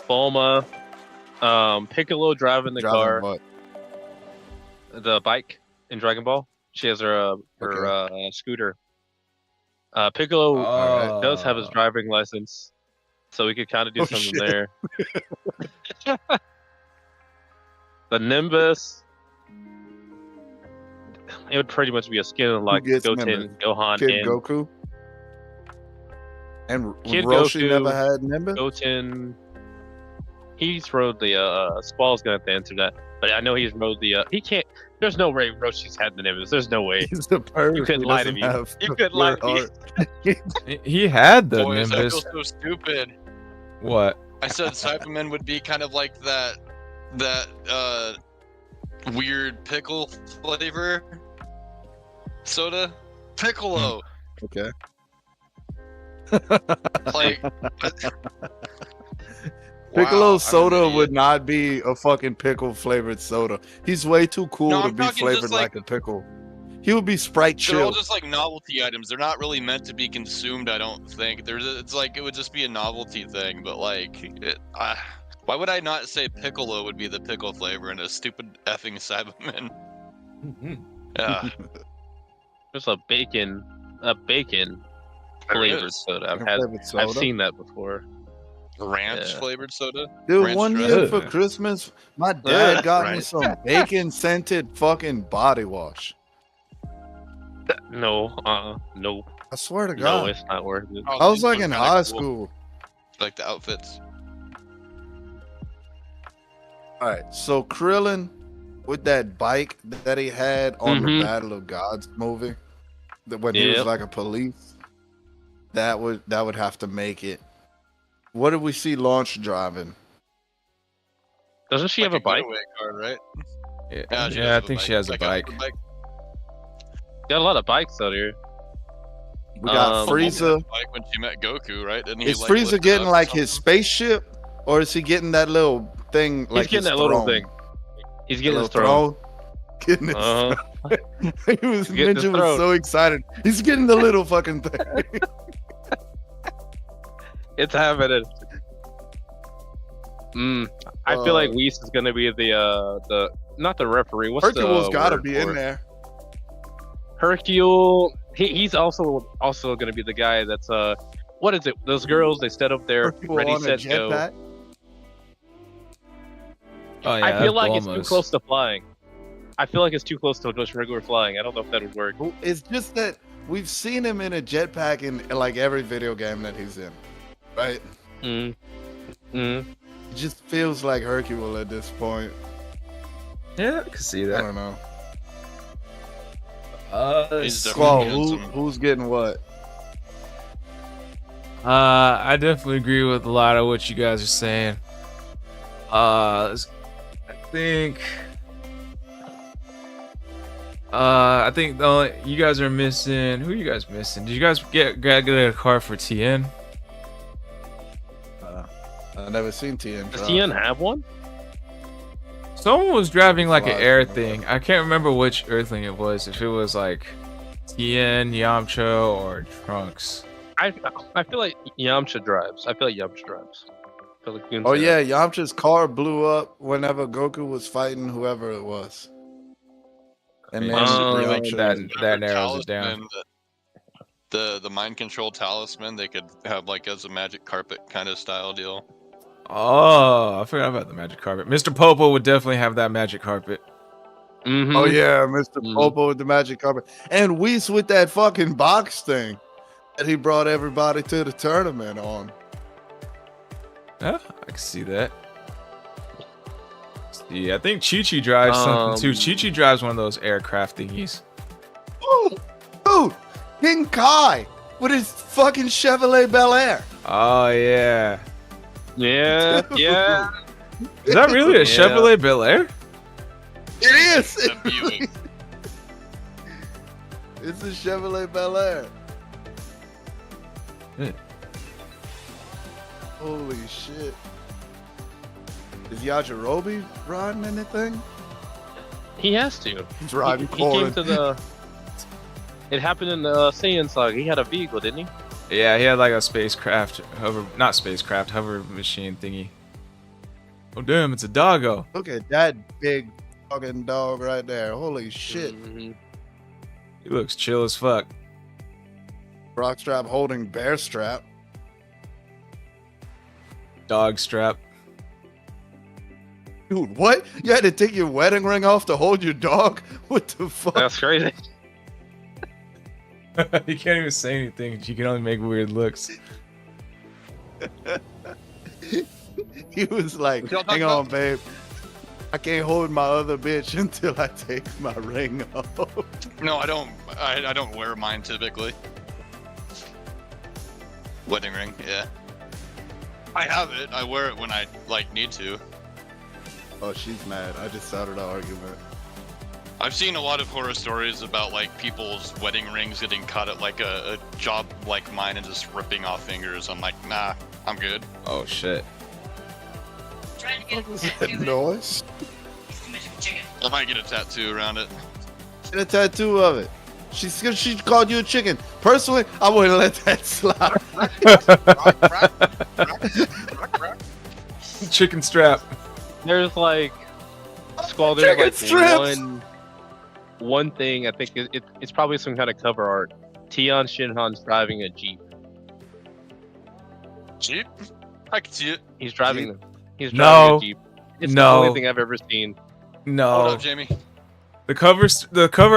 Bulma. Piccolo driving the car. What? The bike in Dragon Ball. She has her scooter. Piccolo does have his driving license, so we could kind of do something shit. there. The Nimbus. it would pretty much be a skin like gets Goten, Nimbus? Gohan, Kid and Goku. And Kid Roshi Goku, never had Nimbus? Goten. He's rode the Squall's gonna have to answer that, but I know he's rode the. He can't. There's no way Roshi's had the Nimbus. There's no way. He's the person You couldn't who lie to doesn't me. have You the couldn't lie pure to me. heart. He had the Boys, I Nimbus. feel so stupid. What? I said Cyberman would be kind of like that weird pickle flavor soda. Piccolo. Okay. Like Piccolo Wow, soda I'm an would idiot. not be a fucking pickle flavored soda. He's way too cool No, to I'm be talking flavored just like like- a pickle. He would be Sprite They're all chill. just like novelty items. They're not really meant to be consumed. I don't think. It's like it would just be a novelty thing. But like, why would I not say Piccolo would be the pickle flavor in a stupid effing Cyberman? Yeah, There's a bacon There flavored is. soda. Flavored soda. I've seen that before. ranch Yeah. flavored soda. Dude, ranch one dressing. year for Christmas, my dad got me Right. some bacon scented fucking body wash. No, no, I swear to no, God. it's not worth it. Oh, I was these like ones in kinda high cool. school. Like the outfits. All right, so Krillin with that bike that he had on the Mhm. Battle of Gods movie, when he was Yep. like a police, that would have to make it. What did we see Launch driving? Doesn't she have a Like bike? getaway car, right? Yeah, she does I have a think she has a Like bike. Got a lot of bikes out here. We got Um, Frieza. Like when she met Goku, right? Didn't he, Is like, Frieza lift it getting up or like his something? spaceship, or is he getting that little thing? Like He's getting his that little throne? thing. He's The getting little his throne. Getting his he was getting his Ninja was throne. so excited. He's getting the little fucking thing. It's happening. I feel like Whis is gonna be the not the referee. What's Hercule's the gotta word be for in it? there. He's also gonna be the guy that's what is it? Those girls they set up there, Hercule ready, on a set, go. jetpack. Oh yeah, I feel that's like it's too Bulma's. close to flying. I feel like it's too close to just regular flying. I don't know if that would work. It's just that we've seen him in a jetpack in like every video game that he's in, right? Mm. It just feels like Hercule at this point. Yeah, I can see I that. don't know. He's Squall, definitely getting some- who's getting what? I definitely agree with a lot of what you guys are saying. I think the only, you guys are missing. Who are you guys missing? Did you guys get a car for TN? I've never seen TN. Does drive. TN have one? Someone was driving like an Flies air in the thing. I can't remember which Earthling it was. If it was like TN, Yamcha, or Trunks. I feel like Yamcha drives. I feel like Goon's Oh there. yeah, Yamcha's car blew up whenever Goku was fighting whoever it was. And then Yamcha that was- that narrows it down. Talisman, the mind control talisman they could have like as a magic carpet kind of style deal. Oh, I forgot about the magic carpet. Mr. Popo would definitely have that magic carpet. Mhm. Oh yeah, Mr. Mhm. Popo with the magic carpet, and Whis with that fucking box thing that he brought everybody to the tournament on. Yeah, I can see that. See, I think Chi-Chi drives something too. Chi-Chi drives one of those aircraft thingies. Oh, dude, King Kai with his fucking Chevrolet Bel Air. Oh yeah. Yeah, yeah. Is that really a Yeah. Chevrolet Bel Air? It is. The Buick. It's a Chevrolet Bel Air. Yeah. Holy shit. Is Yajirobe riding anything? He has to. He's He, riding he came Colin. to the. It happened in the Saiyan saga. He had a vehicle, didn't he? Yeah, he had like a spacecraft, not spacecraft, hover machine thingy. Oh damn, it's a doggo. Look at that big fucking dog right there. Holy shit. Mhm. He looks chill as fuck. Rockstrap holding Bear Strap. Dog strap. Dude, what? You had to take your wedding ring off to hold your dog? What the fuck? That's crazy. You can't even say anything. You can only make weird looks. He was like, hang on, babe. I can't hold my other bitch until I take my ring off. No, I don't. I don't wear mine typically. Wedding ring, yeah. I have it. I wear it when I need to. Oh, she's mad. I just started an argument. I've seen a lot of horror stories about people's wedding rings getting cut at a job like mine and just ripping off fingers. I'm like, nah, I'm good. Oh shit. Trying to get What was a that tattoo with noise? chicken. I might get a tattoo around it. Get a tattoo of it. She called you a chicken. Personally, I wouldn't let that slide. Chicken strap. There's like Squall. Chicken There's strips! one thing. I think it's probably some kind of cover art. Tion Shinhan's driving a Jeep. Jeep? I can see it. He's driving. He's No. driving a Jeep. It's the No. only thing I've ever seen. Hold No. up, Jamie. The cover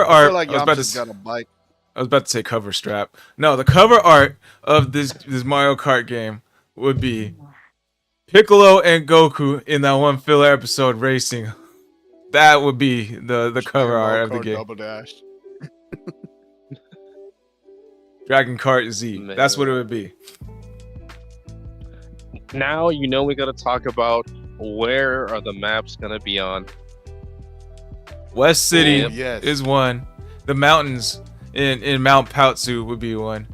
I art. feel like I was about to. Yamcha's got a bike. I was about to say cover strap. No, the cover art of this Mario Kart game would be Piccolo and Goku in that one filler episode racing. That would be the cover art of the game. Double dash. Dragon Kart Z. Man. That's what it would be. Now we got to talk about where are the maps gonna be on. West City Oh, yes. is one. The mountains in Mount Pautsu would be one.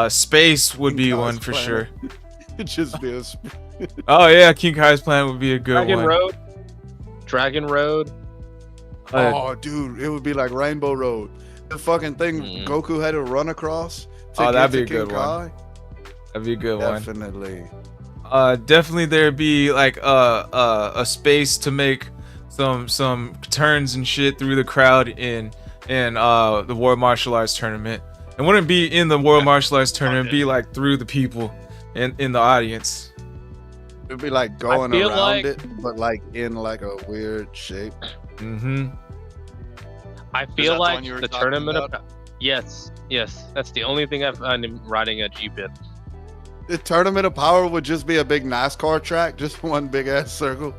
Space would be King one Kai's for Planet. sure. It just be a Oh yeah, King Kai's Planet would be a good Dragon one. Road. Dragon Road. Oh, dude, it would be like Rainbow Road. The fucking thing Mhm. Goku had to run across. To Oh, that'd get be a to good King one. Kai. That'd be a good one. Definitely. Definitely there'd be like a space to make some turns and shit through the crowd in the World Martial Arts Tournament. It wouldn't be in the World Martial Arts Tournament, it'd be like through the people in the audience. It'd be like going feel around like- it, but like in like a weird shape. Mm-hmm. I that feel the like one you were the talking tournament. about? Yes. That's the only thing I've found him riding a Jeep in. The Tournament of Power would just be a big NASCAR track, just one big ass circle.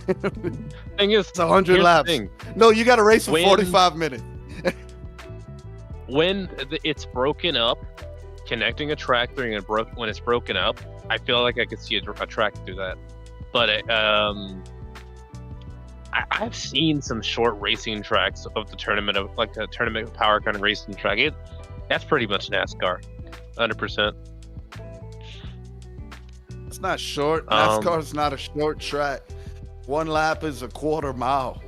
Thing is, It's 100 here's the laps. thing. No, you got to race for When- 45 minutes. When it's broken up, connecting a track during when it's broken up, I feel like I could see a track through that. But I've seen some short racing tracks of the tournament of like a tournament of power kind of racing track. That's pretty much NASCAR, 100%. It's not short. Um, NASCAR's not a short track. One lap is a quarter mile.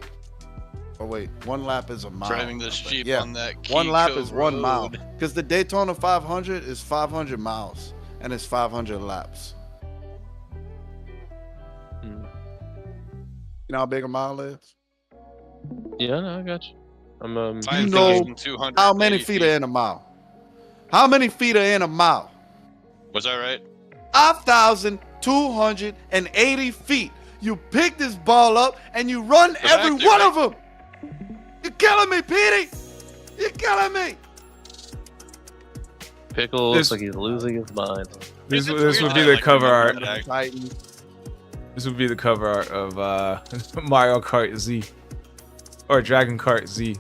Oh wait, one lap is a mile. Driving this But Jeep yeah, on that one lap Kiko is 1 mile. road. Because the Daytona 500 is 500 miles and it's 500 laps. Hmm. You know how big a mile is? Yeah, no, I got you. I'm You 5,280 How many feet are in a mile? How many feet are in a mile? Was that right? 5,280 feet. You pick this ball up and you run But every actually, one right- of them. You're killing me, Petey. You're killing me. Pickle This- looks like he's losing his mind. This It's would weird be that I, the cover remember art. that act- Titan. This would be the cover art of Mario Kart Z or Dragon Kart Z.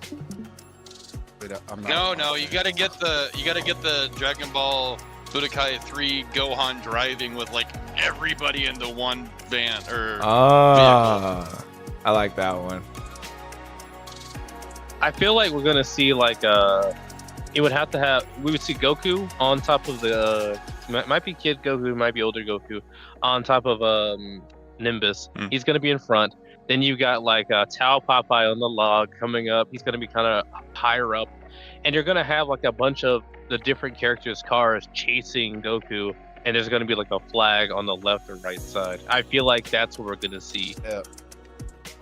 Wait, I'm not- No, you gotta get the Dragon Ball Budokai 3 Gohan driving with everybody into one van or Ah, I like that one. I feel like we're gonna see it would have to have we would see Goku on top of the might be Kid Goku, might be older Goku on top of Nimbus. Hmm. He's gonna be in front. Then you got Tao Popeye on the log coming up. He's gonna be kind of higher up, and you're gonna have a bunch of the different characters' cars chasing Goku, and there's gonna be a flag on the left or right side. I feel like that's what we're gonna see.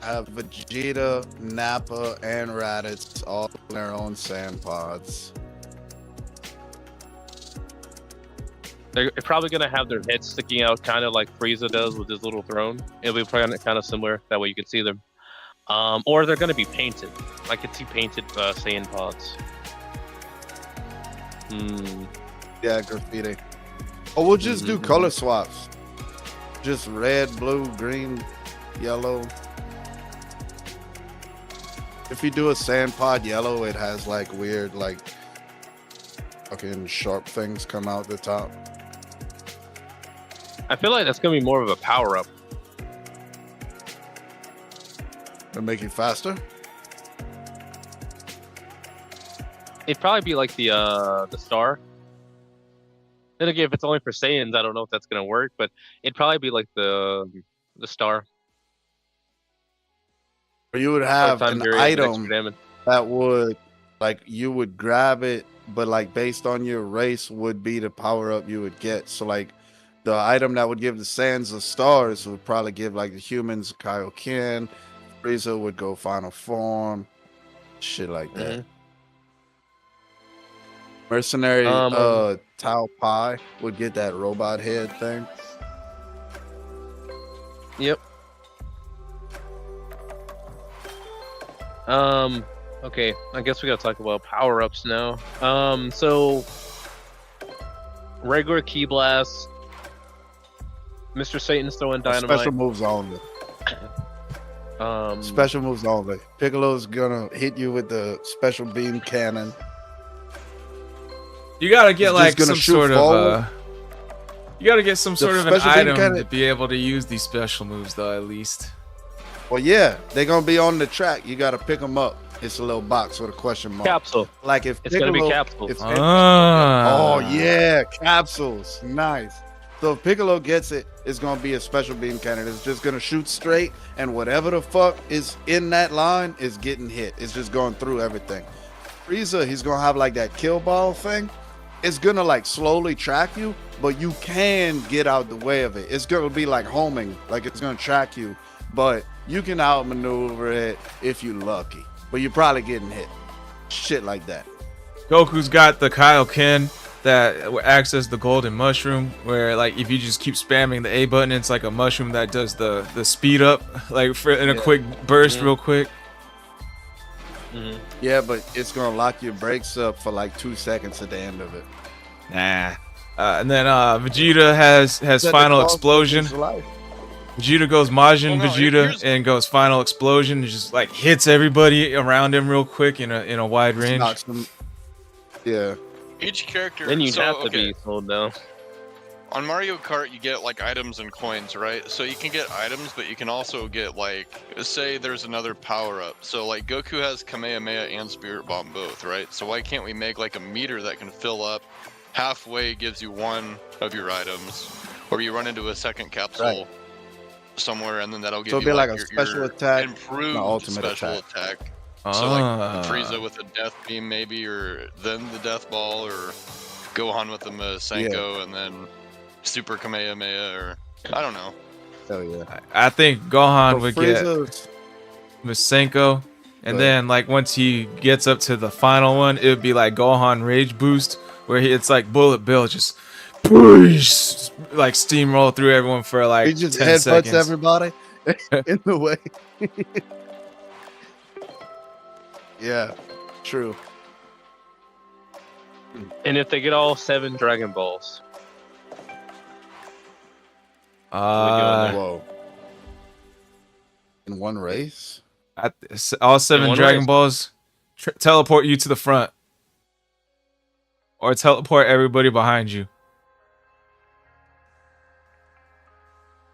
Have Vegeta, Nappa, and Raditz all in their own sand pods. They're probably gonna have their heads sticking out, kind of like Frieza does with his little throne. It'll be kind of similar. That way you can see them. Or they're gonna be painted. I could see painted Saiyan pods. Yeah, graffiti. Or we'll just do color swaps. Just red, blue, green, yellow. If you do a sand pod yellow, it has like weird, like fucking sharp things come out the top. I feel like that's gonna be more of a power up. To make it faster. It'd probably be like the star. Then again, if it's only for Saiyans, I don't know if that's gonna work, but it'd probably be like the star. Or you would have an item damage. that would, like, you would grab it, but like based on your race would be the power up you would get. So like the item that would give the Saiyans the stars would probably give like the humans Kaioken. Frieza would go final form, shit like that. Mercenary Tao Pai would get that robot head thing. Yep. Okay, I guess we gotta talk about power-ups now. So regular Ki Blast, Mr. Satan's throwing dynamite. Special moves only. Special moves only. Piccolo's gonna hit you with the special beam cannon. You gotta get like some sort forward. of you gotta get some sort of an special beam item cannon- to be able to use these special moves though, at least. Well, yeah, they're gonna be on the track. You gotta pick them up. It's a little box with a question mark. Capsule. Like if It's gonna be Piccolo- capsules. if- Ah. Oh yeah, capsules. Nice. So if Piccolo gets it, it's gonna be a special beam cannon. It's just gonna shoot straight, and whatever the fuck is in that line is getting hit. It's just going through everything. Frieza, he's gonna have like that kill ball thing. It's gonna like slowly track you, but you can get out the way of it. It's gonna be like homing, like it's gonna track you, but you can outmaneuver it if you're lucky. But you're probably getting hit. Shit like that. Goku's got the Kaioken that acts as the golden mushroom, where like if you just keep spamming the A button, it's like a mushroom that does the speed up, like for in a quick burst, real quick. Yeah, but it's gonna lock your brakes up for like 2 seconds at the end of it. Nah. And then Vegeta has final explosion. Vegeta goes Majin Vegeta and goes final explosion, and just like hits everybody around him real quick in a wide range. Knocks them. Yeah. Each character. Then you so, have to okay. be slowed down. On Mario Kart, you get like items and coins, right? So you can get items, but you can also get like, say there's another power up. So like Goku has Kamehameha and Spirit Bomb both, right? So why can't we make like a meter that can fill up halfway, gives you one of your items, or you run into a second capsule somewhere, and then that'll give So you it'll be like a your special attack, improved ultimate special attack. So like Frieza with a death beam maybe, or then the death ball, or Gohan with the Masenko, and then Super Kamehameha, or I don't know. Hell yeah. I think Gohan So would Frieza's- get Masenko, and then like once he gets up to the final one, it would be like Gohan Rage Boost, where it's like Bullet Bill just push, like steamroll through everyone for like he just 10 headbutts seconds. everybody in the way. Yeah, true. And if they get all 7 Dragon Balls, Whoa. In one race? All 7 one Dragon race. Balls teleport you to the front, or teleport everybody behind you.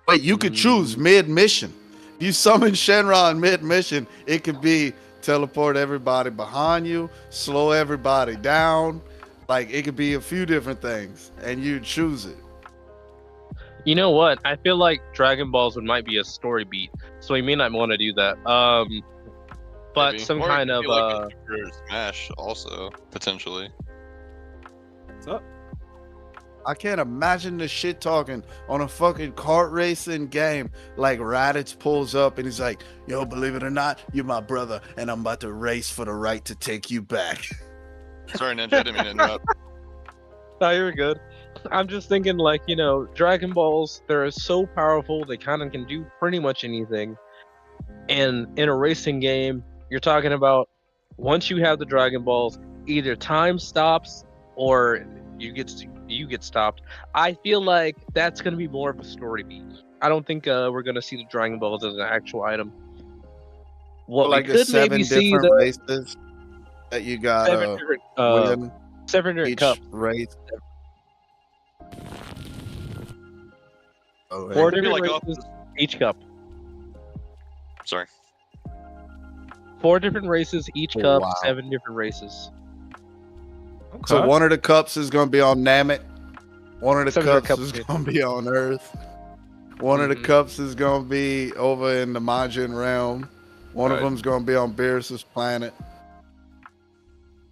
Wait, you could choose mid-mission. You summon Shenron mid-mission, it could be teleport everybody behind you, slow everybody down. Like, it could be a few different things, and you choose it. you know what? I feel like Dragon Balls might be a story beat, so we may not want to do that. But Maybe. some Or it kind could of be like a Super Smash also potentially. What's up? I can't imagine the shit talking on a fucking kart racing game. Like Raditz pulls up and he's like, yo, believe it or not, you're my brother, and I'm about to race for the right to take you back. Sorry, Ninja, I didn't mean to interrupt. No, you're good. I'm just thinking, like, Dragon Balls, they're so powerful, they kind of can do pretty much anything. And in a racing game, you're talking about once you have the Dragon Balls, either time stops or you get stopped. I feel like that's going to be more of a story beat. I don't think we're going to see the Dragon Balls as an actual item. What like we the could maybe 7 see different the races that you got win seven different each cups. race. Oh, Four hey. different like races each cup. Sorry. 4 different races each Oh, cup. wow. 7 different races. So one of the cups is gonna be on Namek. One of the 7 different cups cups, is yeah. gonna be on Earth. One of the Mhm. cups is gonna be over in the Majin realm. One of Right. them's gonna be on Beerus's planet.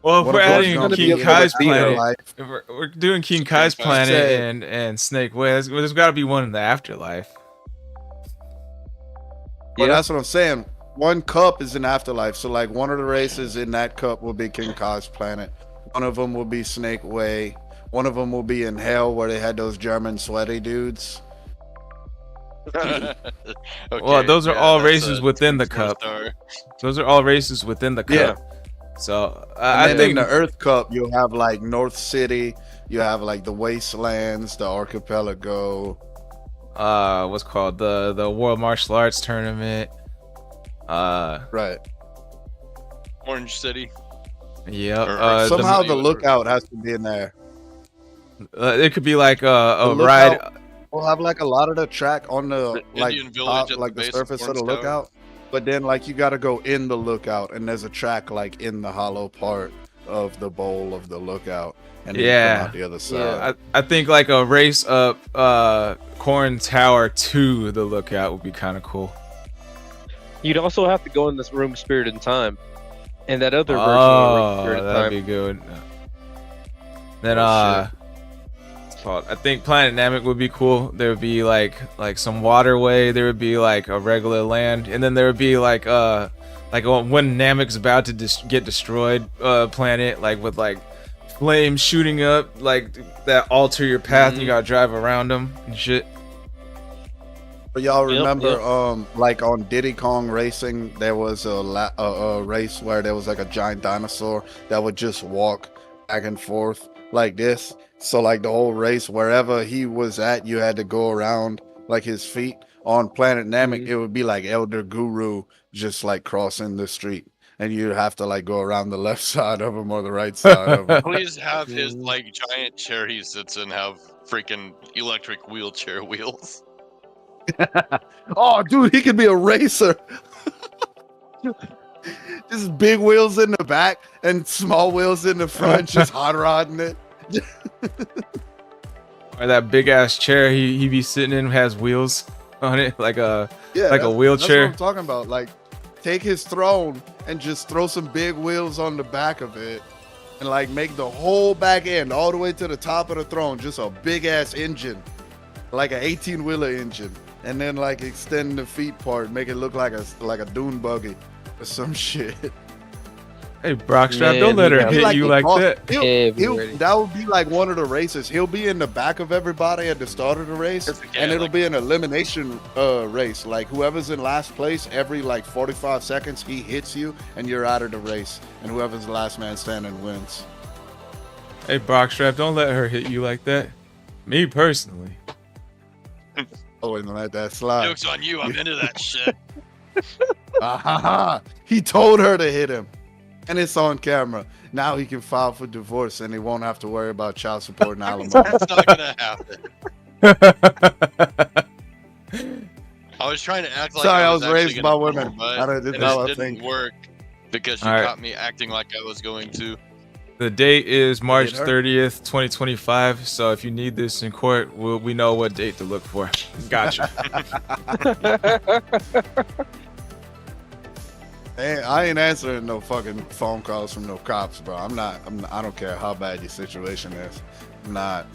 Well, if One we're of them's adding gonna King be in Kai's the planet, afterlife. if we're doing King Kai's King planet Say- and Snake Way, there's got to be one in the afterlife. But Yeah. that's what I'm saying. One cup is in afterlife. So like one of the races in that cup will be King Kai's planet. One of them will be Snake Way. One of them will be in hell where they had those German sweaty dudes. Okay, Well, those are all that's races within the North cup. Star. Those are all races within the cup. Yeah. So And I then think in the Earth Cup, you'll have like North City. You have like the Wastelands, the Archipelago. what's called the World Martial Arts Tournament. Right. Orange City. Yep. Or Somehow the- the lookout has to be in there. It could be like a The ride. Lookout- We'll have like a lot of the track on the like Indian village top, at like the the base surface of the Orange Tower. lookout. But then like you got to go in the lookout, and there's a track like in the hollow part of the bowl of the lookout, and then you Yeah. come out the other side. I think like a race up Corn Tower to the lookout would be kind of cool. You'd also have to go in this room Spirit in Time. And that other version of Oh, Spirit in that'd Time. be good. Then Oh, it's called, I think Planet Namek would be cool. There would be like some waterway. There would be like a regular land, and then there would be like when Namek's about to get destroyed, planet like with like flames shooting up like that alter your path. And you gotta drive around them and shit. But y'all Yep, remember, yep. like on Diddy Kong Racing, there was a race where there was like a giant dinosaur that would just walk back and forth like this. So like the whole race, wherever he was at, you had to go around like his feet. On Planet Namek, Mhm. it would be like Elder Guru just like crossing the street, and you'd have to like go around the left side of him or the right side of him. Please have his Mm. like giant chair he sits in have freaking electric wheelchair wheels. Oh, dude, he could be a racer. Just big wheels in the back and small wheels in the front, just hot rodding it. Or that big ass chair he be sitting in has wheels on it, like a Yeah, Like a wheelchair. That's what I'm talking about. Like, take his throne and just throw some big wheels on the back of it, and like make the whole back end all the way to the top of the throne just a big ass engine, like an 18-wheeler engine, and then like extend the feet part, make it look like a dune buggy or some shit. hey Brockstrap, Man, don't let her he got hit like you a like boss. that. Heavy. That would be like one of the races. He'll be in the back of everybody at the start of the race, That's the guy, and it'll like- be an elimination race. Like whoever's in last place, every like 45 seconds, he hits you, and you're out of the race. And whoever's the last man standing wins. Hey Brockstrap, don't let her hit you like that. Me personally. Oh, and let that slide. Joke's on you, I'm into that shit. Ah, ha, ha. He told her to hit him, and it's on camera. Now he can file for divorce, and he won't have to worry about child support and alimony. That's not gonna happen. I was trying to act like Sorry, I was was raised actually by gonna women. but I don't- it that's how I just didn't think. work because she All right. caught me acting like I was going to. The date is March hit her? 30th, 2025. So if you need this in court, we know what date to look for. Gotcha. Hey, I ain't answering no fucking phone calls from no cops, bro. I don't care how bad your situation is. I'm not.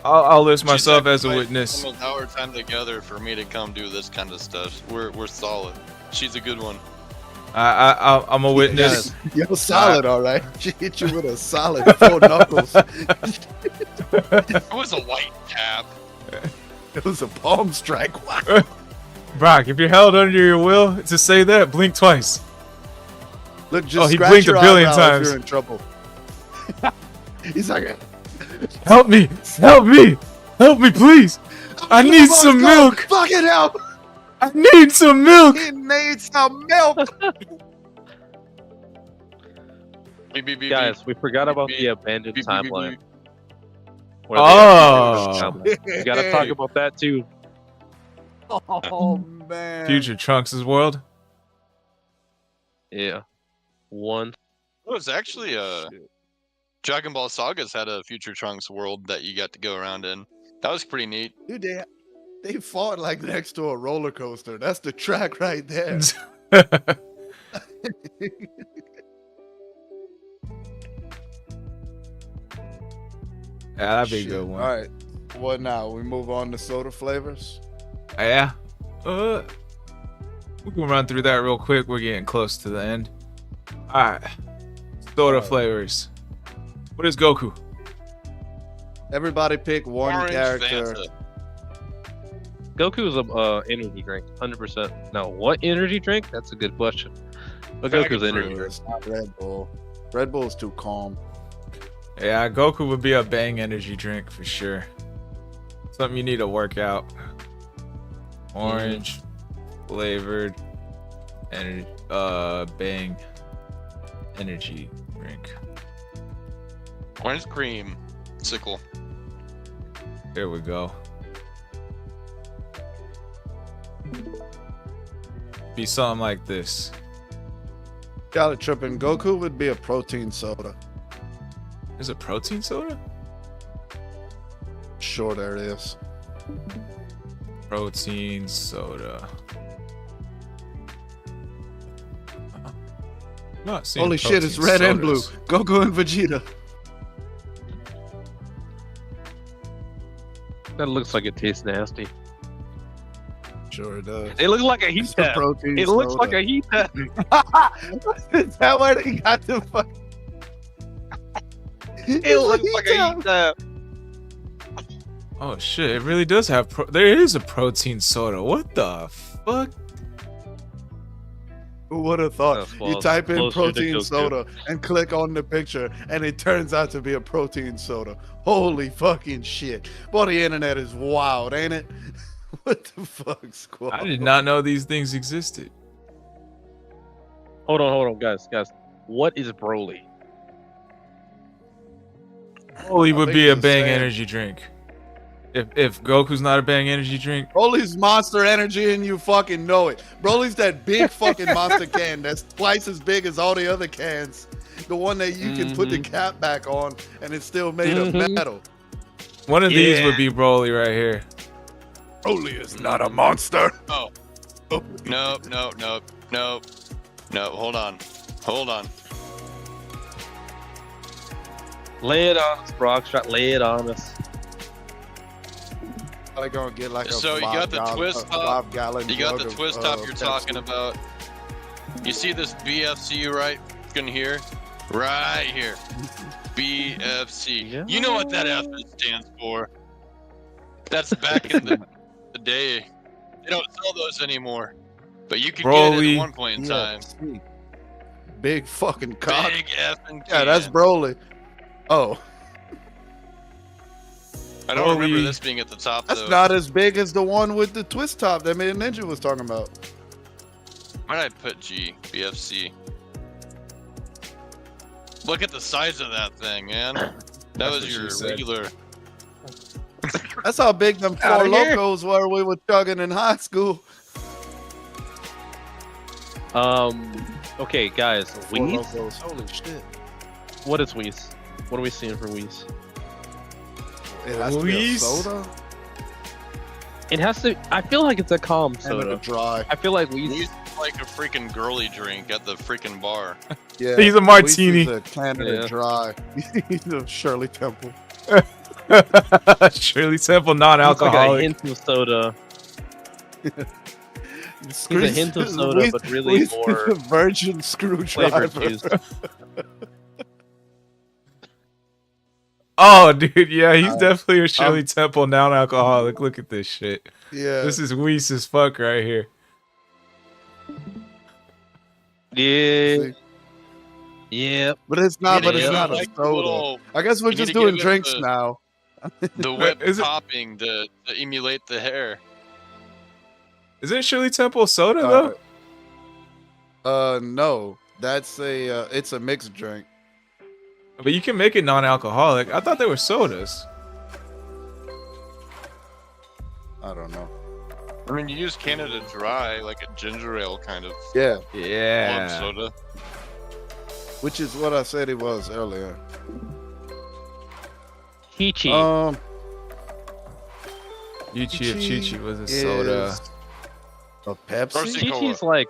I'll list She myself as a sacrificed witness. almost our time together for me to come do this kind of stuff. We're solid. She's a good one. I'm a witness. You're solid, all right. She hit you with a solid 4 knuckles. It was a white cap. It was a palm strike. Wow. Brock, if you're held under your will to say that, blink twice. Look, just he scratch blinked a your billion eyebrow if times. You're in trouble. He's like, Help me! Help me! Help me, please! I need some milk! Fucking help! I need some milk! He needs some milk. Beep, beep, beep, Guys, we forgot about beep, the abandoned beep, beep, beep, timeline. beep. Where they Oh. have the timeline. We gotta talk about that too. Oh man. Future Trunks' world. Yeah. One. It was actually Dragon Ball Sagas had a Future Trunks world that you got to go around in. That was pretty neat. Dude, they fought like next to a roller coaster. That's the track right there. Yeah, that'd be a Shit. good one. All right. What now? We move on to soda flavors. Yeah. We can run through that real quick. We're getting close to the end. Alright. Soda flavors. What is Goku? Everybody pick one Orange character. Fanta. Goku is a energy drink, 100%. Now, what energy drink? That's a good question. But Dragon Goku's energy Fruit. drink. It's not Red Bull. Red Bull is too calm. Yeah, Goku would be a bang energy drink for sure. Something you need to work out. Orange flavored energy bang energy drink. Orange cream. Sickle. There we go. Be something like this. Got it tripping. Goku would be a protein soda. Is it protein soda? Sure, there it is. Protein soda. I'm not seeing Holy shit, it's protein red and blue. sodas. Goku and Vegeta. That looks like it tastes nasty. Sure it does. It looks like a heat It's a tap. protein It looks soda. like a heat tap. Is that where they got the fuck? It looks like a heat tap. Oh shit! It really does have. There is a protein soda. What the fuck? Who would have thought? That's You close- type in closer to protein Goku. soda and click on the picture, and it turns out to be a protein soda. Holy fucking shit! Boy, the internet is wild, ain't it? What the fuck, Squall? I did not know these things existed. Hold on, guys. What is Broly? Broly would think be a it's the bang same. energy drink. If Goku's not a bang energy drink, Broly's Monster Energy, and you fucking know it. Broly's that big fucking monster can that's twice as big as all the other cans. The one that you can put the cap back on, and it's still made of metal. one of these Yeah. would be Broly right here. Broly is not a monster. Oh. Nope. No, hold on. Lay it on us, Brockshot. Lay it on us. Probably gonna get like a So you got the twist top. 5 gallon. You got the jug of, twist top you're Pepsi. talking about. You see this BFC right in here? Right here. BFC. Yeah. You know what that F stands for. That's back in the day. They don't sell those anymore. But you could get it Broly. at one point in time. BFC. Big fucking cock. Big F and Yeah, that's can. Broly. Oh, I don't remember Broly. this being at the top that's though. not as big as the one with the twist top that Mid Ninja was talking about. Why did I put G? BFC. Look at the size of that thing, man. That That's was what your she said. regular. That's how big them Outta Four here. Locos were we were chugging in high school. Okay, guys. Four Whis? Locos. Holy shit. What is Whis? What are we seeing for Whis? It has to be a Whis? soda It has to. I feel like it's a calm and a soda. dry. I feel like Whis. He's like a freaking girly drink at the freaking bar. Yeah, He's a martini. Whis is a Canada Yeah. dry. He's a Shirley Temple. Shirley Temple Looks like a non-alcoholic. hint of soda. He's a hint of soda, Whis- but really Whis is more a virgin flavor screwdriver. infused. Oh, dude, yeah, he's definitely a Shirley Temple non-alcoholic. Look at this shit. Yeah. This is Weiss as fuck right here. Yeah. See? Yep. But it's not. You But it's need not to a like the soda. little- I guess we're you just need to doing give it drinks the- now. The whip Is it- topping to emulate the hair. Is it Shirley Temple soda though? No, that's a. It's a mixed drink. But you can make it non-alcoholic. I thought they were sodas. I don't know. I mean, you use Canada Dry, like a ginger ale kind of Yeah, club Yeah. soda. which is what I said it was earlier. Chi-Chi. Yuchi of Chi-Chi Chi-Chi was a soda. is a Pepsi. Darcy-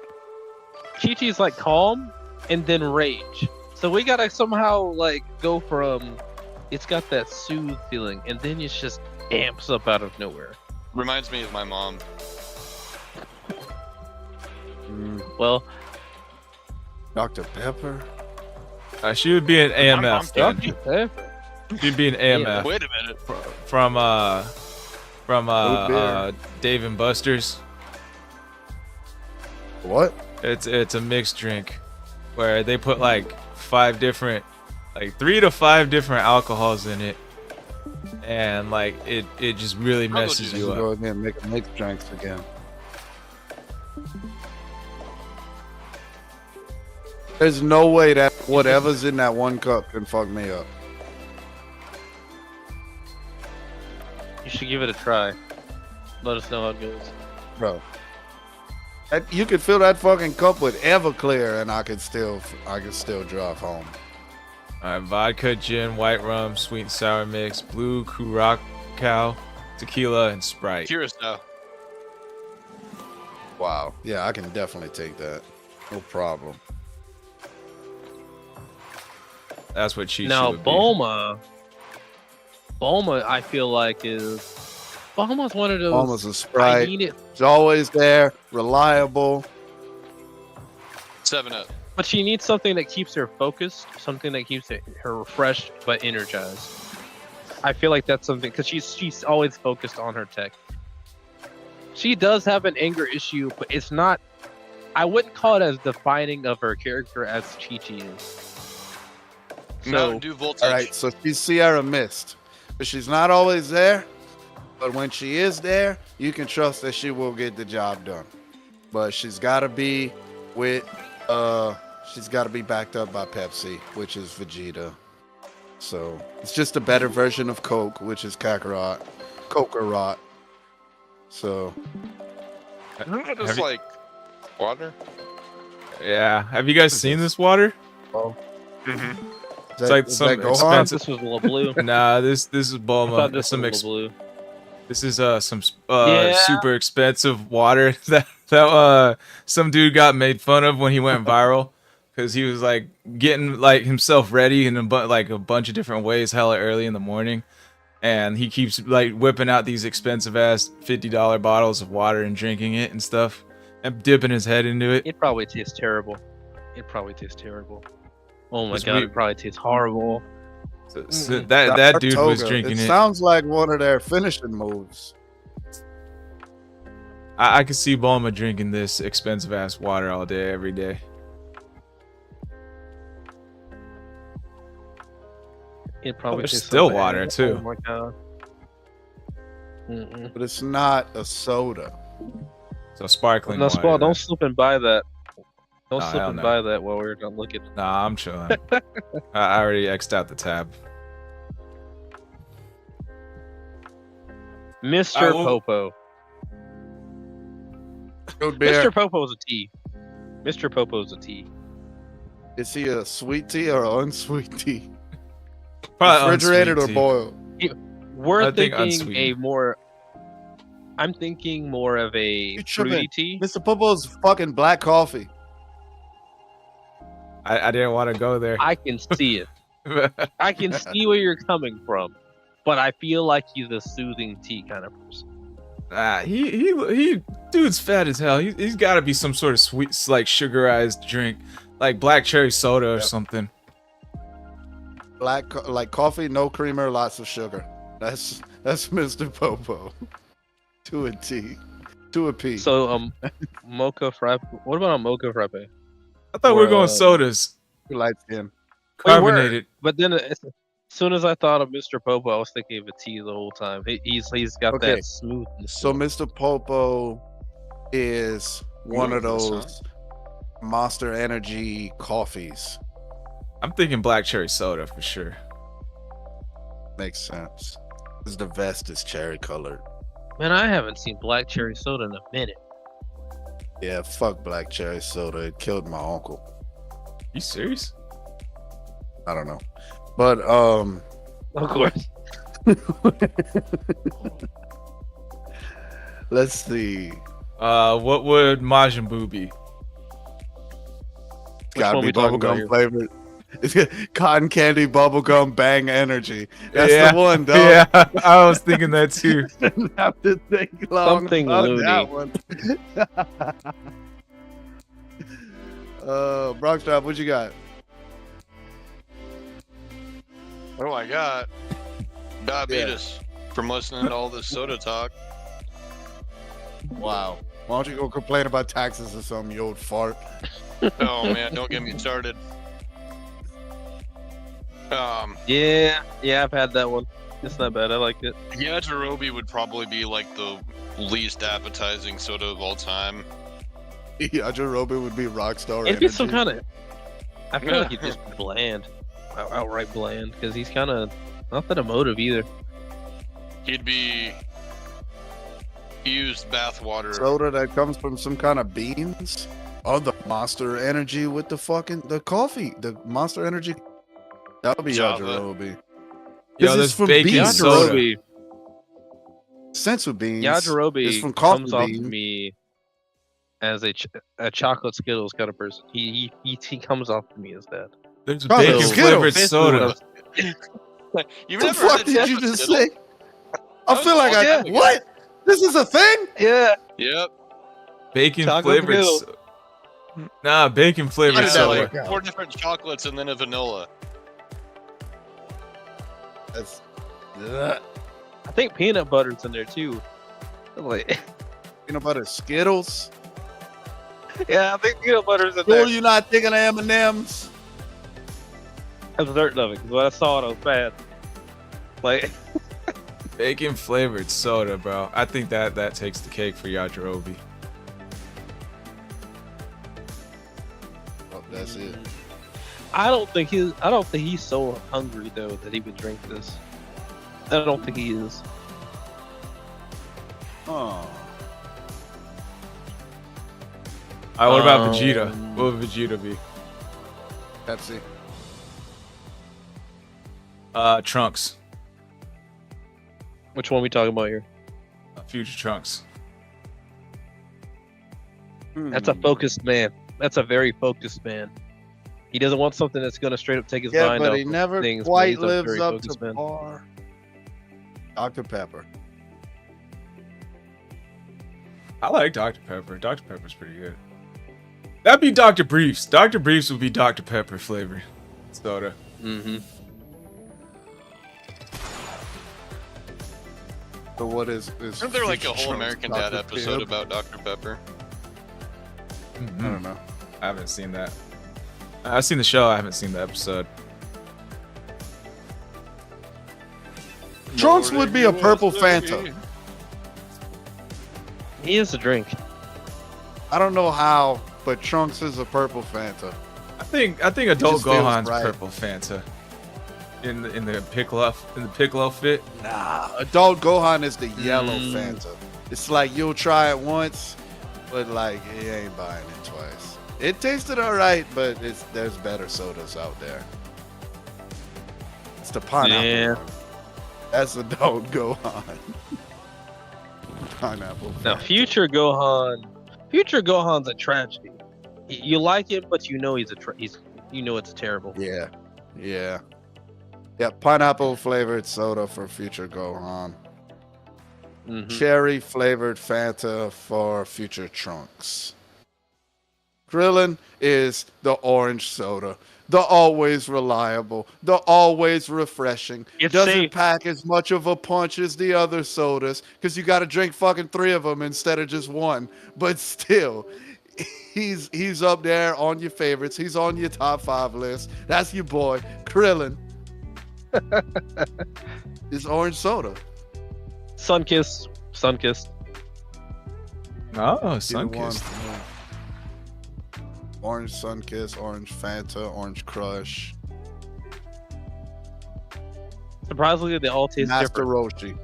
Chi-Chi's like calm and then rage. So we gotta somehow like go from it's got that soothe feeling and then it's just amps up out of nowhere. Reminds me of my mom. Well, Dr. Pepper. She would be an AMF. I'm Then. eh, She'd be an AMF Wait a minute. from Root beer. Dave and Buster's. What? It's a mixed drink where they put like 3 to 5 different alcohols in it, and like it just really Probably messes just you Go up. ahead and make mixed drinks again. There's no way that whatever's in that one cup can fuck me up. you should give it a try. Let us know how it goes. Bro. You could fill that fucking cup with Everclear and I could still drive home. Alright, vodka, gin, white rum, sweet and sour mix, blue curacao, tequila, and Sprite. Curacao. Wow. Yeah, I can definitely take that. No problem. That's what Chi-Chi Now would be. Bulma, I feel like Bulma's one of those. Almost a I Sprite. need it, It's always there, reliable. 7-Up. but she needs something that keeps her focused, something that keeps her refreshed but energized. I feel like that's something because she's always focused on her tech. She does have an anger issue, but it's not. I wouldn't call it as defining of her character as Chi-Chi is. So, Mountain Dew Voltage. All right, so she's Sierra Mist. But she's not always there. But when she is there, you can trust that she will get the job done. But she's got to be backed up by Pepsi, which is Vegeta. So it's just a better version of Coke, which is Kakarot. So Isn't that Have just you- like water? Yeah. Have you guys seen this water? Mm-hmm. is like is some Gohan? expensive- this was a little blue. Nah, this is I thought Bulma. this Some was a little blue. This is some Yeah. super expensive water that some dude got made fun of when he went viral because he was like getting like himself ready in a bunch of different ways hella early in the morning, and he keeps like whipping out these expensive ass $50 bottles of water and drinking it and stuff and dipping his head into it. It probably tastes terrible. Oh my It's god, weird. it probably tastes horrible. So that dude was Saratoga. drinking it. Sounds like one of their finishing moves. I could see Bulma drinking this expensive ass water all day, every day. It probably there's tastes still so water, bad. too. Oh my god. Mm-mm. But it's not a soda. So sparkling No, water. Squall, don't slip and buy that. Don't Oh, slip hell and no. buy that while we're not looking. Nah, I'm chilling. I already X'd out the tab. Mr. will- Popo. Root beer. Mr. Popo's a T. Mr. Popo's a T. Is he a sweet tea or an unsweet tea? Probably Refrigerated or unsweet tea. boiled? We're I think thinking unsweetened. I'm thinking more of a You tripping. fruity tea. Mr. Popo's fucking black coffee. I didn't want to go there. I can see it. I can see where you're coming from, but I feel like he's a soothing tea kind of person. He dude's fat as hell. He's got to be some sort of sweet, like sugarized drink, like black cherry soda or Yep. something. like coffee, no creamer, lots of sugar. That's Mr. Popo. To a T. To a P. So mocha frappe. What about a mocha frappe? I thought we were Or, going sodas. Light skin. We were, Carbonated. but then as soon as I thought of Mr. Popo, I was thinking of a tea the whole time. He's got Okay. that smoothness. So Mr. Popo is one of those Monster Energy coffees. I'm thinking black cherry soda for sure. Makes sense. Because the vest is cherry colored. Man, I haven't seen black cherry soda in a minute. Yeah, fuck black cherry soda. It killed my uncle. You serious? I don't know. But Of course. let's see. What would Majin Buu be? It's gotta one be we talking about bubblegum flavored. Cotton candy, bubblegum, bang energy. That's Yeah. the one, dog. Yeah, I was thinking that too. Didn't have to think long Something about loony. that one. Brockstrap, what you got? What do I got? Diabetes from listening to all this soda talk. Wow. Why don't you go complain about taxes or something, you old fart? Oh man, don't get me started. Yeah, I've had that one. It's not bad. I liked it. Yeah, Jirobi would probably be like the least appetizing soda of all time. Yeah, Jirobi would be Rockstar It'd energy. be some kind of. I feel like it'd just be bland, outright bland, because he's kind of not that emotive either. He'd be used bathwater. soda that comes from some kind of beans. Oh, the Monster Energy with the coffee. The Monster Energy. That would be Java. Yajirobe. Yo, This is there's from bacon beans. soda. Yajirobe, Sensu beans. Yajirobe is from coffee comes off to bean. me as a chocolate Skittles kind of person. He comes off to me as that. There's Oh, bacon Skittles. flavored Basically soda. You've What the never fuck heard did of you just Skittles? say? I feel like Yeah. what? This is a thing? Yeah, Yep. Bacon Chocolate flavored. Skittles. Nah, bacon flavored How did that soda. work out? 4 different chocolates and then a vanilla. That's. I think peanut butter's in there too. Like, Peanut butter Skittles. yeah, I think peanut butter's in Sure, there. you not thinking of M&Ms? I was certain of it because when I saw it, I was bad. Like, Bacon flavored soda, bro. I think that takes the cake for Yajirobe. Oh, that's it. I don't think he's so hungry though that he would drink this. I don't think he is. Oh. Alright, what about Vegeta? Um, What would Vegeta be? Pepsi. Trunks. Which one are we talking about here? Future Trunks. That's a focused man. That's a very focused man. He doesn't want something that's going to straight up take his Yeah, mind but off he of never things, but quite he's a lives very up focused to man. par. Dr. Pepper. I like Dr. Pepper. Dr. Pepper's pretty good. That'd be Dr. Briefs. Dr. Briefs would be Dr. Pepper flavor soda. Mm-hmm. So what is Isn't there like a Future whole Trunks, American Dad Dr. episode Pibb? about Dr. Pepper? I don't know. I haven't seen that. I've seen the show. I haven't seen the episode. Trunks would be a purple Fanta. He is a drink. I don't know how, but Trunks is a purple Fanta. I think Adult just feels Gohan's right. purple Fanta. In the Piccolo fit. Nah, Adult Gohan is the yellow Mm. Fanta. It's like you'll try it once, but like you ain't buying it twice. It tasted alright, but there's better sodas out there. It's the pineapple Yeah. one. That's Adult Gohan. Pineapple. Now, Fanta. Future Gohan's a tragedy. You like him, but you know he's it's terrible. Yeah. Yeah, pineapple flavored soda for Future Gohan. Mhm. Cherry flavored Fanta for Future Trunks. Krillin is the orange soda They're always reliable. They're always refreshing. It's Doesn't safe. pack as much of a punch as the other sodas because you got to drink fucking 3 of them instead of just one. But still, he's up there on your favorites. He's on your top 5 list. That's your boy, Krillin. It's orange soda. Sunkissed. Sunkissed. Oh, Either one. Sunkissed. Orange Sunkiss, orange Fanta, orange Crush, Surprisingly, they all taste Master different. Roshi.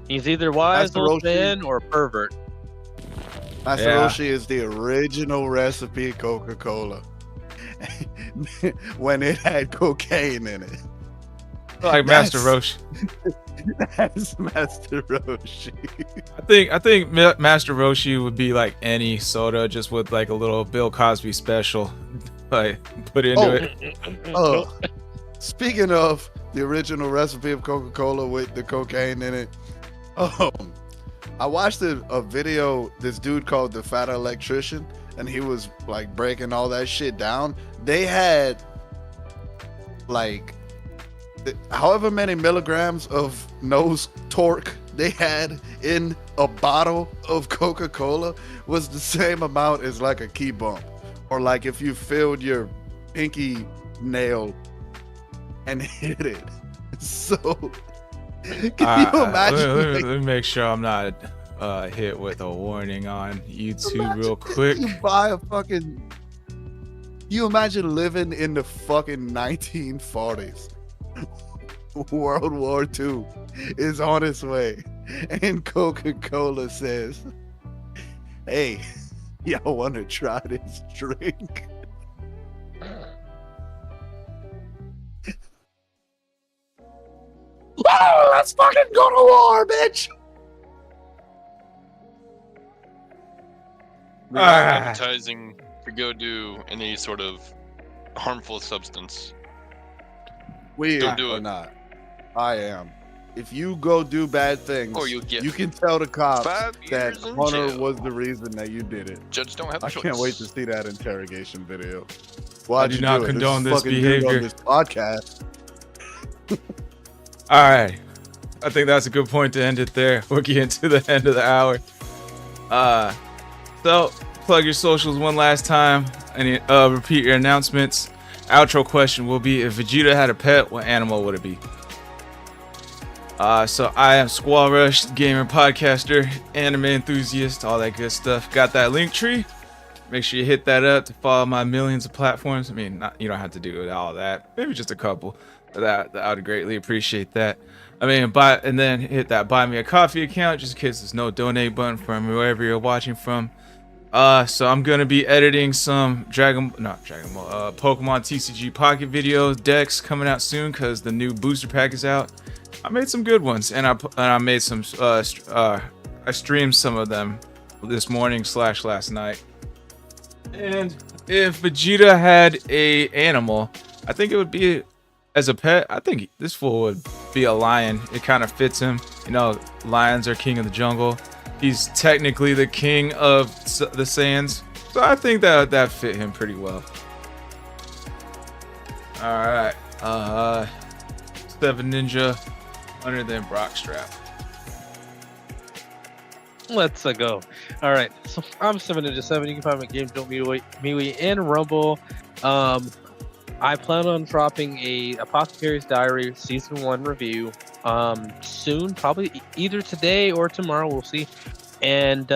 He's either wise Master old Roshi. man or pervert. Master Yeah. Roshi is the original recipe Coca-Cola. When it had cocaine in it. Like Master That's- Roshi. That's Master Roshi. I think Master Roshi would be like any soda, just with like a little Bill Cosby special, like put into it. Oh, speaking of the original recipe of Coca-Cola with the cocaine in it, I watched a video, this dude called the Fat Electrician, and he was like breaking all that shit down. They had like however many milligrams of nose torque they had in a bottle of Coca-Cola was the same amount as like a key bump, or like if you filled your pinky nail and hit it. So can you imagine? Let me make sure I'm not hit with a warning on YouTube real quick. You buy a fucking. You imagine living in the fucking 1940s. World War II is on its way, and Coca-Cola says, "Hey, y'all want to try this drink?" Oh, let's fucking go to war, bitch! We're not Ah. advertising to go do any sort of harmful substance. We Don't do are it. not. I am. If you go do bad things, Or you'll get you can tell the cops 5 that years in Hunter jail. was the reason that you did it. Judge don't have a I choice. can't wait to see that interrogation video. Why'd do you not do it? condone There's a this fucking dude behavior. on this podcast. All right, I think that's a good point to end it there. We're getting to the end of the hour. So plug your socials one last time and repeat your announcements. Outro question will be: if Vegeta had a pet, what animal would it be? So I am Squall Rush, gamer, podcaster, anime enthusiast, all that good stuff. Got that link tree. Make sure you hit that up to follow my millions of platforms. I mean, you don't have to do all that. Maybe just a couple. That I would greatly appreciate that. I mean, and then hit that buy me a coffee account just in case there's no donate button from wherever you're watching from. So I'm gonna be editing some Pokemon TCG Pocket videos, decks coming out soon because the new booster pack is out. I made some good ones, and I made some. I streamed some of them this morning / last night. And if Vegeta had a animal, I think it would be, as a pet, I think this fool would be a lion. It kind of fits him. You know, lions are king of the jungle. He's technically the king of the Saiyans, so I think that fit him pretty well. All right, Seven Ninja, Hunter, then Brockstrap. Let's go. All right. So I'm 7ninja7. You can find me at Games Don't MeWe and Rumble. I plan on dropping a Apothecary's Diary Season 1 review soon, probably either today or tomorrow. We'll see. And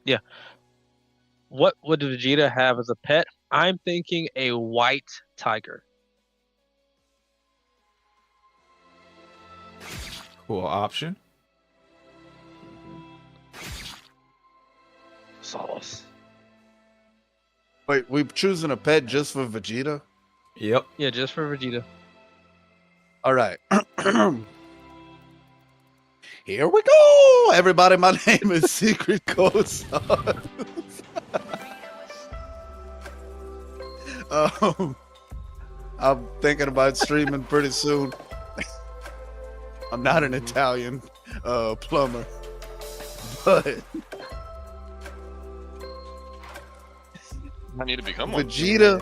yeah. What would Vegeta have as a pet? I'm thinking a white tiger. Cool option. Sauce. Wait, we choosing a pet just for Vegeta? Yep. Yeah, just for Vegeta. All right. Here we go, everybody. My name is Secret Ghost. I'm thinking about streaming pretty soon. I'm not an Italian plumber, but I need to become one. Vegeta,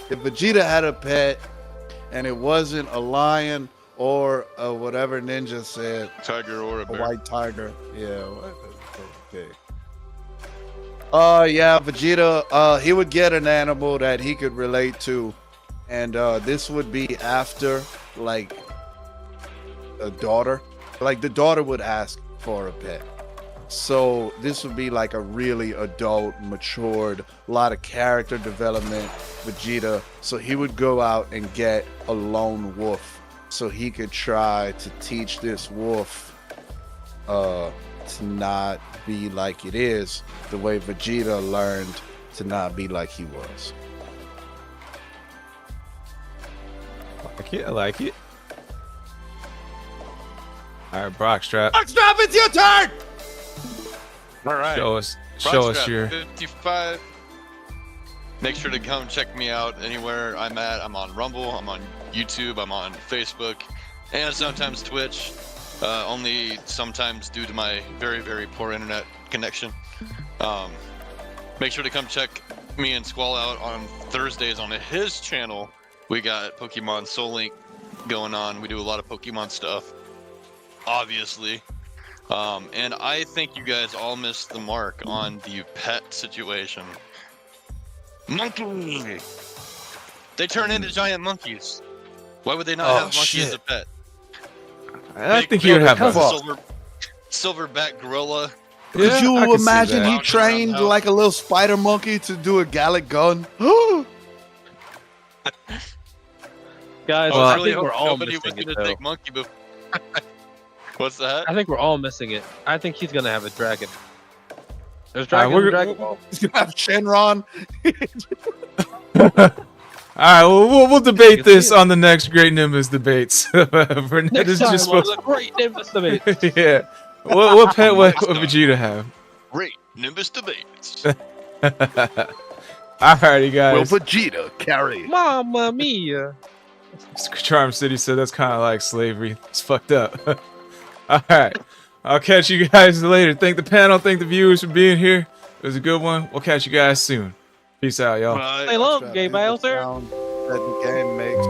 if Vegeta had a pet and it wasn't a lion or whatever Ninja said, Tiger or a a bear. white tiger. Yeah. Okay. Yeah, Vegeta, he would get an animal that he could relate to. And this would be after, like, a daughter. Like, the daughter would ask for a pet. So this would be like a really adult, matured, a lot of character development Vegeta. So he would go out and get a lone wolf so he could try to teach this wolf to not be like it is, the way Vegeta learned to not be like he was. I like it. All right, Brockstrap. Brockstrap, it's your turn! All right. Show us Brockstrap, your. 55. Make sure to come check me out anywhere I'm at. I'm on Rumble, I'm on YouTube, I'm on Facebook, and sometimes Twitch. Only sometimes due to my very, very poor internet connection. Make sure to come check me and Squall out on Thursdays on his channel. We got Pokemon Soul Link going on. We do a lot of Pokemon stuff, obviously. And I think you guys all missed the mark on the pet situation. Monkey! They turn into giant monkeys. Why would they not have monkeys as a pet? I think he would have a. Silverback gorilla. Could I you can see imagine he that. trained like a little spider monkey to do a Gallic gun? Guys, Well, I really think we're hope all nobody was missing it, gonna though. take monkey before. What's that? I think we're all missing it. I think he's gonna have a dragon. There's All right, dragon, we're- Dragon Ball. He's gonna have Shenron. All right, well, we'll debate can see this it. on the next Great Nimbus debates. For Next this is time just on supposed. the Great Nimbus debate. Yeah. What pet would Vegeta have? Great Nimbus debates. Alrighty, Will guys. Vegeta carry? Mamma mia! Charm City said that's kind of like slavery. It's fucked up. Alright. I'll catch you guys later. Thank the panel. Thank the viewers for being here. It was a good one. We'll catch you guys soon. Peace out, y'all. Stay long, gay Is the Bowser. sound that the game makes